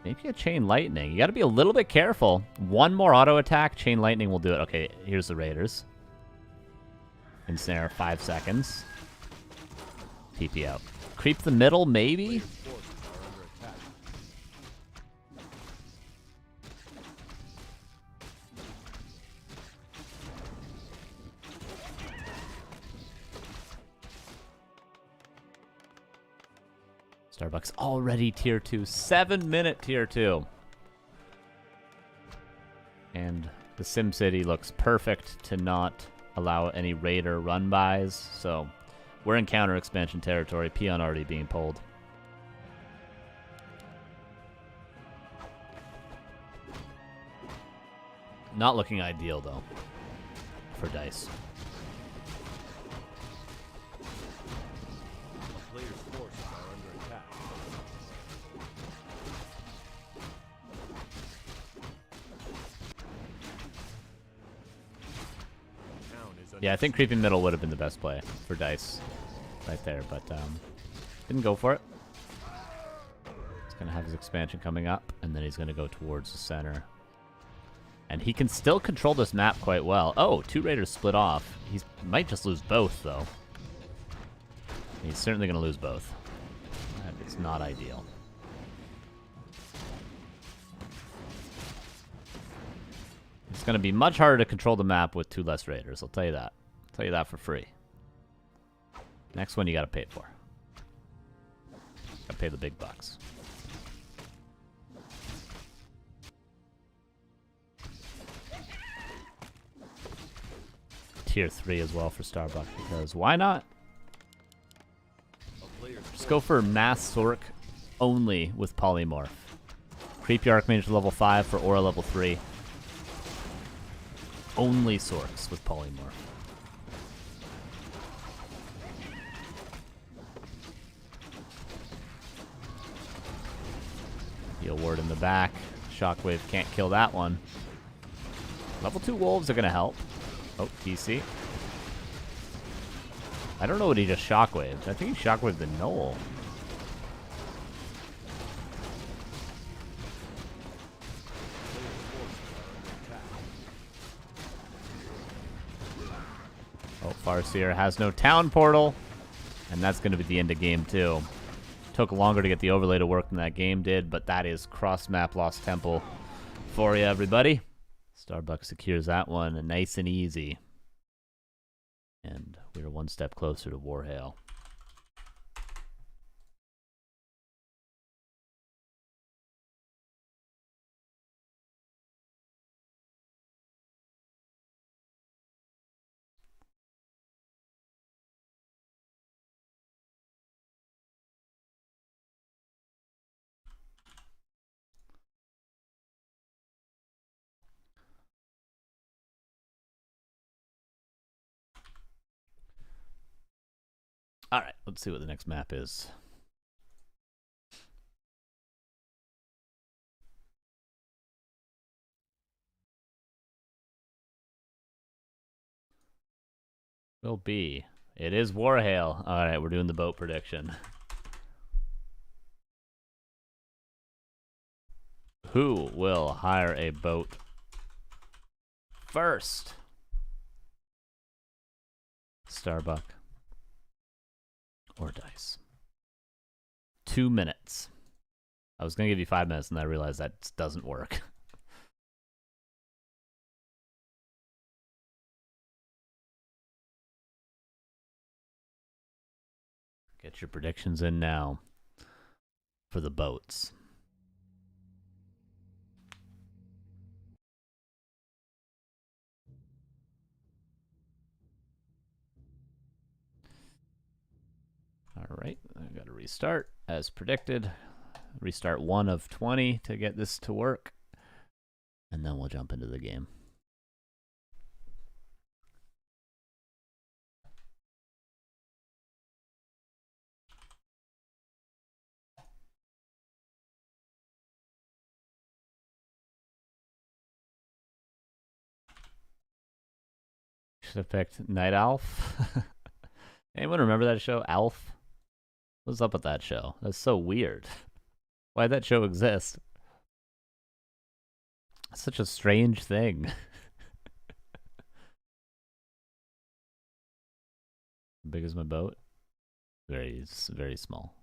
Maybe a Chain Lightning. You gotta be a little bit careful. One more auto attack, Chain Lightning will do it. Okay, here's the Raiders. Ensnare 5 seconds. TP out. Creep the middle, maybe? Starbuck's already tier 2. 7-minute tier 2. And the SimCity looks perfect to not allow any Raider run-bys. So we're in counter expansion territory. Peon already being pulled. Not looking ideal, though, for Dice. Yeah, I think creeping middle would have been the best play for Dice right there, but didn't go for it. He's going to have his expansion coming up, and then he's going to go towards the center. And he can still control this map quite well. Oh, 2 Raiders split off. He might just lose both, though. He's certainly going to lose both. It's not ideal. It's going to be much harder to control the map with 2 less Raiders, I'll tell you that. I'll tell you that for free. Next one you got to pay for. Got to pay the big bucks. Tier 3 as well for Starbuck, because why not? Just go for Mass Sork only with Polymorph. Creep your Archmage to level 5 for Aura level 3. Only Sorks with Polymorph. Heal Ward in the back. Shockwave can't kill that one. Level 2 Wolves are going to help. Oh, TC. I don't know what he just Shockwaved. I think he Shockwaved the Knoll. Oh, Farseer has no town portal. And that's going to be the end of game 2. Took longer to get the overlay to work than that game did, but that is cross-map Lost Temple for you, everybody. Starbuck secures that one, nice and easy. And we're one step closer to Warhail. All right, let's see what the next map is. Will be. It is Warhail. All right, we're doing the boat prediction. Who will hire a boat first? Starbuck or Dise? 2 minutes. I was going to give you 5 minutes, and I realized that doesn't work. Get your predictions in now for the boats. All right, I got to restart as predicted. Restart 1 of 20 to get this to work, and then we'll jump into the game. Should have picked Night Alf. Anyone remember that show, Alf? What's up with that show? That's so weird. Why'd that show exist? It's such a strange thing. How big is my boat? Very, very small.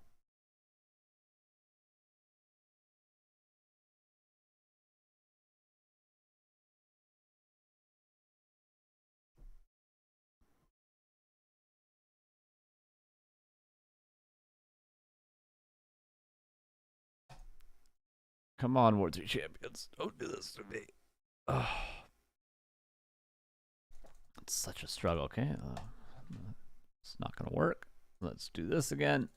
Come on, World 3 champions. Don't do this to me. Oh. It's such a struggle, okay? It's not going to work. Let's do this again.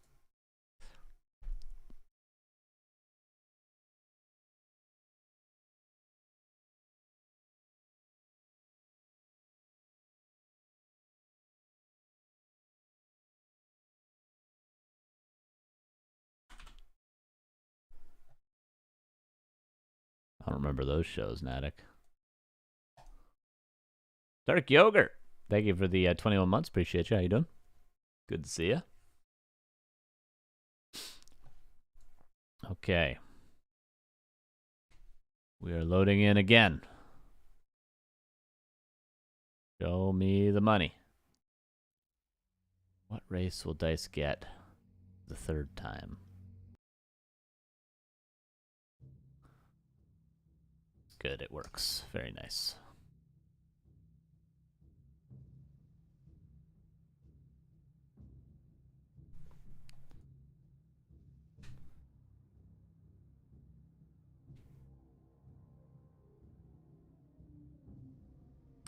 I don't remember those shows, Natick. Dark Yogurt. Thank you for the 21 months. Appreciate you. How you doing? Good to see you. Okay. We are loading in again. Show me the money. What race will Dise get the 3rd time? Good, it works. Very nice.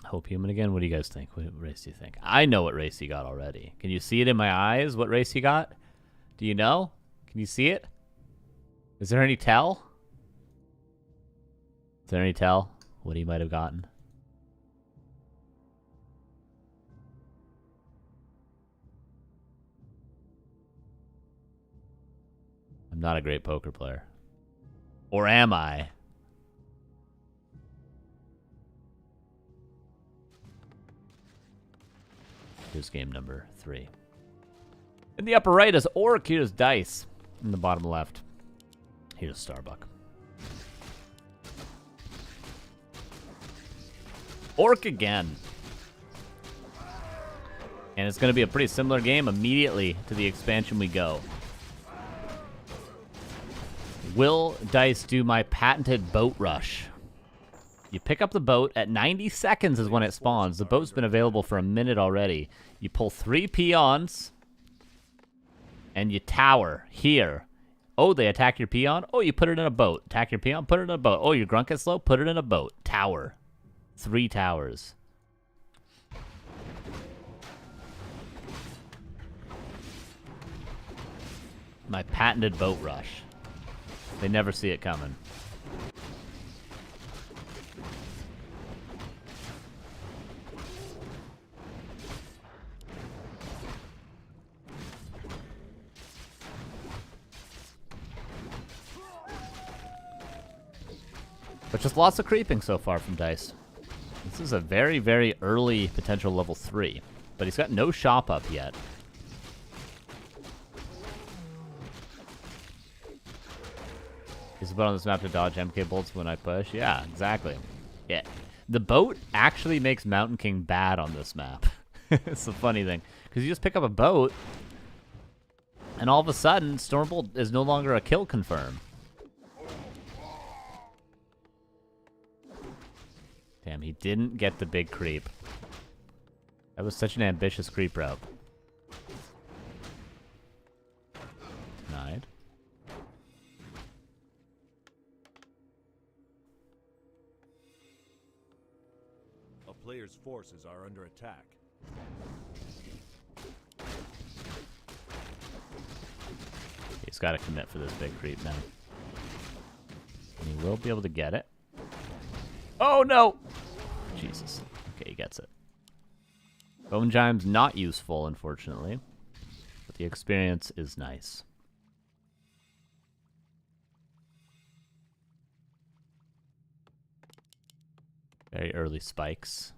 Hope Human again. What do you guys think? What race do you think? I know what race he got already. Can you see it in my eyes? What race he got? Do you know? Can you see it? Is there any tell? Is there any tell what he might have gotten? I'm not a great poker player. Or am I? Here's game number 3. In the upper right is HawK. Here's Dise. In the bottom left, here's Starbuck. HawK again. And it's going to be a pretty similar game immediately to the expansion we go. Will Dise do my patented boat rush? You pick up the boat at 90 seconds is when it spawns. The boat's been available for a minute already. You pull 3 peons and you tower here. Oh, they attack your peon? Oh, you put it in a boat. Attack your peon? Put it in a boat. Oh, your grunt gets slow? Put it in a boat. Tower. 3 towers. My patented boat rush. They never see it coming. But just lots of creeping so far from Dise. This is a very, very early potential level 3. But he's got no shop up yet. Is the boat on this map to dodge MK bolts when I push? Yeah, exactly. Yeah. The boat actually makes Mountain King bad on this map. It's a funny thing. Because you just pick up a boat, and all of a sudden, Stormbolt is no longer a kill confirm. Damn, he didn't get the big creep. That was such an ambitious creep route. Denied. A player's forces are under attack. He's got to commit for this big creep now. And he will be able to get it. Oh, no! Jesus. Okay, he gets it. Bone Chime's not useful, unfortunately. But the experience is nice. Very early spikes.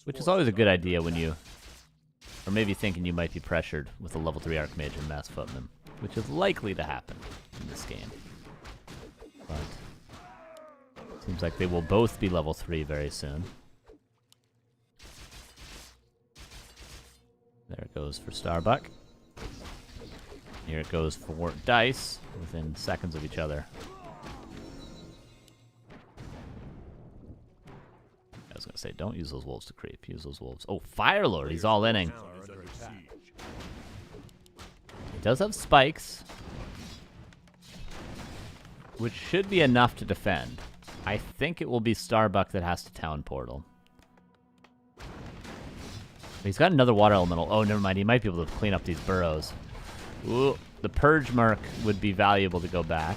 Which is always a good idea when you... Or maybe thinking you might be pressured with a level 3 Archmage and Mass Footman. Which is likely to happen in this game. But... Seems like they will both be level 3 very soon. There it goes for Starbuck. Here it goes for Dise, within seconds of each other. I was going to say, don't use those wolves to creep. Use those wolves. Oh, Firelord, he's all inning. He does have spikes, which should be enough to defend. I think it will be Starbuck that has to town portal. He's got another water elemental. Oh, never mind. He might be able to clean up these burrows. Ooh, the Purge Mark would be valuable to go back.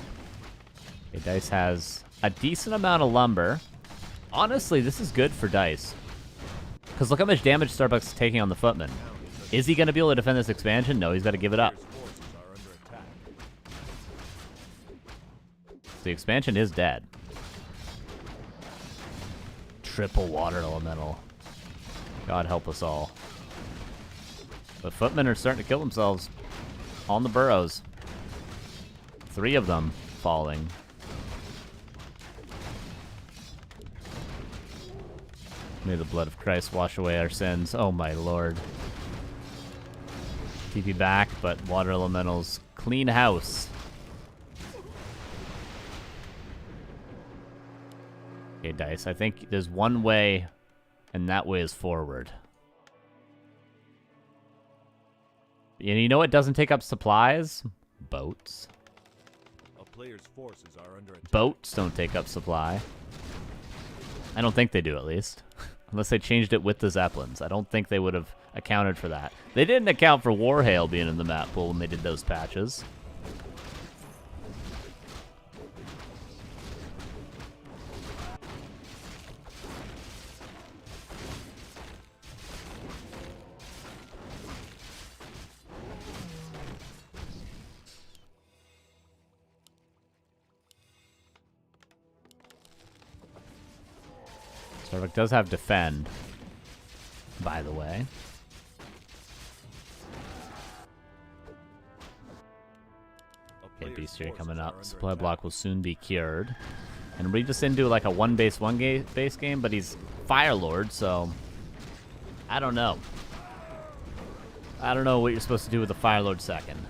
Okay, Dise has a decent amount of lumber. Honestly, this is good for Dise. Because look how much damage Starbuck's taking on the Footman. Is he going to be able to defend this expansion? No, he's got to give it up. The expansion is dead. Triple water elemental. God help us all. But Footmen are starting to kill themselves on the burrows. 3 of them falling. May the blood of Christ wash away our sins. Oh my lord. TP back, but water elementals clean house. Okay, Dise, I think there's one way, and that way is forward. And you know what doesn't take up supplies? Boats. A player's forces are under attack. Boats don't take up supply. I don't think they do, at least. Unless they changed it with the Zeppelins. I don't think they would have accounted for that. They didn't account for Warhail being in the map pool when they did those patches. Starbuck does have defend, by the way. Okay, Bestiary coming up. Supply block will soon be cured. And we just into like a 1 base game, but he's Firelord, so I don't know. I don't know what you're supposed to do with the Firelord second.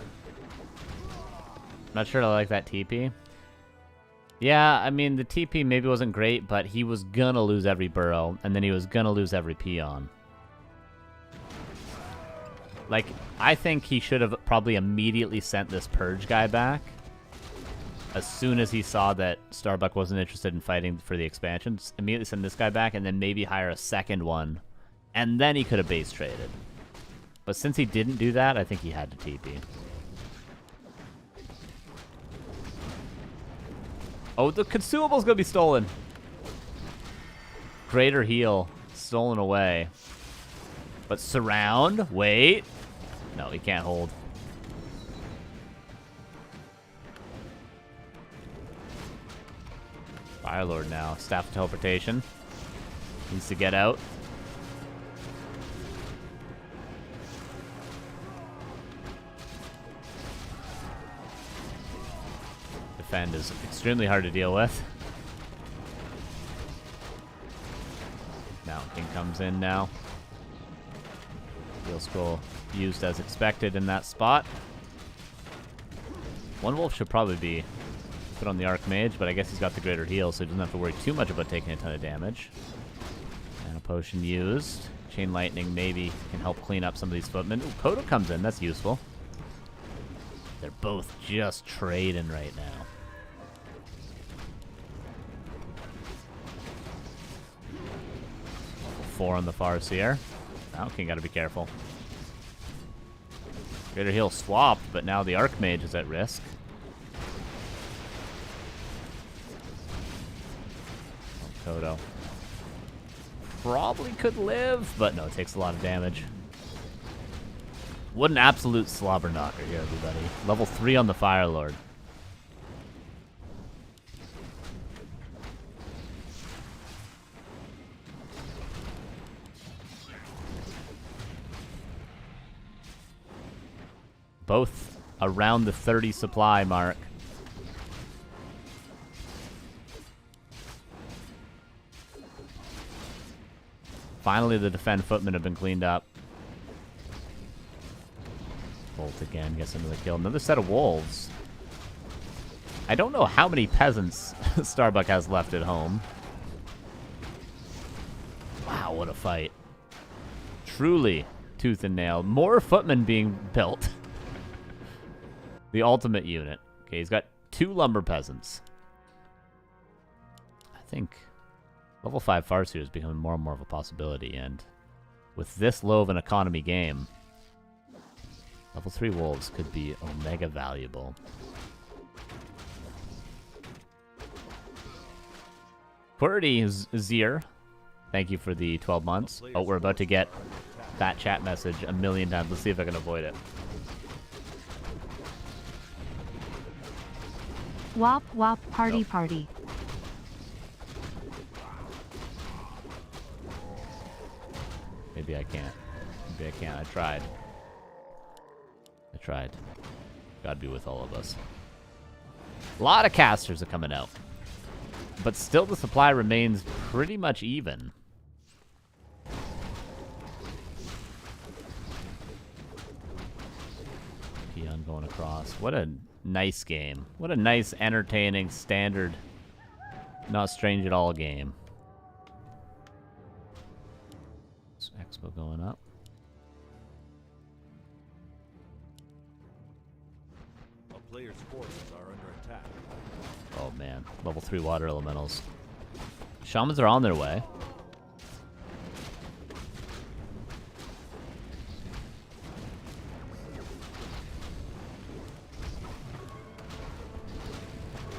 I'm not sure I like that TP. Yeah, I mean, the TP maybe wasn't great, but he was gonna lose every burrow, and then he was gonna lose every peon. Like, I think he should have probably immediately sent this Purge guy back as soon as he saw that Starbuck wasn't interested in fighting for the expansion. Just immediately send this guy back, and then maybe hire a second one, and then he could have base traded. But since he didn't do that, I think he had to TP. Oh, the consumable's gonna be stolen. Greater heal. Stolen away. But surround. Wait. No, he can't hold. Firelord now. Staff of teleportation. Needs to get out. defend is extremely hard to deal with. Mountain King comes in now. Heal Scroll used as expected in that spot. One Wolf should probably be put on the Archmage, but I guess he's got the greater heal, so he doesn't have to worry too much about taking a ton of damage. And a potion used. Chain Lightning maybe can help clean up some of these footmen. Ooh, Kodo comes in. That's useful. They're both just trading right now. Level 4 on the Farseer. King gotta be careful. Greater heal swapped, but now the Archmage is at risk. Oh, Kodo. Probably could live, but no, it takes a lot of damage. What an absolute slobber knocker here, everybody. Level 3 on the Fire Lord. Both around the 30 supply mark. Finally, the defend footmen have been cleaned up. Bolt again, gets another kill. Another set of wolves. I don't know how many peasants Starbuck has left at home. Wow, what a fight. Truly tooth and nail. More footmen being built. The ultimate unit. Okay, he's got 2 lumber peasants. I think level 5 Farseer is becoming more and more of a possibility, and with this low of an economy game, level 3 wolves could be omega valuable. Qwerty Zir, thank you for the 12 months. Oh, we're about to get that chat message a million times. Let's see if I can avoid it. Wop wop party Nope. party. Maybe I can't. Maybe I can't. I tried. Gotta be with all of us. A lot of casters are coming out. But still the supply remains pretty much even. Peon going across. What a nice game. What a nice, entertaining, standard, not strange at all game. So Expo going up. A player's forces are under attack. Oh man, level 3 water elementals. Shamans are on their way.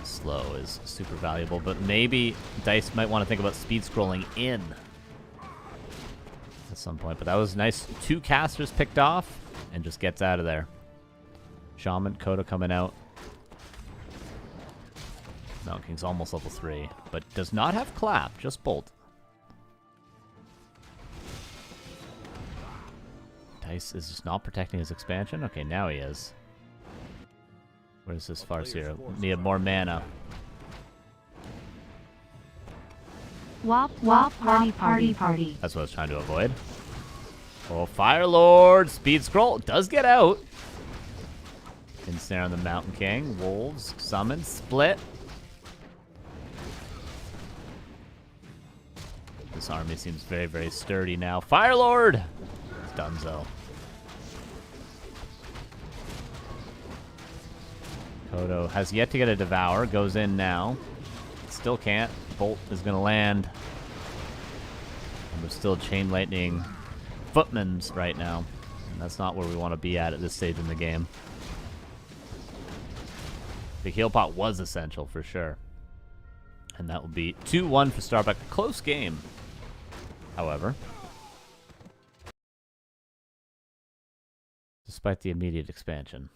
Slow is super valuable, but maybe Dise might want to think about speed scrolling in at some point. But that was nice. 2 casters picked off and just gets out of there. Shaman, Kodo coming out. Mountain King's almost level 3, but does not have Clap, just Bolt. Dise is just not protecting his expansion? Okay, now he is. Where's this Farseer? Need more mana. Wop wop party party party. That's what I was trying to avoid. Oh, Fire Lord! Speed scroll does get out. Ensnare on the Mountain King. Wolves, summon, split. This army seems very, very sturdy now. Fire Lord! It's Dunzo. Kodo has yet to get a Devour. Goes in now. Still can't. Bolt is going to land. And we're still Chain Lightning Footmans right now. And that's not where we want to be at this stage in the game. The heal pot was essential for sure. And that will be 2-1 for Starbuck. Close game, however. Despite the immediate expansion.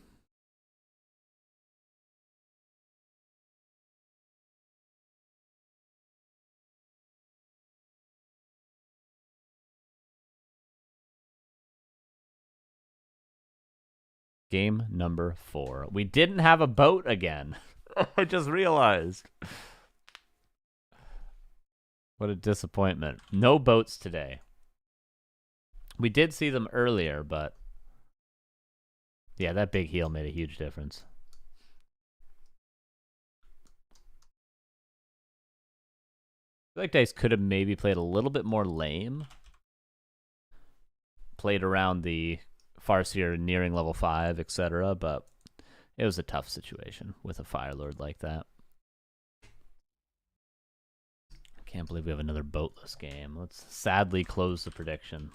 Game number 4. We didn't have a boat again. I just realized. What a disappointment. No boats today. We did see them earlier, but yeah, that big heal made a huge difference. I feel like Dise could have maybe played a little bit more lame. Played around the Farseer nearing level 5, etc., but it was a tough situation with a Fire Lord like that. I can't believe we have another boatless game. Let's sadly close the prediction.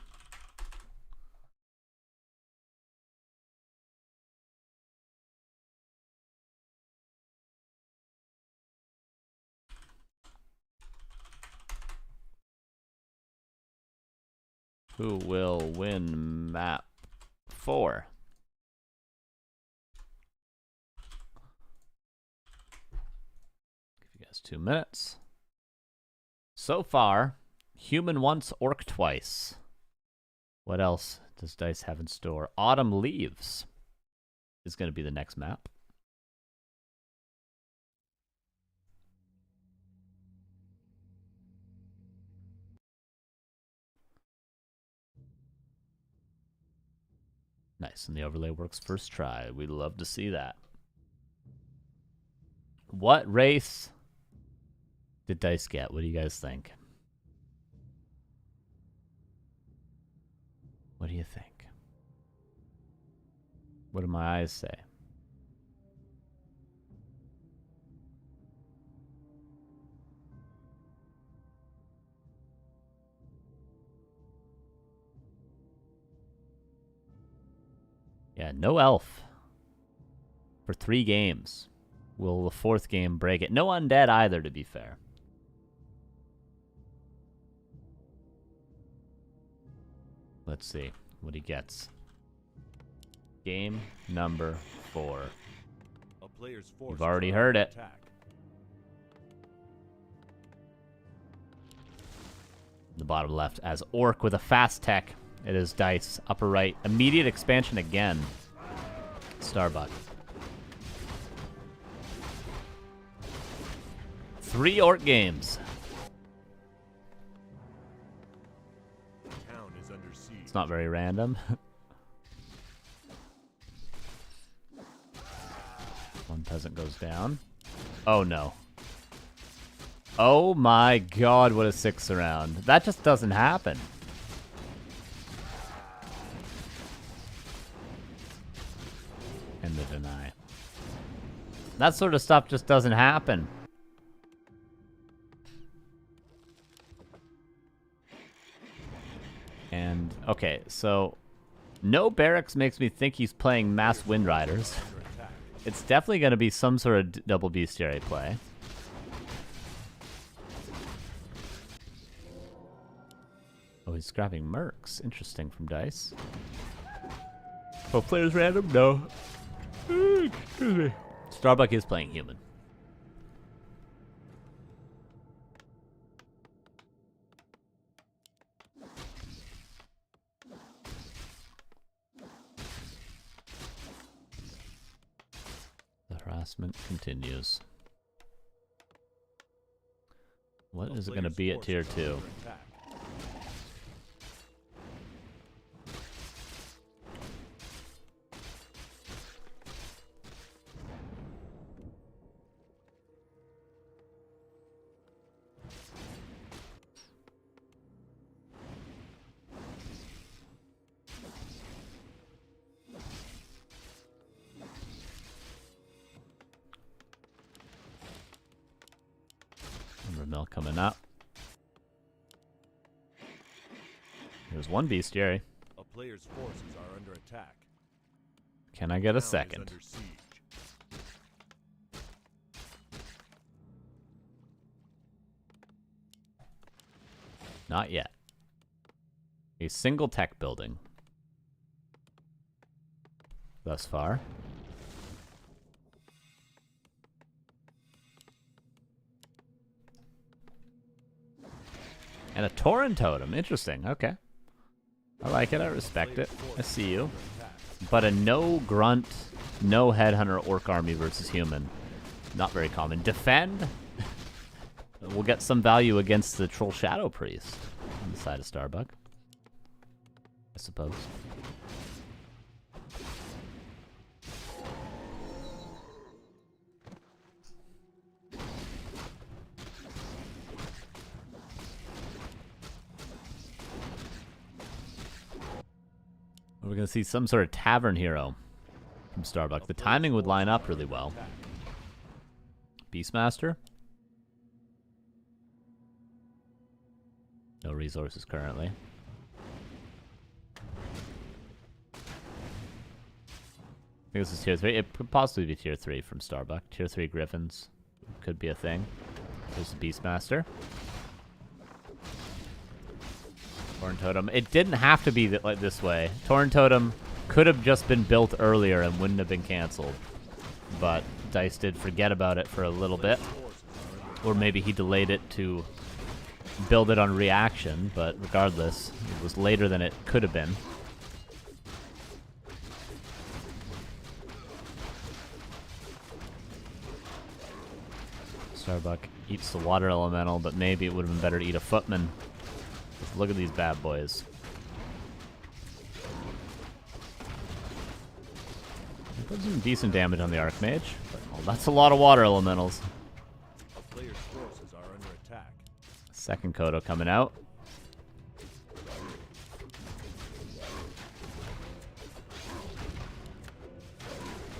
Who will win map 4? Give you guys 2 minutes. So far, human once, orc twice. What else does Dise have in store? Autumn Leaves is going to be the next map. Nice, and the overlay works first try. We'd love to see that. What race did Dise get? What do you guys think? What do you think? What do my eyes say? Yeah, no elf for 3 games. Will the 4th game break it? No undead either, to be fair. Let's see what he gets. Game number 4. A player's You've already heard it. Attack. The bottom left as Orc with a fast tech. It is Dise. Upper right. Immediate expansion again. Starbuck. 3 Orc games. Town is under siege. It's not very random. One peasant goes down. Oh no. Oh my god, what a 6 round. That just doesn't happen. And the deny. That sort of stuff just doesn't happen. And, okay, so no barracks makes me think he's playing Mass Wind Riders. It's definitely going to be some sort of double bestiary play. Oh, he's grabbing mercs. Interesting from Dise. Oh, players random? No. Excuse me. Starbuck is playing human. The harassment continues. What is it going to be at tier 2? Mill coming up. There's one bestiary. A player's forces are under attack. Can I get a Town is second? under siege. Not yet. A single tech building. Thus far. And a Tauren totem. Interesting. Okay. I like it. I respect it. I see you. But a no grunt, no headhunter orc army versus human. Not very common. Defend. We'll get some value against the Troll Shadow Priest on the side of Starbuck, I suppose. We're going to see some sort of tavern hero from Starbuck. The timing would line up really well. Beastmaster. No resources currently. I think this is tier 3. It could possibly be tier 3 from Starbuck. Tier 3 Griffins could be a thing. There's the Beastmaster. Torn Totem. It didn't have to be like this way. Torn Totem could have just been built earlier and wouldn't have been canceled. But Dise did forget about it for a little bit. Or maybe he delayed it to build it on reaction, but regardless, it was later than it could have been. Starbuck eats the water elemental, but maybe it would have been better to eat a footman. Just look at these bad boys. It does some decent damage on the Archmage, but well, that's a lot of water elementals. A player's forces are under attack. Second Kodo coming out.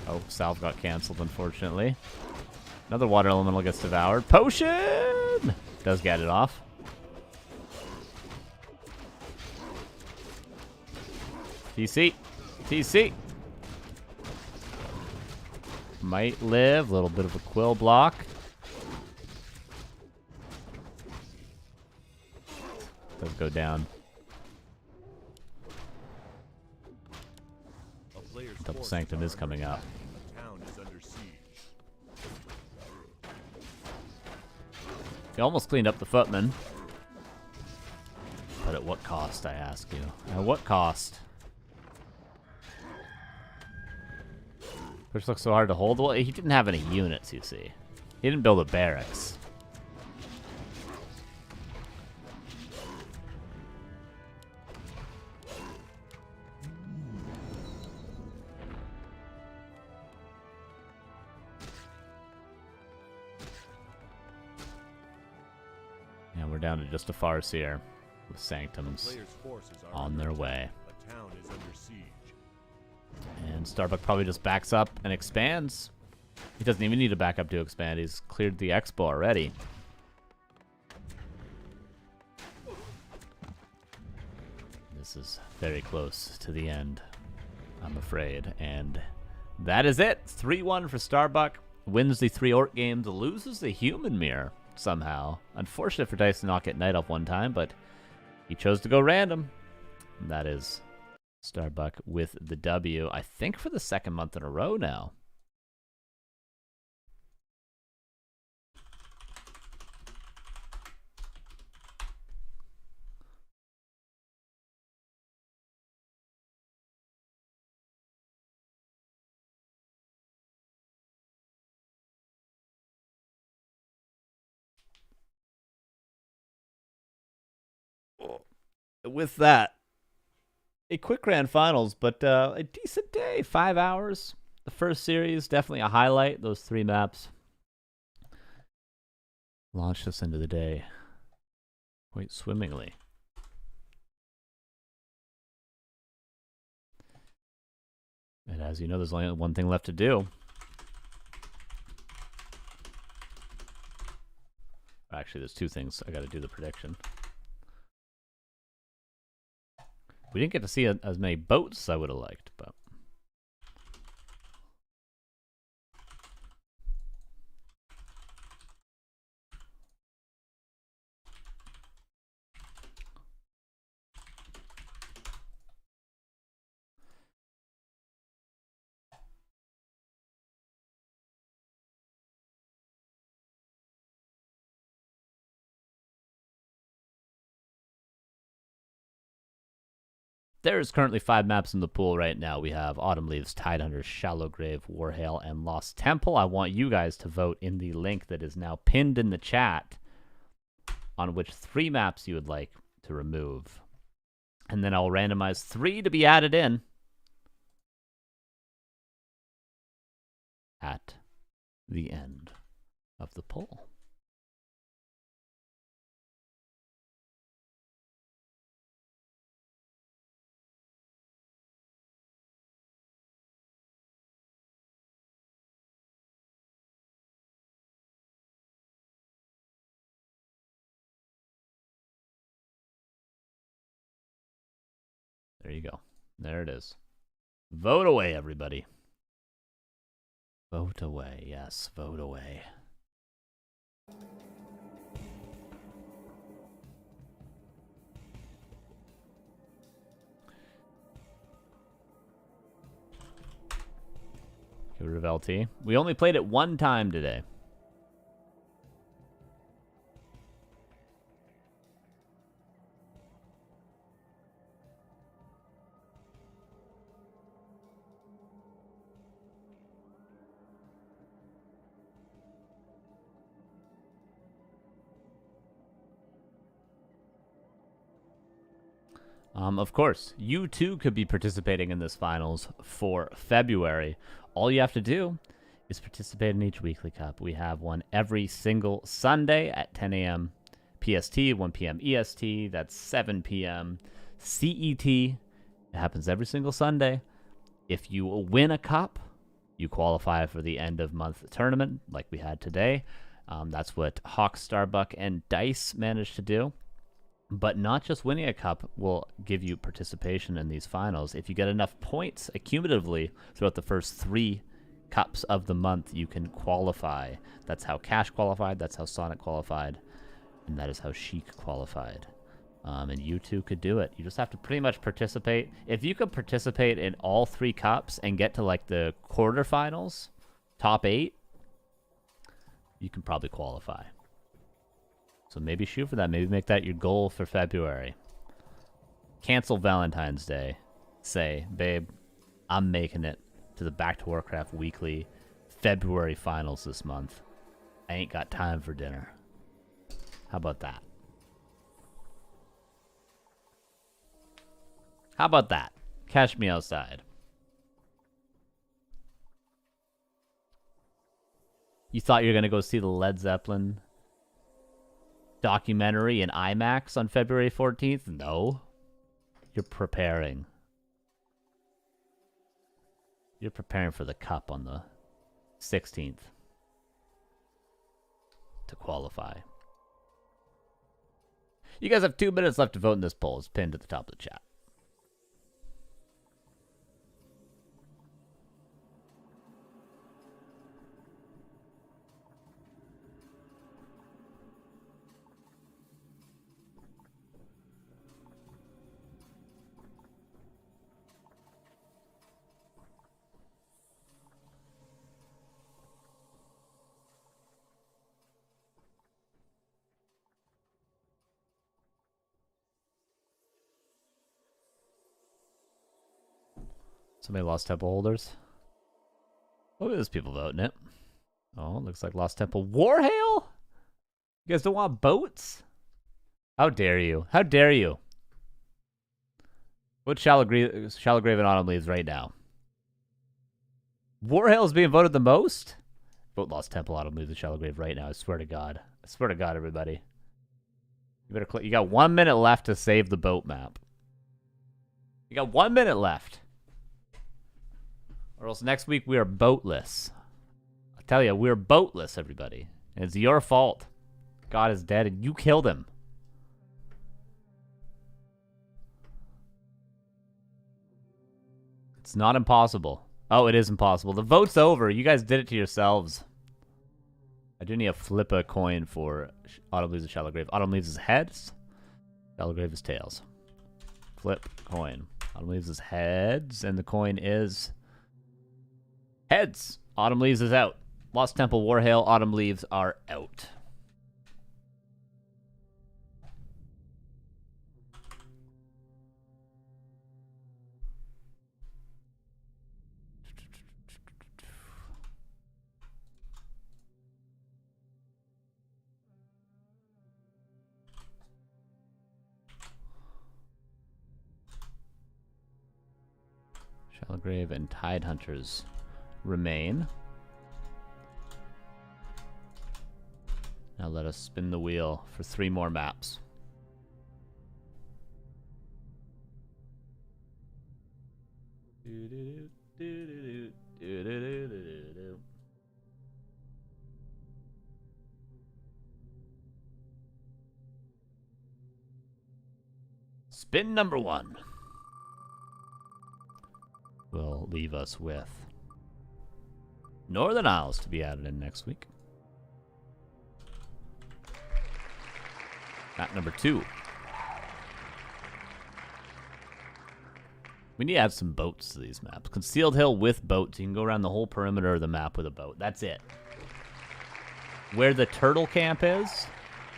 Oh, Salve got canceled, unfortunately. Another water elemental gets devoured. Potion! Does get it off. TC. TC. Might live. A little bit of a quill block. Does go down. Double Sanctum is coming up. The town is under siege. He almost cleaned up the footman. But at what cost, I ask you? At what cost? Which looks so hard to hold. Well, he didn't have any units, you see. He didn't build a barracks. And we're down to just a Farseer with Sanctums on their way. The town is under siege. And Starbuck probably just backs up and expands. He doesn't even need to back up to expand. He's cleared the expo already. This is very close to the end, I'm afraid. And that is it. 3-1 for Starbuck. Wins the 3 Orc games, loses the Human Mirror somehow. Unfortunate for Dise to not get Night Elf one time, but he chose to go random. And that is Starbuck with the W, I think for the second month in a row now. With that, a quick grand finals, but a decent day. 5 hours. The first series, definitely a highlight. Those 3 maps launched us into the day quite swimmingly. And as you know, there's only one thing left to do. Actually, there's 2 things. I got to do the prediction. We didn't get to see as many boats as I would have liked, but There's currently 5 maps in the pool right now. We have Autumn Leaves, Tidehunter, Shallow Grave, Warhail, and Lost Temple. I want you guys to vote in the link that is now pinned in the chat on which 3 maps you would like to remove. And then I'll randomize 3 to be added in at the end of the poll. There you go. There it is. Vote away, everybody. Vote away. Yes, vote away. Get rid of LT. We only played it 1 time today. Of course, you too could be participating in this finals for February. All you have to do is participate in each weekly cup. We have one every single Sunday at 10 a.m. PST, 1 p.m. EST. That's 7 p.m. CET. It happens every single Sunday. If you win a cup, you qualify for the end of month tournament like we had today. That's what HawK, Starbuck, and Dise managed to do. But not just winning a cup will give you participation in these finals. If you get enough points accumulatively throughout the first 3 cups of the month, you can qualify. That's how Cash qualified, that's how Sonik qualified, and that is how Sheik qualified. And you too could do it. You just have to pretty much participate. If you could participate in all 3 cups and get to like the quarterfinals, top 8, you can probably qualify. So maybe shoot for that. Maybe make that your goal for February. Cancel Valentine's Day. Say, babe, I'm making it to the Back to Warcraft Weekly February finals this month. I ain't got time for dinner. How about that? How about that? Catch me outside. You thought you were going to go see the Led Zeppelin documentary in IMAX on February 14th? No. You're preparing. You're preparing for the cup on the 16th to qualify. You guys have 2 minutes left to vote in this poll. It's pinned at the top of the chat. Somebody Lost Temple holders. Look at those people voting it. Oh, looks like Lost Temple Warhail? You guys don't want boats? How dare you? How dare you? What Shallow Grave and Autumn Leaves right now? Warhail is being voted the most? Vote Lost Temple, Autumn Leaves, and Shallow Grave right now. I swear to God. I swear to God, everybody. You better click. You got 1 minute left to save the boat map. You got 1 minute left. Or else next week we are boatless. I tell you, we're boatless, everybody. And it's your fault. God is dead and you killed him. It's not impossible. Oh, it is impossible. The vote's over. You guys did it to yourselves. I do need to flip a coin for Autumn Leaves and Shallow Grave. Autumn Leaves is heads. Shallow Grave is tails. Flip coin. Autumn Leaves is heads, and the coin is heads. Autumn Leaves is out. Lost Temple, Warhail, Autumn Leaves are out. Pelgrave and Tidehunters remain. Now let us spin the wheel for 3 more maps. Spin number 1 will leave us with Northern Isles to be added in next week. Map number 2. We need to add some boats to these maps. Concealed Hill with boats. You can go around the whole perimeter of the map with a boat. That's it. Where the turtle camp is,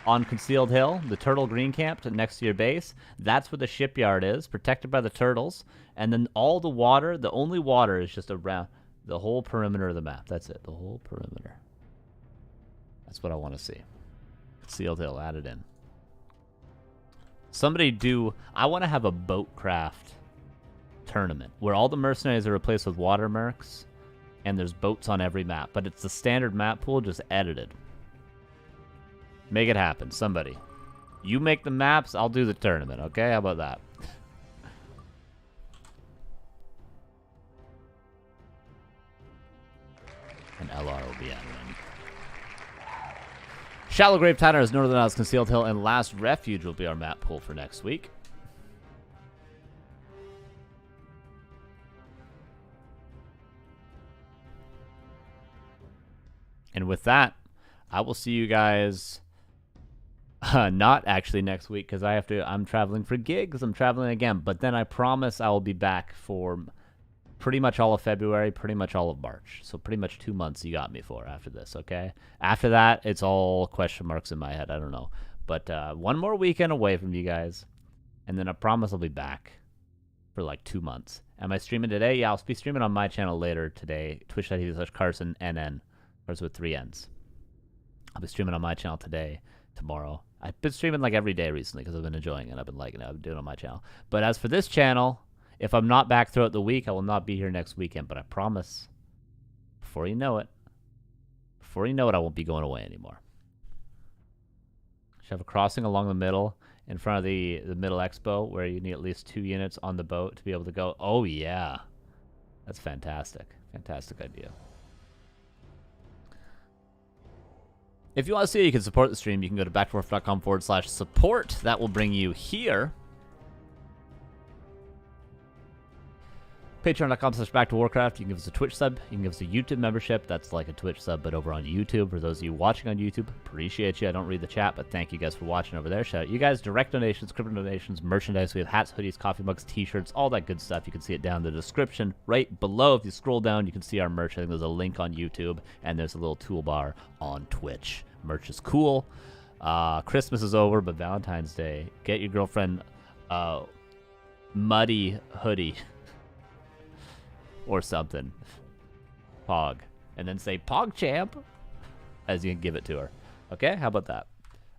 on Concealed Hill, the turtle green camp next to your base, that's where the shipyard is, protected by the turtles. And then all the water, the only water is just around the whole perimeter of the map. That's it, the whole perimeter. That's what I want to see. Concealed Hill added in. Somebody do, I want to have a boat craft tournament where all the mercenaries are replaced with water mercs and there's boats on every map, but it's the standard map pool just edited. Make it happen, somebody. You make the maps, I'll do the tournament, okay? How about that? And LR will be added in. Shallow Grave Tidehunters, Northern Isles, Concealed Hill, and Last Refuge will be our map pool for next week. And with that, I will see you guys not actually next week because I'm traveling for gigs. I'm traveling again. But then I promise I will be back for pretty much all of February, pretty much all of March. So pretty much 2 months you got me for after this, okay? After that, it's all question marks in my head. I don't know. But 1 more weekend away from you guys. And then I promise I'll be back for like 2 months. Am I streaming today? Yeah, I'll be streaming on my channel later today. Twitch.tv/CarsonNN. Carson with 3 N's. I'll be streaming on my channel today, tomorrow. I've been streaming like every day recently because I've been enjoying it. I've been liking it. I've been doing it on my channel. But as for this channel, if I'm not back throughout the week, I will not be here next weekend. But I promise, before you know it, I won't be going away anymore. Should have a crossing along the middle in front of the middle expo where you need at least 2 units on the boat to be able to go. Oh, yeah. That's fantastic. Fantastic idea. If you want to see how you can support the stream, you can go to backdwarf.com/support. That will bring you here. Patreon.com/backtowarcraft. You can give us a Twitch sub. You can give us a YouTube membership. That's like a Twitch sub, but over on YouTube. For those of you watching on YouTube, appreciate you. I don't read the chat, but thank you guys for watching over there. Shout out you guys. Direct donations, crypto donations, merchandise. We have hats, hoodies, coffee mugs, t-shirts, all that good stuff. You can see it down in the description right below. If you scroll down, you can see our merch. I think there's a link on YouTube, and there's a little toolbar on Twitch. Merch is cool. Christmas is over, but Valentine's Day. Get your girlfriend muddy hoodie. Or something. Pog. And then say, Pog champ, as you can give it to her. Okay? How about that?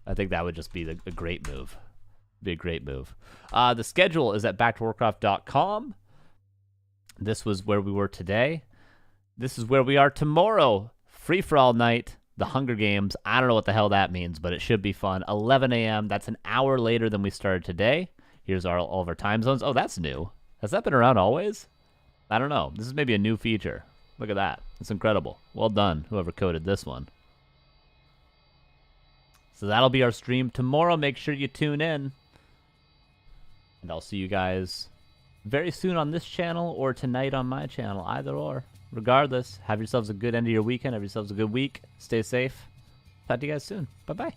I think that would just be a great move. Be a great move. The schedule is at backtowarcraft.com. This was where we were today. This is where we are tomorrow. Free for all night. The Hunger Games. I don't know what the hell that means, but it should be fun. 11 a.m. That's an hour later than we started today. Here's all of our time zones. Oh, that's new. Has that been around always? I don't know. This is maybe a new feature. Look at that. It's incredible. Well done, whoever coded this one. So that'll be our stream tomorrow. Make sure you tune in. And I'll see you guys very soon on this channel or tonight on my channel. Either or. Regardless, have yourselves a good end of your weekend. Have yourselves a good week. Stay safe. Talk to you guys soon. Bye-bye.